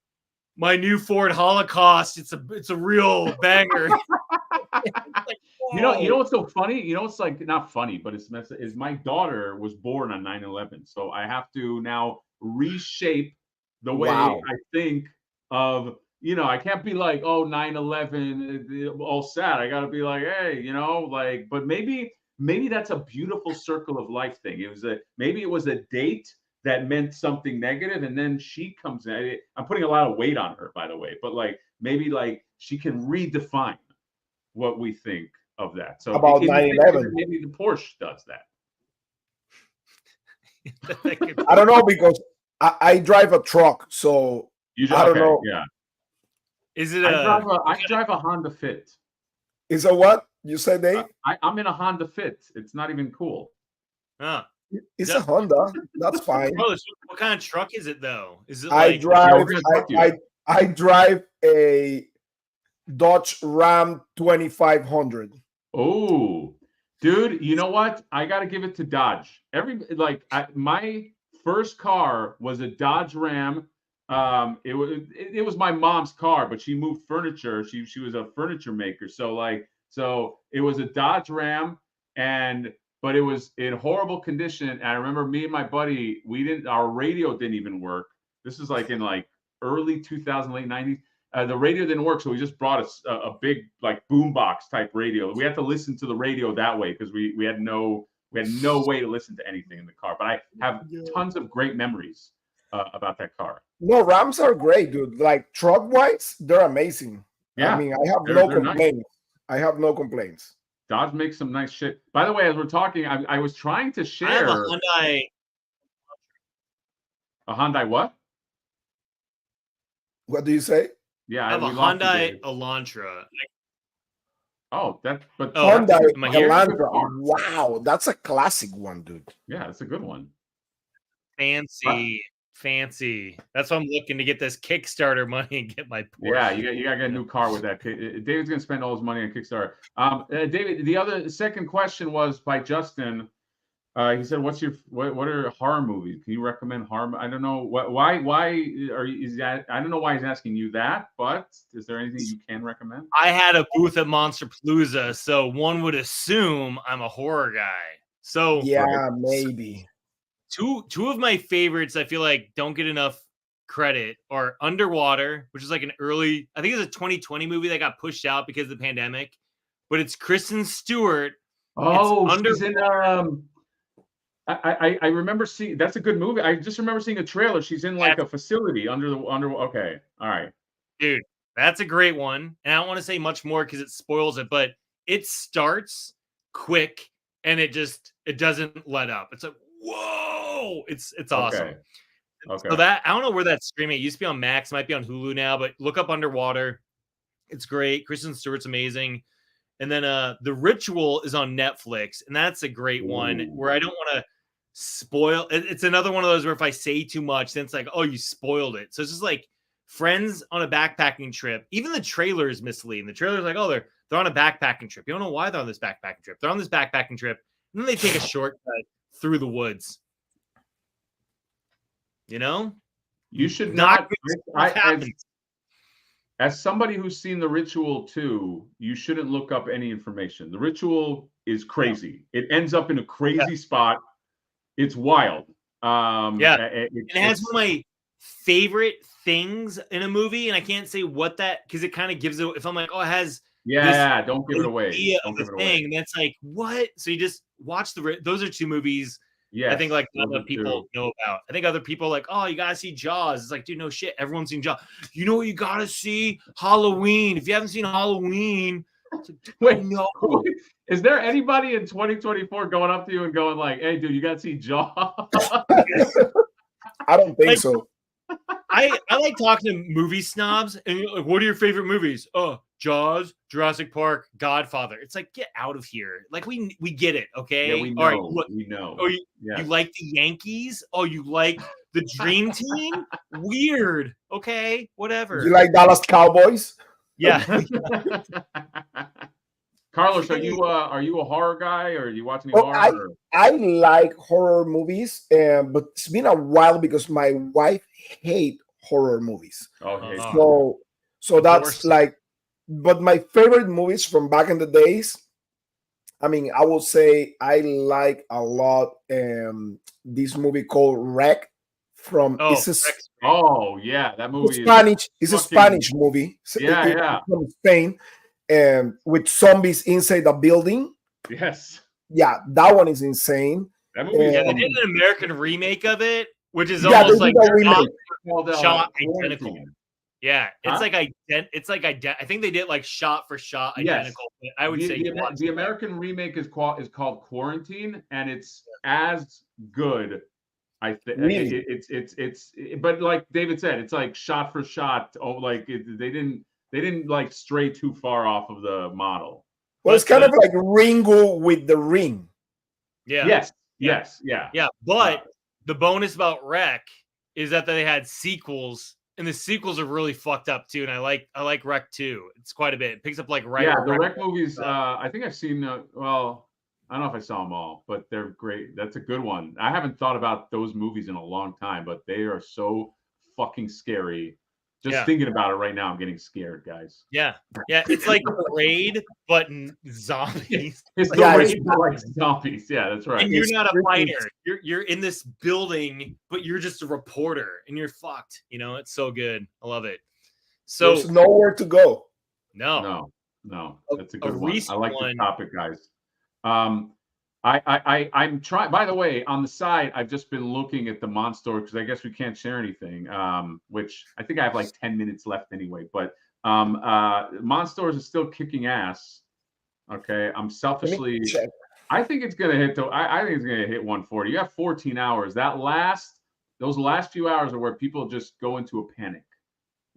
Speaker 4: my new Ford Holocaust. It's a real banger.
Speaker 3: Like, you know what's so funny? You know what's like not funny, but it's is my daughter was born on 9/11, so I have to now reshape the way I think of. I can't be like, oh, 9/11, all sad. I got to be like, hey, like, but maybe that's a beautiful circle of life thing. Maybe it was a date that meant something negative, and then she comes in. I'm putting a lot of weight on her, by the way, but like maybe like she can redefine what we think of that. So
Speaker 2: about 9/11,
Speaker 3: maybe the Porsche does that.
Speaker 2: I don't know because I drive a truck, so I don't know.
Speaker 3: Yeah.
Speaker 4: Is it
Speaker 3: I drive a Honda Fit.
Speaker 2: Is it what you said, Dave?
Speaker 3: I'm in a Honda Fit. It's not even cool.
Speaker 2: It's a Honda. That's fine.
Speaker 4: What kind of truck is it though? Is it
Speaker 2: I drive a Dodge Ram 2500.
Speaker 3: Oh, dude, you know what? I got to give it to Dodge. My first car was a Dodge Ram. It was my mom's car, but she moved furniture. She was a furniture maker. So it was a Dodge Ram, but it was in horrible condition. And I remember me and my buddy, our radio didn't even work. This is like in like early 2000, late 90s. The radio didn't work, so we just brought a big like boombox type radio. We had to listen to the radio that way because we had no way to listen to anything in the car. But I have tons of great memories about that car.
Speaker 2: No, Rams are great, dude. Like truck wise, they're amazing.
Speaker 3: Yeah,
Speaker 2: I mean, I have no complaints. Nice. I have no complaints.
Speaker 3: Dodge makes some nice shit. By the way, as we're talking, I was trying to share. I have
Speaker 4: a Hyundai.
Speaker 3: A Hyundai what?
Speaker 2: What do you say?
Speaker 3: Yeah,
Speaker 4: I have a Hyundai Elantra.
Speaker 2: Hyundai Elantra. Wow, that's a classic one, dude.
Speaker 3: Yeah, that's a good one.
Speaker 4: Fancy. That's why I'm looking to get this Kickstarter money and get my Porsche.
Speaker 3: Yeah, you got to get a new car with that. David's gonna spend all his money on Kickstarter. David, the second question was by Justin. He said, "What are horror movies? Can you recommend horror?" I don't know why I don't know why he's asking you that, but is there anything you can recommend?
Speaker 4: I had a booth at Monsterpalooza, so one would assume I'm a horror guy. So
Speaker 2: yeah, maybe.
Speaker 4: Two of my favorites I feel like don't get enough credit are Underwater, which is like an early, I think it's a 2020 movie that got pushed out because of the pandemic, but it's Kristen Stewart
Speaker 3: Oh,
Speaker 4: under
Speaker 3: she's in. I remember seeing. That's a good movie. I just remember seeing a trailer. She's in like a facility under. Okay, all right.
Speaker 4: dude, that's a great one. And I don't want to say much more because it spoils it, but it starts quick and it doesn't let up. It's like, whoa, it's awesome.
Speaker 3: Okay.
Speaker 4: So that I don't know where that's streaming. It used to be on Max, might be on Hulu now, but look up Underwater. It's great. Kristen Stewart's amazing. And then The Ritual is on Netflix, and that's a great one where I don't want to spoil. It's another one of those where if I say too much, then it's like, oh, you spoiled it. So it's just like friends on a backpacking trip. Even the trailer is misleading. The trailer's like, oh, they're on a backpacking trip. You don't know why they're on this backpacking trip. They're on this backpacking trip, and then they take a shortcut through the woods. You know?
Speaker 3: You should not.
Speaker 4: Happens.
Speaker 3: As somebody who's seen The Ritual too, you shouldn't look up any information. The Ritual is crazy. It ends up in a crazy spot. It's wild.
Speaker 4: It has one of my favorite things in a movie, and I can't say what that because it kind of gives it. If I'm like, oh, it has
Speaker 3: don't give it away.
Speaker 4: Don't give it away. And that's like what? So you just watch those are two movies.
Speaker 3: Yeah,
Speaker 4: I think like other people know about. I think other people are like, oh, you gotta see Jaws. It's like, dude, no shit. Everyone's seen Jaws. You know what you gotta see? Halloween. If you haven't seen Halloween, it's like,
Speaker 3: wait,
Speaker 4: no.
Speaker 3: Is there anybody in 2024 going up to you and going like, hey, dude, you gotta see Jaws?
Speaker 2: I don't think so.
Speaker 4: I like talking to movie snobs and like, what are your favorite movies? Oh, Jaws, Jurassic Park, Godfather. It's like, get out of here. Like we get it, okay?
Speaker 3: Yeah, we know.
Speaker 4: All right, look,
Speaker 3: we know.
Speaker 4: Oh, you like the Yankees? Oh, you like the Dream Team? Weird. Okay, whatever.
Speaker 2: You like Dallas Cowboys?
Speaker 4: Yeah.
Speaker 3: Carlos, are you a horror guy or are you watching horror?
Speaker 2: I like horror movies, but it's been a while because my wife hates horror movies. So that's like, but my favorite movies from back in the days, I mean, I will say I like a lot this movie called Wreck from
Speaker 3: yeah, that movie
Speaker 2: it's a Spanish movie.
Speaker 3: Yeah.
Speaker 2: From Spain. With zombies inside the building.
Speaker 3: Yes.
Speaker 2: Yeah, that one is insane.
Speaker 3: That movie
Speaker 4: they did an American remake of it, which is almost like shot identical. Yeah, it's like I think they did like shot for shot identical. Yes. I would say
Speaker 3: the American remake is called Quarantine, and it's as good. I think
Speaker 2: really?
Speaker 3: It's but like David said, it's like shot for shot. Oh, like they didn't like stray too far off of the model.
Speaker 2: Well, it's kind of like Ringo with the Ring.
Speaker 4: Yeah.
Speaker 3: Yes.
Speaker 4: But the bonus about Wreck is that they had sequels, and the sequels are really fucked up too. And I like Wreck 2. It's quite a bit. It picks up like right.
Speaker 3: Yeah, the Wreck movies. I think I've seen. Well, I don't know if I saw them all, but they're great. That's a good one. I haven't thought about those movies in a long time, but they are so fucking scary. Just thinking about it right now, I'm getting scared, guys.
Speaker 4: Yeah. It's like Raid, but zombies.
Speaker 3: It's the Raid, but like zombies. Yeah, that's right.
Speaker 4: And you're not a fighter. You're in this building, but you're just a reporter, and you're fucked. You know, it's so good. I love it. So
Speaker 2: there's nowhere to go.
Speaker 3: No. That's a good one. I like the topic, guys. I'm trying. By the way, on the side, I've just been looking at the Monstor because I guess we can't share anything. Which I think I have like 10 minutes left anyway. But Monstors is still kicking ass. Okay, I'm selfishly. I think it's gonna hit. I think it's gonna hit 140. You have 14 hours. Those last few hours are where people just go into a panic.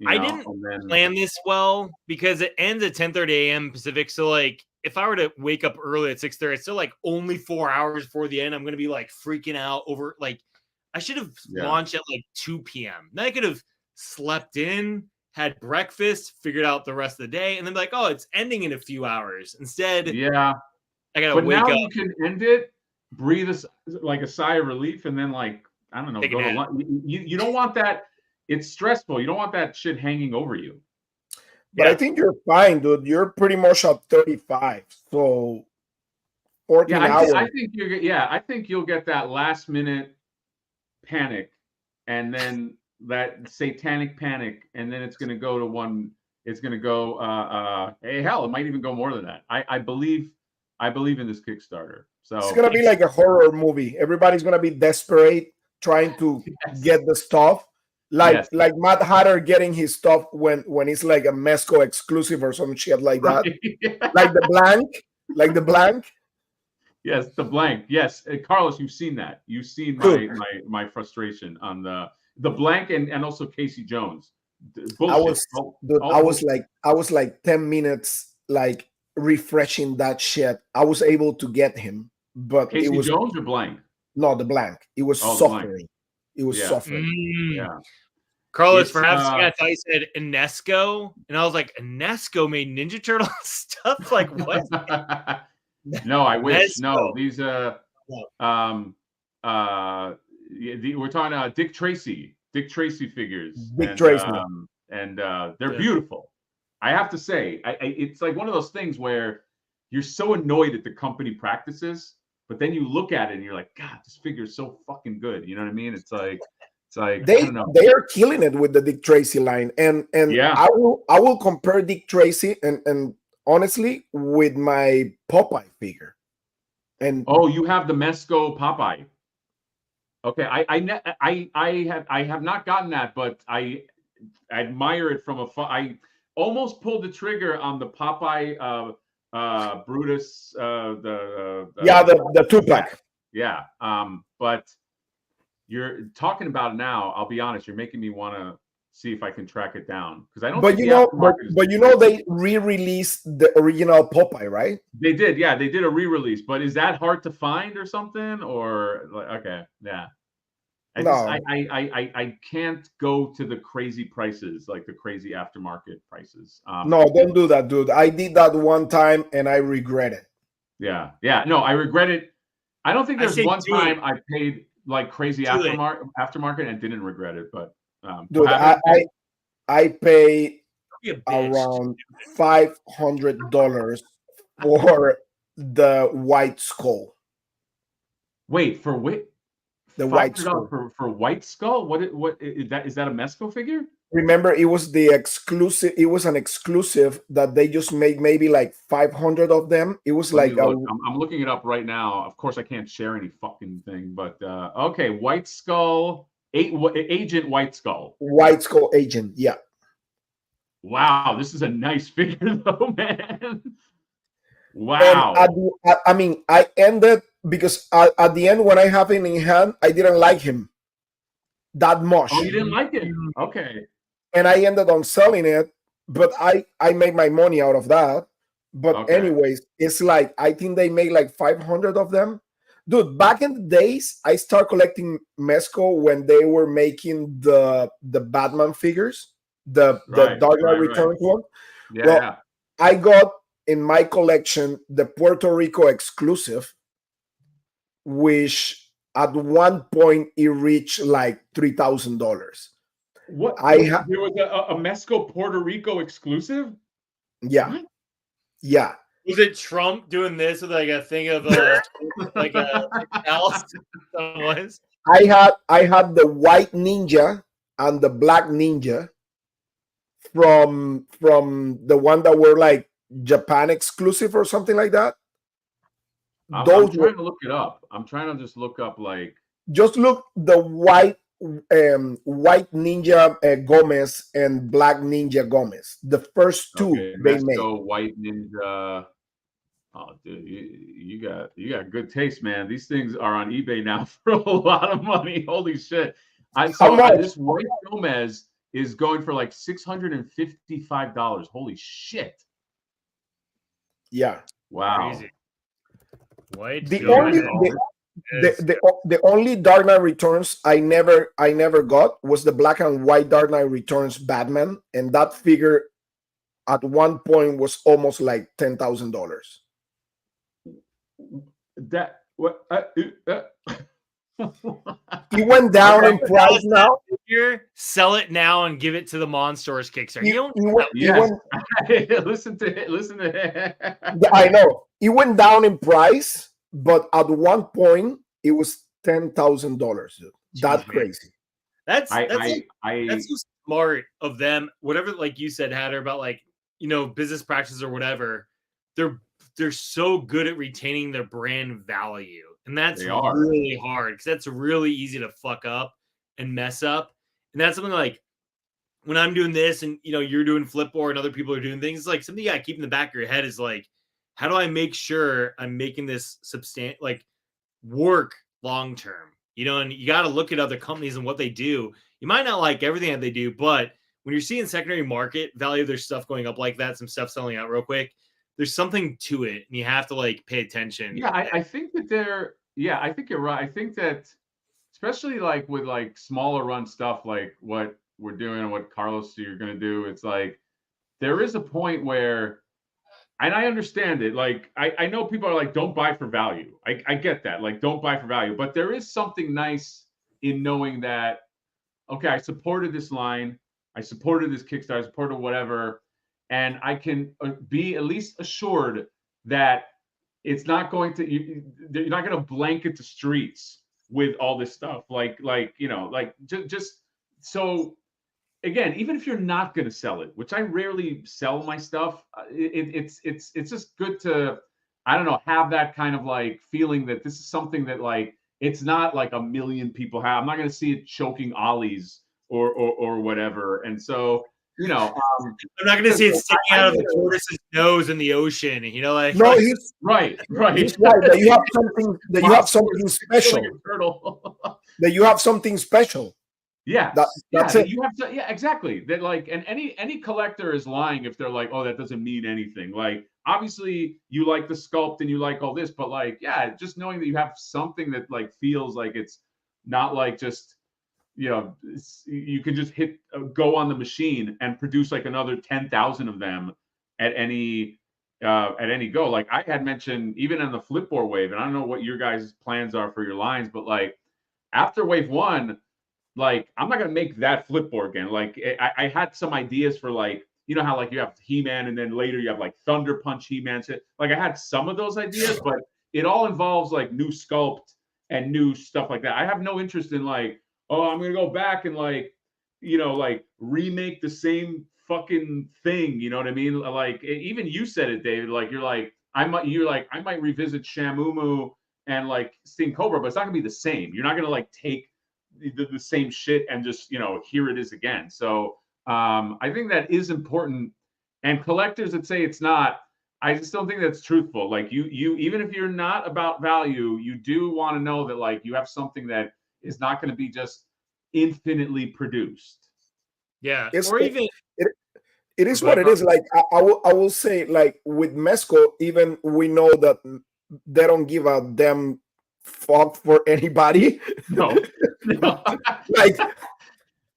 Speaker 4: I didn't plan this well because it ends at 10:30 a.m. Pacific. So like, if I were to wake up early at 6:30, it's still like only 4 hours before the end. I'm gonna be like freaking out over like I should have launched at like 2 p.m. Then I could have slept in, had breakfast, figured out the rest of the day, and then be like, oh, it's ending in a few hours. Instead,
Speaker 3: I gotta wake up. But now you can end it, breathe a sigh of relief, and then like I don't know, go to lunch. You don't want that. It's stressful. You don't want that shit hanging over you.
Speaker 2: But I think you're fine, dude. You're pretty much at 35. So 14 hours.
Speaker 3: I think you'll get that last minute panic and then that satanic panic, and then it's gonna go to one, it's gonna go hey hell, it might even go more than that. I believe I believe in this Kickstarter. So
Speaker 2: It's gonna be like a horror movie. Everybody's gonna be desperate trying to get the stuff. Like Mad Hatter getting his stuff when it's like a Mezco exclusive or some shit like that. Like the blank.
Speaker 3: Yes, the blank. Yes, Carlos, you've seen that. You've seen my frustration on the blank and also Casey Jones. Bullshit.
Speaker 2: I was like 10 minutes like refreshing that shit. I was able to get him, but
Speaker 3: Casey
Speaker 2: it was
Speaker 3: Jones or blank.
Speaker 2: No, the blank. It was suffering. It was suffering.
Speaker 3: Yeah.
Speaker 4: Carlos, perhaps I thought you said Inesco, and I was like, Inesco made Ninja Turtle stuff. Like what?
Speaker 3: No, I wish.
Speaker 4: Inesco.
Speaker 3: No, these we're talking Dick Tracy figures.
Speaker 2: Dick Tracy,
Speaker 3: and they're beautiful. I have to say, it's like one of those things where you're so annoyed at the company practices, but then you look at it and you're like, God, this figure is so fucking good. You know what I mean? It's like
Speaker 2: they are killing it with the Dick Tracy line, and I will compare Dick Tracy and honestly with my Popeye figure. And
Speaker 3: you have the Mezco Popeye. Okay, I have not gotten that, but I admire it from afar. I almost pulled the trigger on the Popeye Brutus
Speaker 2: the 2-pack.
Speaker 3: Yeah, but you're talking about it now. I'll be honest, you're making me want to see if I can track it down because I don't.
Speaker 2: But they re-released the original Popeye, right?
Speaker 3: They did, yeah. They did a re-release, but is that hard to find or something? Or okay, yeah. I can't go to the crazy prices, like the crazy aftermarket prices.
Speaker 2: No, don't do that, dude. I did that one time and I regret it.
Speaker 3: Yeah. No, I regret it. I don't think there's one time I paid like crazy aftermarket and didn't regret it, but
Speaker 2: dude, I pay around $500 for the White Skull.
Speaker 3: Wait, for what?
Speaker 2: The White Skull
Speaker 3: for White Skull? What is that? Is that a Mezco figure?
Speaker 2: Remember, it was the exclusive. It was an exclusive that they just made maybe like 500 of them. It was I'm
Speaker 3: looking it up right now. Of course, I can't share any fucking thing. But okay, White Skull, Agent White Skull.
Speaker 2: White Skull Agent, yeah.
Speaker 3: Wow, this is a nice figure, though, man. Wow.
Speaker 2: And I ended because at the end when I have him in hand, I didn't like him that much.
Speaker 3: Oh, you didn't like it? Okay.
Speaker 2: And I ended on selling it, but I made my money out of that. But anyways, it's like I think they made like 500 of them. Dude, back in the days, I started collecting Mezco when they were making the Batman figures, the Dark Knight Returns one.
Speaker 3: Yeah. Well,
Speaker 2: I got in my collection the Puerto Rico exclusive, which at one point it reached like $3,000.
Speaker 3: What? There was a Mezco Puerto Rico exclusive?
Speaker 2: Yeah.
Speaker 3: What?
Speaker 2: Yeah.
Speaker 4: Was it Trump doing this with like a thing of like a else?
Speaker 2: I had the white ninja and the black ninja from the one that were like Japan exclusive or something like that.
Speaker 3: I'm trying to look it up. I'm trying to just look up like.
Speaker 2: Just look the white ninja Gomez and black ninja Gomez. The first two they made.
Speaker 3: White ninja. Oh, dude, you got good taste, man. These things are on eBay now for a lot of money. Holy shit! This white Gomez is going for like $655. Holy shit!
Speaker 2: Yeah.
Speaker 3: Wow.
Speaker 4: Crazy. White.
Speaker 2: The only Dark Knight Returns I never got was the black and white Dark Knight Returns Batman, and that figure at one point was almost like $10,000.
Speaker 3: That what?
Speaker 2: It went down in price now.
Speaker 4: Sell it now and give it to the Monstors Kickstarter.
Speaker 3: Listen to it.
Speaker 2: I know it went down in price, but at one point it was $10,000. That's crazy.
Speaker 4: That's so smart of them. Whatever, like you said, Hatter, about like business practices or whatever. They're they're so good at retaining their brand value, and that's
Speaker 3: They are.
Speaker 4: really hard because that's really easy to fuck up and mess up. And that's something like when I'm doing this, and you're doing Flipboard, and other people are doing things. It's like something you gotta keep in the back of your head is like, how do I make sure I'm making this work long term? And you got to look at other companies and what they do. You might not like everything that they do, but when you're seeing secondary market value of their stuff going up like that, some stuff selling out real quick, there's something to it, and you have to pay attention.
Speaker 3: Yeah, I think that I think you're right. I think that especially with smaller run stuff like what we're doing and what Carlos you're gonna do, it's like there is a point where, and I understand it. I know people are like, don't buy for value. I get that. Don't buy for value. But there is something nice in knowing that, okay, I supported this line, I supported this Kickstarter, I supported whatever, and I can be at least assured that it's not going to, you're not going to blanket the streets with all this stuff. Just so, again, even if you're not going to sell it, which I rarely sell my stuff, it's just good to, I don't know, have that kind of feeling that this is something that it's not like a million people have. I'm not going to see it choking ollies or whatever. And so,
Speaker 4: I'm not going to see it sticking out of the tortoise's nose in the ocean.
Speaker 2: No, he's
Speaker 3: right.
Speaker 2: He's right. That you have something. That you have something special. That you have something special.
Speaker 3: Yeah,
Speaker 2: that's it.
Speaker 3: You have to, yeah, exactly. That and any collector is lying if they're like, oh, that doesn't mean anything. Obviously you like the sculpt and you like all this, but just knowing that you have something that feels like it's not just, you can just go on the machine and produce another 10,000 of them at any go. I had mentioned even on the Flipboard wave, and I don't know what your guys' plans are for your lines, but after wave 1. I'm not gonna make that Flipboard again. I had some ideas for how you have He-Man and then later you have Thunder Punch He-Man. I had some of those ideas, but it all involves new sculpt and new stuff like that. I have no interest in oh, I'm gonna go back and remake the same fucking thing. You know what I mean? Even you said it, David. I might revisit Sham-Moo-Moo and Sting-Cobra, but it's not gonna be the same. You're not gonna take the same shit and just here it is again. So I think that is important, and collectors that say it's not, I just don't think that's truthful. You even if you're not about value, you do want to know that you have something that is not going to be just infinitely produced.
Speaker 4: Yeah,
Speaker 2: it is
Speaker 3: But
Speaker 2: what it is. I will say with Mezco, even we know that they don't give a damn fuck for anybody.
Speaker 3: No.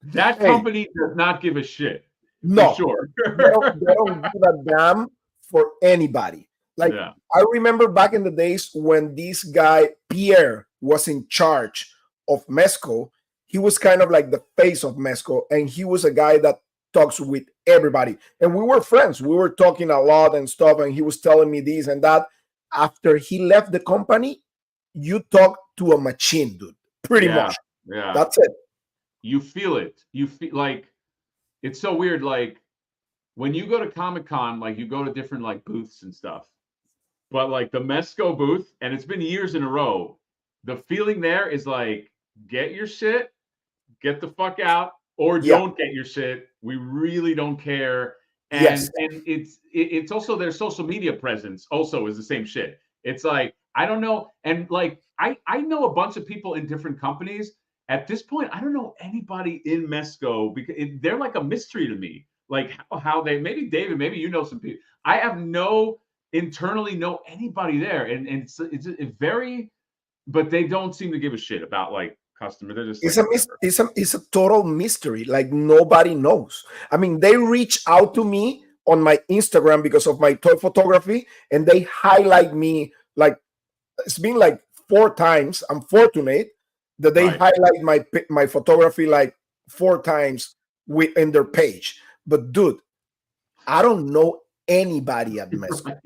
Speaker 3: That company does not give a shit.
Speaker 2: No,
Speaker 3: sure.
Speaker 2: they don't give a damn for anybody. I remember back in the days when this guy Pierre was in charge of Mezco. He was kind of like the face of Mezco, and he was a guy that talks with everybody. And we were friends. We were talking a lot and stuff, and he was telling me this and that. After he left the company, you talk to a machine, dude. Pretty much.
Speaker 3: Yeah.
Speaker 2: That's it.
Speaker 3: You feel it. You feel it's so weird. When you go to Comic-Con, you go to different booths and stuff. But the Mezco booth, and it's been years in a row, the feeling there is get your shit, get the fuck out, or don't get your shit. We really don't care. And and it's also their social media presence also is the same shit. It's I don't know. And I know a bunch of people in different companies. At this point, I don't know anybody in Mezco because they're a mystery to me. How they, maybe David, maybe you know some people. I have internally know anybody there. And it's very, but they don't seem to give a shit about customer. They're just
Speaker 2: it's a total mystery. Nobody knows. I mean, they reach out to me on my Instagram because of my toy photography, and they highlight me. It's been 4 times. I'm fortunate that they highlight my photography 4 times in their page. But dude, I don't know anybody at Mezco.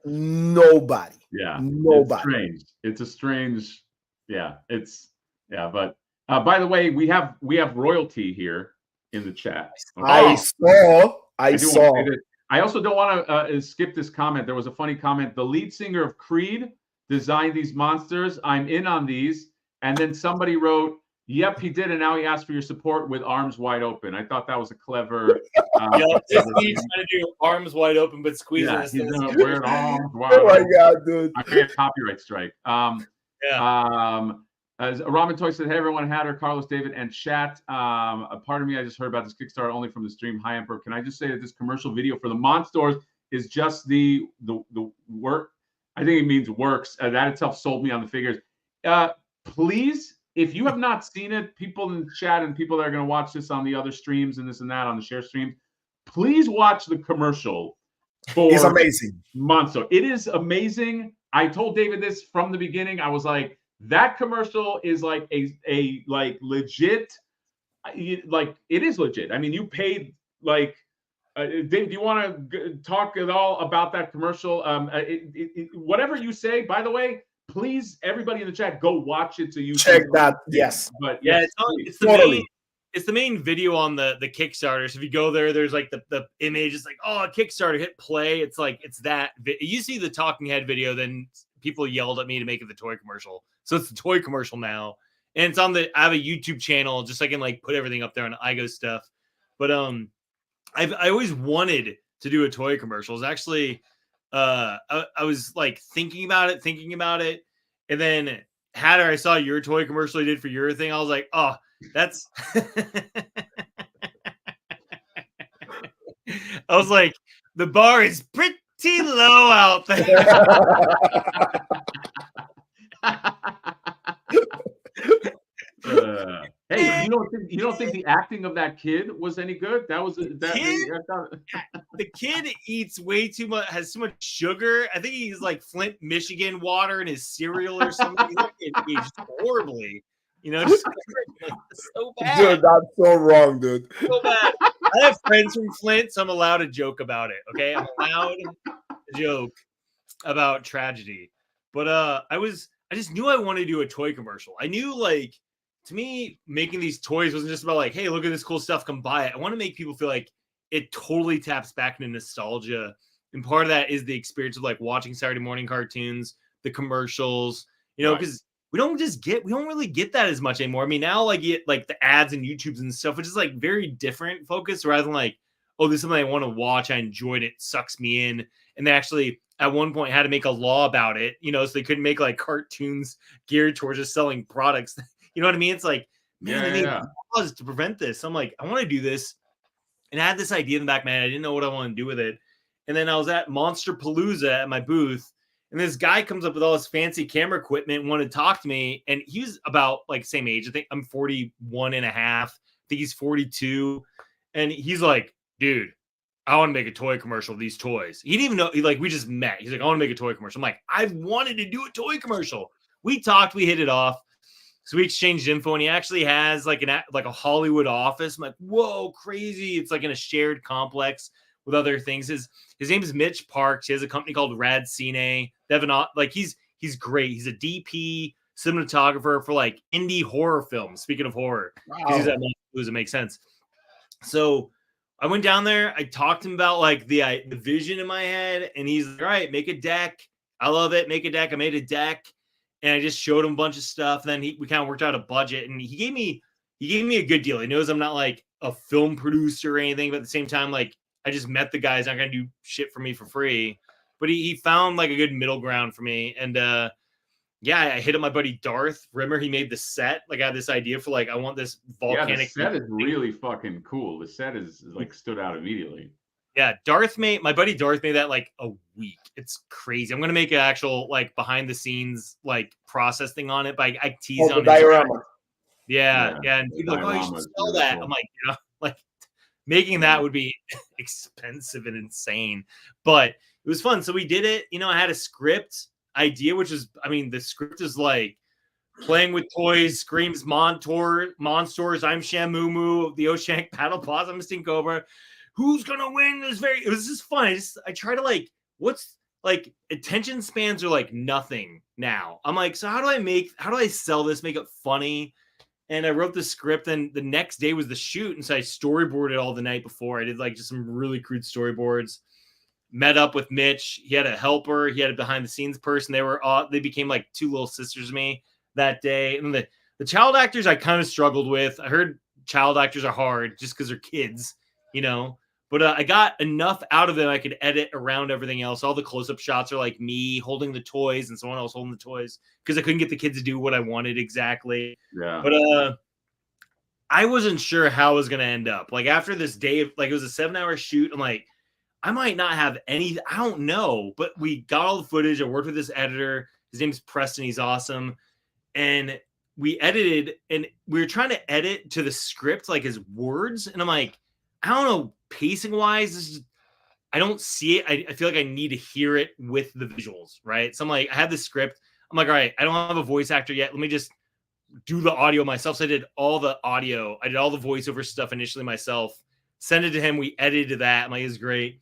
Speaker 2: Nobody.
Speaker 3: Yeah,
Speaker 2: nobody.
Speaker 3: It's a strange. Yeah, But by the way, we have royalty here in the chat. Okay?
Speaker 2: I saw.
Speaker 3: I also don't want to skip this comment. There was a funny comment. The lead singer of Creed designed these monsters. I'm in on these. And then somebody wrote, yep, he did. And now he asked for your support with arms wide open. I thought that was a clever.
Speaker 4: Just me trying to do arms wide open, but squeezing
Speaker 3: Yeah,
Speaker 4: his
Speaker 3: he's
Speaker 4: things.
Speaker 3: gonna wear arms wide
Speaker 2: Oh my
Speaker 3: open.
Speaker 2: god, dude!
Speaker 3: I get a copyright strike. As Ramen Toy said, hey everyone, Hatter, Carlos, David, and chat. A part of me, I just heard about this Kickstarter only from the stream. Hi, Emperor. Can I just say that this commercial video for the Monstors is just the work? I think it means works. That itself sold me on the figures. Please, if you have not seen it, people in the chat and people that are going to watch this on the other streams and this and that on the share streams, please watch the commercial for
Speaker 2: It's amazing.
Speaker 3: Monster. It is amazing. I told David this from the beginning. I was like, that commercial is like a like legit, like it is legit. I mean, you paid like. Dave, do you want to talk at all about that commercial? Whatever you say, by the way, please, everybody in the chat, go watch it so you
Speaker 2: check that. Yes,
Speaker 3: but
Speaker 4: yeah,
Speaker 3: yes,
Speaker 4: it's the
Speaker 2: totally.
Speaker 4: It's the main video on the Kickstarter. So if you go there, there's like the image. It's like, oh, Kickstarter, hit play. It's like it's that. You see the talking head video, then people yelled at me to make it the toy commercial. So it's the toy commercial now, and it's on the. I have a YouTube channel just so I can like put everything up there on Igo stuff. But I always wanted to do a toy commercial. It's actually, I was like thinking about it, and then Hatter, I saw your toy commercial you did for your thing. I was like, oh, that's. I was like, the bar is pretty low out there.
Speaker 3: Hey, you don't think the acting of that kid was any good? That was
Speaker 4: the kid eats way too much, has too much sugar. I think he's like Flint, Michigan water in his cereal or something. He's aged horribly. You know, just so bad.
Speaker 2: Dude, that's so wrong, dude.
Speaker 4: So bad. I have friends from Flint, so I'm allowed to joke about it. Okay, I'm allowed to joke about tragedy. But I just knew I wanted to do a toy commercial. I knew, like, to me, making these toys wasn't just about like, hey, look at this cool stuff, come buy it. I want to make people feel like it totally taps back into nostalgia. And part of that is the experience of like watching Saturday morning cartoons, the commercials, you know, because we don't really get that as much anymore. I mean, now like the ads and YouTubes and stuff, which is like very different focus rather than like, oh, this is something I want to watch. I enjoyed it. Sucks me in. And they actually at one point had to make a law about it, you know, so they couldn't make like cartoons geared towards just selling products. You know what I mean? It's like, man, they need laws to prevent this. I'm like, I want to do this. And I had this idea in the back of my head. I didn't know what I wanted to do with it. And then I was at Monster Palooza at my booth. And this guy comes up with all this fancy camera equipment and wanted to talk to me. And he was about like same age. I think I'm 41 and a half. I think he's 42. And he's like, dude, I want to make a toy commercial of these toys. He didn't even know. We just met. He's like, I want to make a toy commercial. I'm like, I've wanted to do a toy commercial. We talked. We hit it off. So we exchanged info, and he actually has like a Hollywood office. I'm like, whoa, crazy! It's like in a shared complex with other things. His name is Mitch Parks. He has a company called Rad Cine. He's great. He's a DP cinematographer for like indie horror films. Speaking of horror, because he's at Monsters, it makes sense. So I went down there. I talked to him about like the vision in my head, and he's like, all right, make a deck. I love it. Make a deck. I made a deck. And I just showed him a bunch of stuff. Then we kind of worked out a budget, and he gave me a good deal. He knows I'm not like a film producer or anything, but at the same time, like I just met the guy. He's not gonna do shit for me for free. But he found like a good middle ground for me. And I hit up my buddy Darth Rimmer. He made the set. Like I had this idea for like I want this volcanic.
Speaker 3: Yeah, the set is really fucking cool. The set is like stood out immediately.
Speaker 4: Yeah, my buddy Darth made that like a week. It's crazy. I'm gonna make an actual like behind the scenes like process thing on it, but I tease on
Speaker 2: the diorama.
Speaker 4: Yeah, and people are like, oh, you should sell that. I'm like, you know, like making that would be expensive and insane, but it was fun. So we did it. You know, I had a script idea, which is, I mean, the script is like playing with toys, screams monsters. I'm Sham-Moo-Moo, the Oceanic Battle Boss. I'm Sting-Cobra. Who's gonna win this? It was just fun. I try to like, what's like attention spans are like nothing now. I'm like, so how do I sell this, make it funny? And I wrote the script, and the next day was the shoot. And so I storyboarded all the night before. I did like just some really crude storyboards. met up with Mitch. He had a helper. He had a behind the scenes person. They became like two little sisters to me that day. And the child actors I kind of struggled with. I heard child actors are hard just because they're kids, you know. But I got enough out of them I could edit around everything else. All the close-up shots are like me holding the toys and someone else holding the toys because I couldn't get the kids to do what I wanted exactly.
Speaker 3: Yeah.
Speaker 4: But I wasn't sure how it was going to end up. Like after this day, like it was a 7-hour shoot. I'm like, I might not have any. I don't know. But we got all the footage. I worked with this editor. His name's Preston. He's awesome. And we edited, and we were trying to edit to the script, like his words. And I'm like, I don't know, pacing wise, I don't see it. I feel like I need to hear it with the visuals, right? So I'm like, I have the script. I'm like, all right, I don't have a voice actor yet. Let me just do the audio myself. So I did all the audio. I did all the voiceover stuff initially myself. Send it to him. We edited that. I'm like, it's great.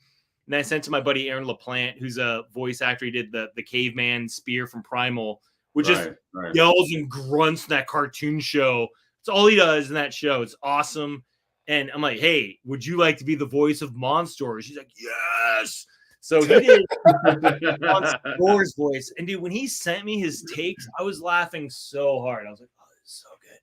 Speaker 4: And then I sent to my buddy Aaron LaPlante, who's a voice actor. He did the caveman Spear from Primal, which just yells and grunts in that cartoon show. It's all he does in that show. It's awesome. And I'm like, hey, would you like to be the voice of Monstors? He's like, yes. So he did Monstors voice. And dude, when he sent me his takes, I was laughing so hard. I was like, oh, this is so good.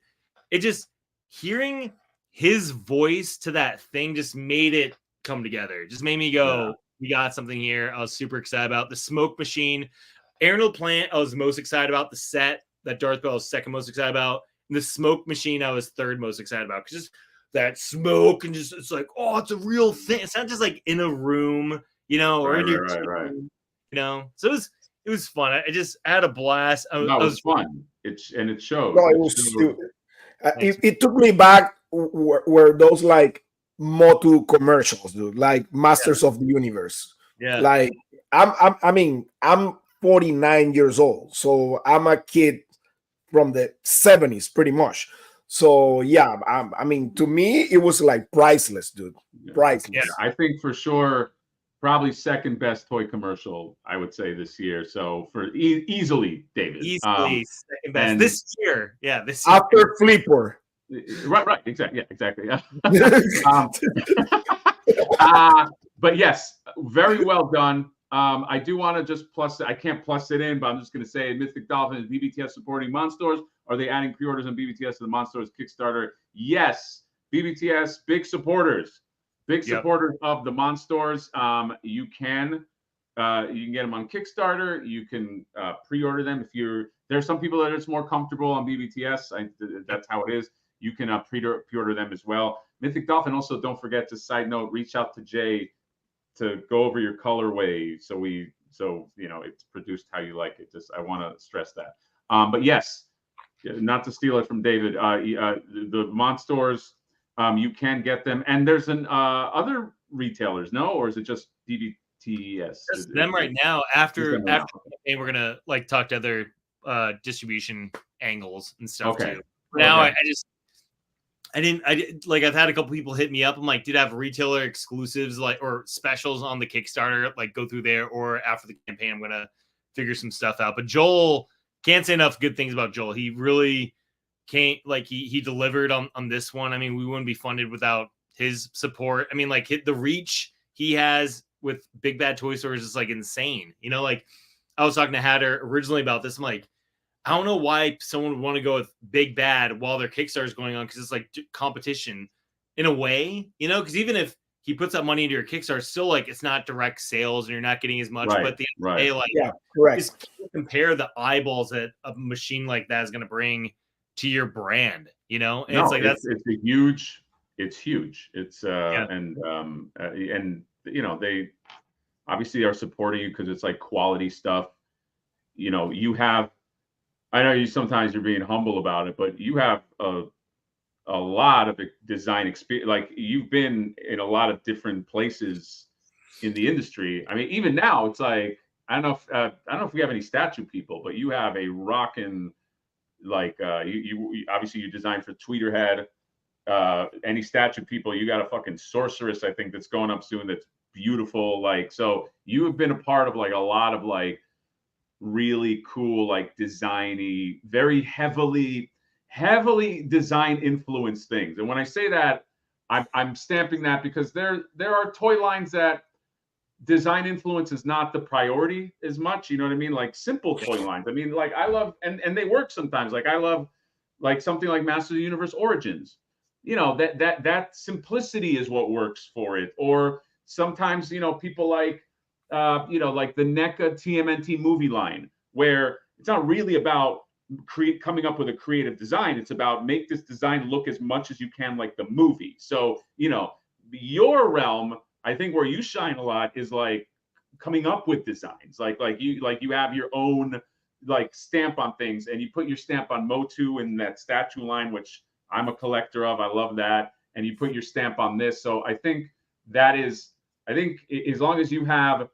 Speaker 4: It just, hearing his voice to that thing just made it come together. Just made me go, we got something here. I was super excited about the smoke machine. Aaron LaPlante, I was most excited about. The set that Darth Bell I was second most excited about. And the smoke machine, I was third most excited about. Because just that smoke and just, it's like, oh, it's a real thing. It's not just like in a room, you know, or in your team, you know. So it was fun. I had a blast.
Speaker 3: It was fun. It showed.
Speaker 2: No, it was it took me back where those like Motu commercials, dude, like Masters of the Universe.
Speaker 4: Yeah.
Speaker 2: Like I'm 49 years old, so I'm a kid from the 70s pretty much. So yeah, I mean, to me, it was like priceless, dude. Priceless.
Speaker 3: Yeah, I think for sure, probably second best toy commercial, I would say this year. So for easily, David.
Speaker 4: Easily second best this year. Yeah, this year.
Speaker 2: After Flipper.
Speaker 3: Right, exactly. Yeah, exactly. Yeah. But yes, very well done. I do want to just I can't plus it in, but I'm just going to say Mythic Dolphin is BBTS supporting Monstors. Are they adding pre-orders on BBTS to the Monstors Kickstarter? Yes. BBTS, big supporters. Big supporters of the Monstors. You can get them on Kickstarter. You can pre-order them if there's some people that are just more comfortable on BBTS. That's how it is. You can pre-order them as well. Mythic Dolphin, also don't forget to side note, reach out to Jay to go over your colorway so you know it's produced how you like it. Just I want to stress that. But yes, not to steal it from David, the Monstors, you can get them, and there's an other retailers, no, or is it just BBTS?
Speaker 4: Just them right now. After the campaign, we're gonna like talk to other distribution angles and stuff too. Now I didn't like, I've had a couple people hit me up. I'm like, did I have retailer exclusives or specials on the Kickstarter? Like go through there, or after the campaign, I'm going to figure some stuff out. But Joel, can't say enough good things about Joel. He really can't, like he delivered on this one. I mean, we wouldn't be funded without his support. I mean, like the reach he has with Big Bad Toy Stores is like insane. You know, like I was talking to Hatter originally about this. I'm like, I don't know why someone would want to go with Big Bad while their Kickstarter is going on, because it's like competition in a way, you know, because even if he puts that money into your Kickstarter, still like it's not direct sales and you're not getting as much. But at the end of the day, like,
Speaker 2: correct.
Speaker 4: Just compare the eyeballs that a machine like that is going to bring to your brand, you know? And it's like it's
Speaker 3: huge. It's and you know, they obviously are supporting you because it's like quality stuff. You know, I know sometimes you're being humble about it, but you have a lot of design experience. Like you've been in a lot of different places in the industry. I mean, even now it's like, I don't know if we have any statue people, but you have a rockin', like you obviously you designed for Tweeterhead. Any statue people, you got a fucking sorceress, I think, that's going up soon. That's beautiful. Like, so you have been a part of like a lot of like really cool, like designy, very heavily design influenced things. And when I say that, I'm stamping that because there are toy lines that design influence is not the priority as much. You know what I mean? Like simple toy lines. I mean, like I love, and they work sometimes. Like I love like something like Masters of the Universe Origins. You know, that simplicity is what works for it. Or sometimes, you know, people like you know, like the NECA TMNT movie line, where it's not really about coming up with a creative design. It's about make this design look as much as you can like the movie. So, you know, your realm, I think where you shine a lot is like coming up with designs. Like you have your own like stamp on things, and you put your stamp on Motu and that statue line, which I'm a collector of. I love that. And you put your stamp on this. So I think that is, I think as long as you have,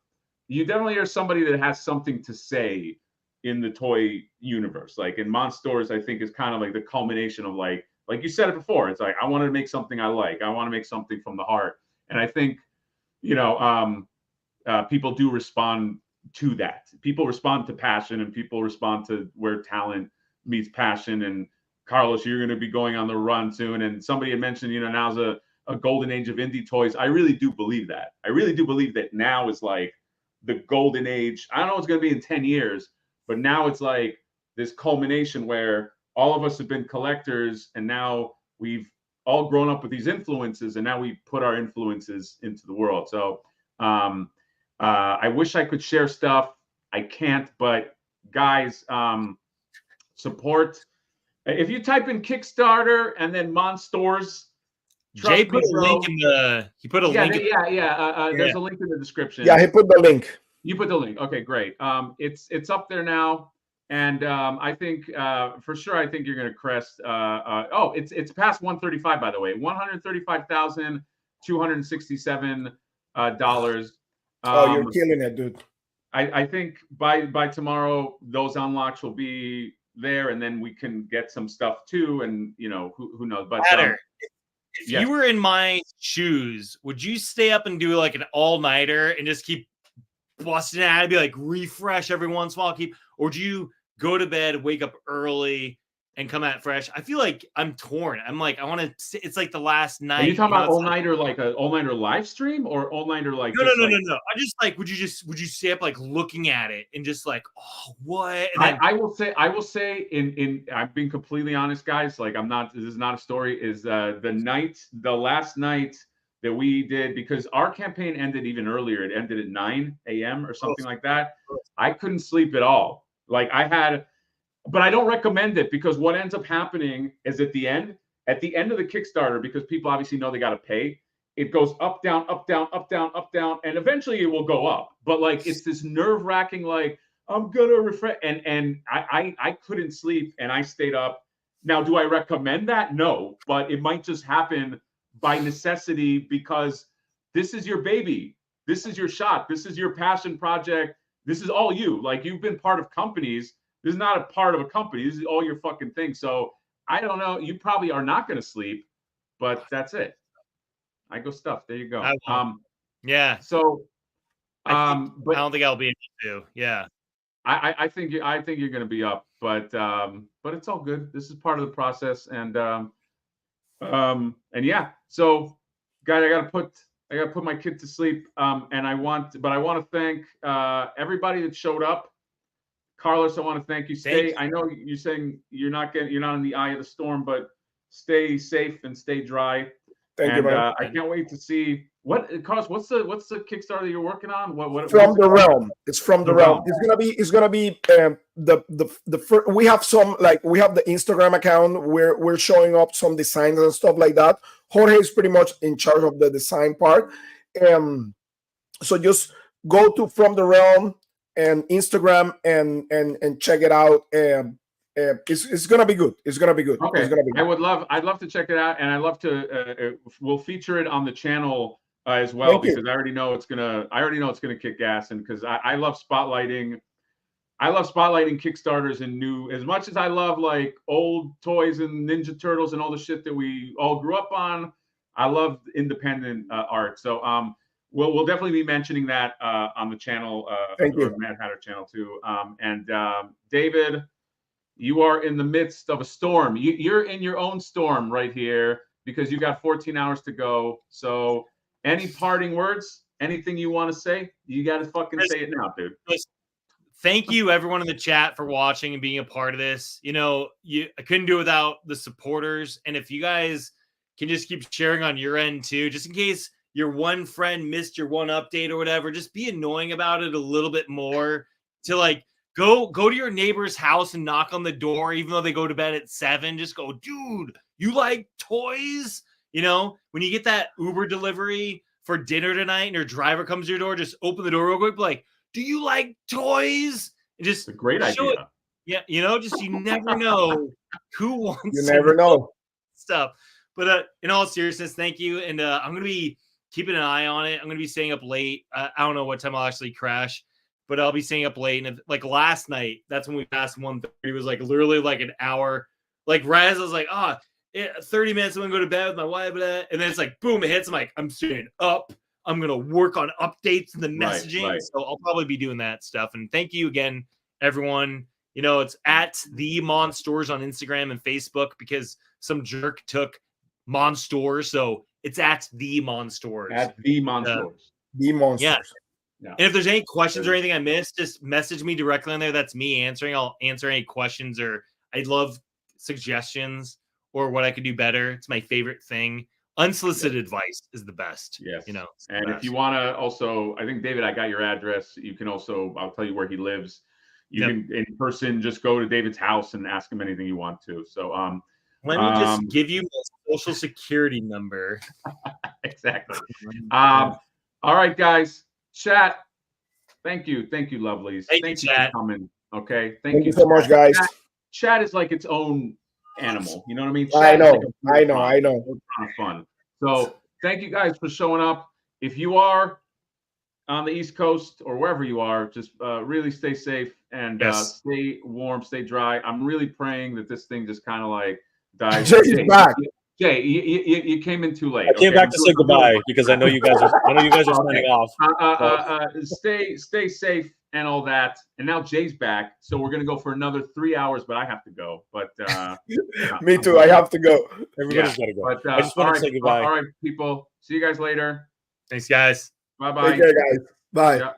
Speaker 3: you definitely are somebody that has something to say in the toy universe. Like in Monstors, I think is kind of like the culmination of like you said it before. It's like, I want to make something I like. I want to make something from the heart. And I think, you know, people do respond to that. People respond to passion, and people respond to where talent meets passion. And Carlos, you're going to be going on the run soon. And somebody had mentioned, you know, now's a golden age of indie toys. I really do believe that. I really do believe that now is like the golden age. I don't know what's going to be in 10 years, but now it's like this culmination where all of us have been collectors, and now we've all grown up with these influences, and now we put our influences into the world. So I wish I could share stuff. I can't, but guys, support. If you type in Kickstarter and then Monstors,
Speaker 4: Jay put a link in the. He put a link.
Speaker 3: There's a link in the description.
Speaker 2: Yeah, he put the link.
Speaker 3: You put the link. Okay, great. It's up there now, and I think for sure, I think you're going to crest. It's past 135, by the way. $135,267 dollars.
Speaker 2: You're killing it, dude.
Speaker 3: I think by tomorrow those unlocks will be there, and then we can get some stuff too, and you know who knows. But
Speaker 4: if you were in my shoes, would you stay up and do like an all-nighter and just keep busting out and be like refresh every once in a while, or do you go to bed, wake up early, and come out fresh? I feel like I'm torn. I'm like, I want to. It's like the last night.
Speaker 3: Are you talking about all-nighter, like an all-nighter live stream, or all-nighter like?
Speaker 4: No. I just like, would you stay up like looking at it and just like, oh, what? And then,
Speaker 3: I will say in I'm being completely honest, guys. Like this is not a story. Is the last night that we did, because our campaign ended even earlier. It ended at 9 a.m. or something like that. I couldn't sleep at all. Like but I don't recommend it, because what ends up happening is at the end of the Kickstarter, because people obviously know they got to pay, it goes up, down, up, down, up, down, up, down, and eventually it will go up. But like, it's this nerve-wracking, like, I'm gonna refresh, and I couldn't sleep, and I stayed up. Now, do I recommend that? No, but it might just happen by necessity, because this is your baby. This is your shot. This is your passion project. This is all you. Like, you've been part of companies. This is not a part of a company. This is all your fucking thing. So I don't know. You probably are not going to sleep, but that's it. I go stuff. There you go.
Speaker 4: Yeah.
Speaker 3: So,
Speaker 4: but I don't think I'll be able to. Yeah.
Speaker 3: I think you're going to be up, but it's all good. This is part of the process, and yeah. So, guys, I gotta put my kid to sleep. And I want to thank everybody that showed up. Carlos, I want to thank you. I know you're saying you're not in the eye of the storm, but stay safe and stay dry.
Speaker 2: Thank you, man.
Speaker 3: I can't wait to see Carlos. What's the Kickstarter that you're working on? What
Speaker 2: From the Realm? It's From the Realm. It's gonna be the first. We have the Instagram account where we're showing up some designs and stuff like that. Jorge is pretty much in charge of the design part. So just go to From the Realm and Instagram and check it out. It's gonna be good. It's gonna be good.
Speaker 3: Okay.
Speaker 2: It's gonna be good.
Speaker 3: I'd love to check it out, and I'd love to. We'll feature it on the channel as well, because I already know it's gonna kick ass, and because I love spotlighting. I love spotlighting Kickstarters and new, as much as I love like old toys and Ninja Turtles and all the shit that we all grew up on. I love independent art. So we'll definitely be mentioning that on the channel, the Mad Hatter channel too. And David, you are in the midst of a storm. You're in your own storm right here, because you got 14 hours to go. So any parting words? anything you want to say? You got to fucking say it now, dude.
Speaker 4: Thank you, everyone in the chat, for watching and being a part of this. You know, I couldn't do it without the supporters. And if you guys can just keep sharing on your end too, just in case your one friend missed your one update or whatever, just be annoying about it a little bit more. To like go to your neighbor's house and knock on the door, even though they go to bed at 7. Just go, dude, you like toys? You know, when you get that Uber delivery for dinner tonight and your driver comes to your door, just open the door real quick, be like, do you like toys? And just
Speaker 3: It's a great idea.
Speaker 4: it. Yeah, you know, just you never know who wants.
Speaker 2: You never know
Speaker 4: stuff. But in all seriousness, thank you. And I'm gonna be keeping an eye on it. I'm gonna be staying up late. I don't know what time I'll actually crash, but I'll be staying up late. And like last night, that's when we passed 1:30. It was like literally like an hour. Like Raz, I was like, 30 minutes. I'm gonna go to bed with my wife, and then it's like boom, it hits. I'm like, I'm staying up. I'm going to work on updates and the messaging. Right. So I'll probably be doing that stuff. And thank you again, everyone. You know, it's at the Monstors on Instagram and Facebook because some jerk took Monstors. So it's at the Monstors.
Speaker 3: At the Monstors.
Speaker 2: The Monstors.
Speaker 4: Yeah. And if there's any questions or anything I missed, just message me directly on there. That's me answering. I'll answer any questions, or I'd love suggestions or what I could do better. It's my favorite thing. Unsolicited advice is the best.
Speaker 3: Yes.
Speaker 4: You know.
Speaker 3: And if you want to also, I think, David, I got your address. You can also, I'll tell you where he lives. You can, in person, just go to David's house and ask him anything you want to. So,
Speaker 4: let me just give you my social security number.
Speaker 3: Exactly. All right, guys. Chat. Thank you. Thank you, lovelies. Thank you for coming. Okay.
Speaker 2: Thank you so much, guys.
Speaker 3: Chat is like its own animal. You know what I mean?
Speaker 2: I know.
Speaker 3: It's kind of fun. So thank you guys for showing up. If you are on the East Coast or wherever you are, just really stay safe and stay warm, stay dry. I'm really praying that this thing just kind of like dies.
Speaker 2: Jay's back.
Speaker 3: Jay, you came in too late.
Speaker 1: I came back to say goodbye because I know you guys are signing off.
Speaker 3: Stay safe and all that. And now Jay's back, so we're gonna go for another 3 hours, but I have to go. But
Speaker 2: me too. I have to go.
Speaker 1: Everybody's gotta go.
Speaker 3: But,
Speaker 1: I just want to say goodbye.
Speaker 3: All right, people. See you guys later.
Speaker 4: Thanks, guys.
Speaker 3: Bye bye.
Speaker 2: Take care, guys. Bye.
Speaker 3: Yeah.